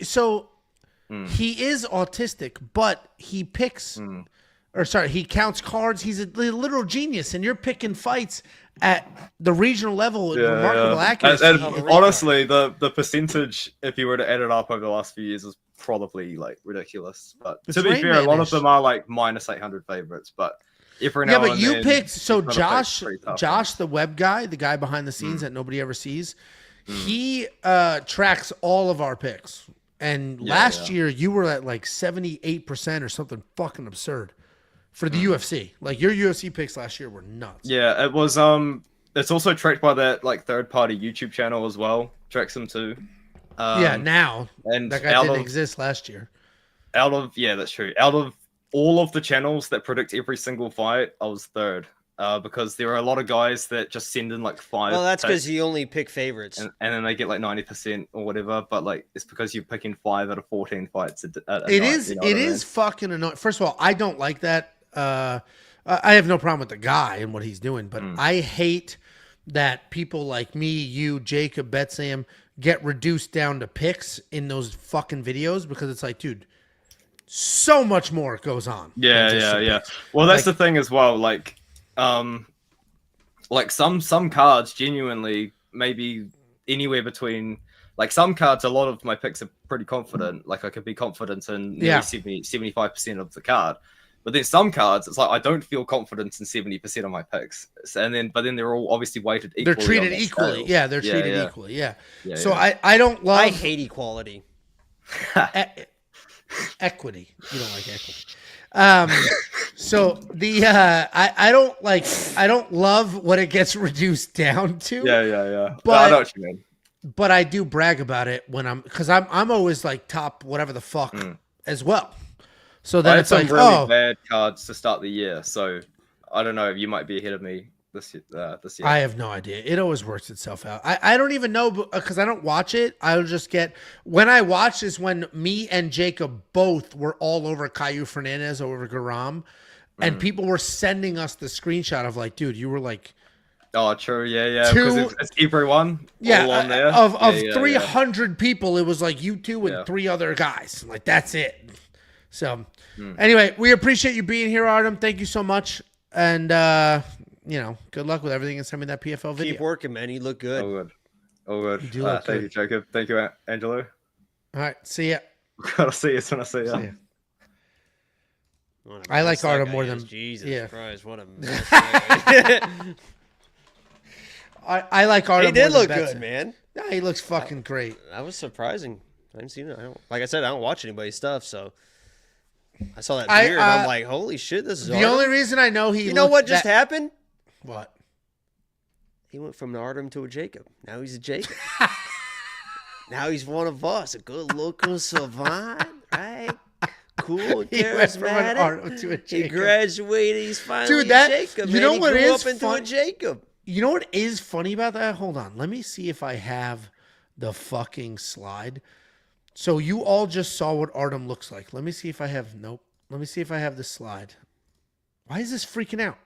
So He is autistic, but he picks, he counts cards. He's a literal genius, and you're picking fights at the regional level with remarkable accuracy. And honestly, the percentage, if you were to add it up over the last few years, is probably like ridiculous. But It's to be fair, a lot of Rainman-ish. them are like minus 800 favorites. But every now But and you then, picked, so you've gotta Josh, pick pretty tough Josh, the web guy, the guy behind the scenes that nobody ever sees, he tracks all of our picks. And last year you were at like 78% or something fucking absurd for the UFC. Like your UFC picks last year were nuts. Yeah, it was. It's also tracked by that like third-party YouTube channel as well. Tracks them too. Now and that guy didn't exist last year. That's true. Out of all of the channels that predict every single fight, I was third. Because there are a lot of guys that just send in like 5. Well, that's because picks, you only pick favorites. and then they get like 90% or whatever. But like, it's because you're picking 5 out of 14 fights. It is fucking annoying. First of all, I don't like that. I have no problem with the guy and what he's doing, but I hate that people like me, you, Jacob, Betsam get reduced down to picks in those fucking videos because it's like, dude, so much more goes on. Yeah. Well, that's the thing as well. Like some cards genuinely maybe anywhere between like some cards, a lot of my picks are pretty confident. Like I could be confident in 75% of the card. But then some cards, it's like I don't feel confidence in 70% of my picks, but then they're all obviously weighted equally. They're treated equally. Scale. Yeah, they're treated equally. Yeah. So yeah. I don't love. I hate equality. Equity. You don't like equity. So the I don't love what it gets reduced down to. Yeah. But I know what you mean. But I do brag about it when because I'm always like top whatever the fuck as well. So then I had it's some like, really bad cards to start the year, so I don't know. You might be ahead of me this year. I have no idea. It always works itself out. I don't even know because I don't watch it. I'll just get when I watch is when me and Jacob both were all over Caillou Fernandez over Garam, and people were sending us the screenshot of like, dude, you were like. Oh, true. Yeah. Because it's everyone. All on there. Of 300 people, it was like you two and 3 other guys. Like that's it. So, anyway, we appreciate you being here, Ardom. Thank you so much, and good luck with everything. And send me that PFL video. Keep working, man. You look good. All good. You do look thank good. you, Jacob. Thank you, Angelo. All right, see ya. I'll see you when I see you. I like Ardom more than Jesus Christ. What a mess. I like Ardom. He did more look than good, Betson. man. Yeah, he looks fucking great. That was surprising. I didn't see it. Like I said, I don't watch anybody's stuff, so I saw that beard and I'm like, holy shit, this is the Ardom? only reason I know he. You know what just happened? What? He went from an Ardom to a Jacob. Now he's a Jacob. Now he's one of us, a good local savant, right? Cool, He went from an charismatic. Ardom to a He Jacob. graduated. He's finally Dude, a Jacob. you Man. know He what grew is up into a fun? Jacob. You know what is funny about that? Hold on. Let me see if I have the fucking slide. So you all just saw what Ardom looks like. Let me see if I have. Nope. Let me see if I have the slide. Why is this freaking out?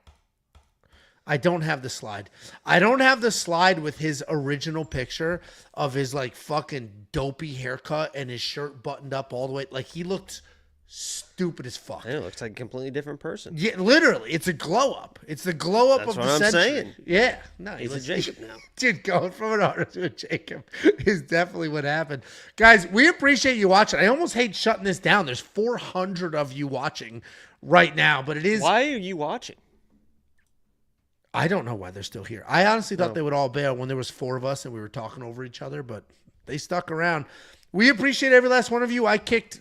I don't have the slide. I don't have the slide with his original picture of his like fucking dopey haircut and his shirt buttoned up all the way. Like he looked stupid as fuck. It looks like a completely different person. Yeah, literally, it's a glow up. It's the glow up That's of what the I'm century. saying. Yeah, no, He's a Jacob now. Dude, going from an Ardom to a Jacob is definitely what happened. Guys, we appreciate you watching. I almost hate shutting this down. There's 400 of you watching right now, but it is. Why are you watching? I don't know why they're still here. I honestly thought they would all bail when there was 4 of us and we were talking over each other, but they stuck around. We appreciate every last one of you. I kicked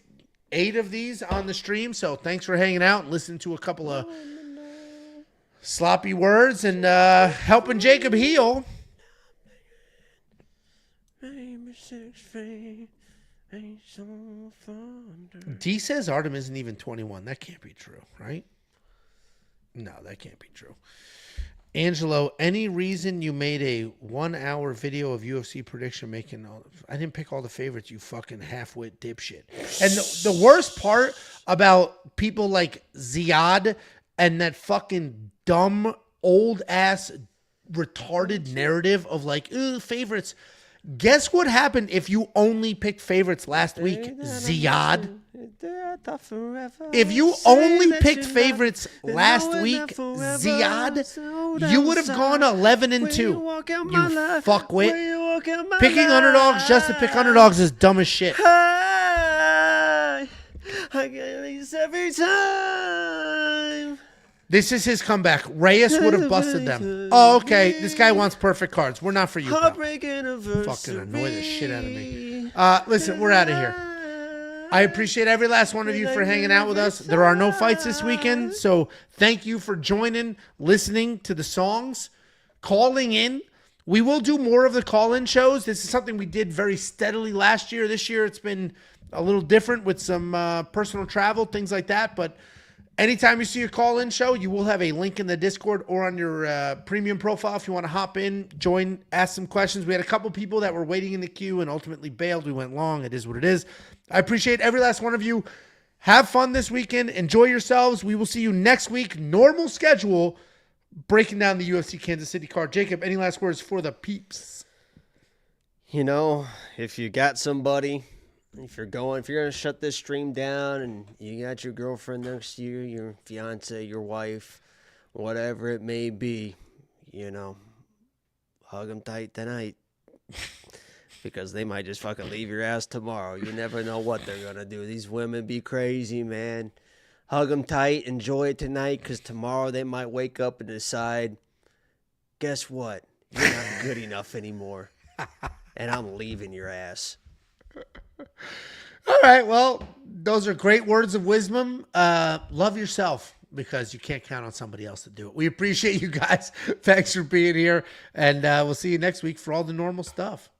8 of these on the stream, so thanks for hanging out and listening to a couple of sloppy words and helping Jacob heal. D says Ardom isn't even 21. That can't be true, right? No, that can't be true. Angelo, any reason you made a 1-hour video of UFC prediction making all? I didn't pick all the favorites, you fucking half-wit dipshit. And the worst part about people like Ziad and that fucking dumb, old-ass, retarded narrative of like, ooh, favorites. Guess what happened if you only picked favorites last week, Ziad? If you only picked favorites last week, Ziad, you would have gone 11-2. You fuckwit. Picking underdogs just to pick underdogs is dumb as shit. I get these every time. This is his comeback. Reyes would have busted them. Oh, okay. This guy wants perfect cards. We're not for you, pal. Fucking annoy the shit out of me. Listen, we're out of here. I appreciate every last one of you for hanging out with us. There are no fights this weekend, so thank you for joining, listening to the songs, calling in. We will do more of the call-in shows. This is something we did very steadily last year. This year it's been a little different with some personal travel, things like that, but anytime you see a call-in show, you will have a link in the Discord or on your premium profile if you want to hop in, join, ask some questions. We had a couple people that were waiting in the queue and ultimately bailed. We went long. It is what it is. I appreciate every last one of you. Have fun this weekend. Enjoy yourselves. We will see you next week. Normal schedule, breaking down the UFC Kansas City card. Jacob, any last words for the peeps? You know, if you got somebody, if you're going to shut this stream down and you got your girlfriend next to you, your fiance, your wife, whatever it may be, you know, hug them tight tonight because they might just fucking leave your ass tomorrow. You never know what they're going to do. These women be crazy, man. Hug them tight. Enjoy it tonight because tomorrow they might wake up and decide, guess what? You're not good enough anymore. And I'm leaving your ass. All right, well, those are great words of wisdom. Love yourself because you can't count on somebody else to do it. We appreciate you guys. Thanks for being here, and we'll see you next week for all the normal stuff.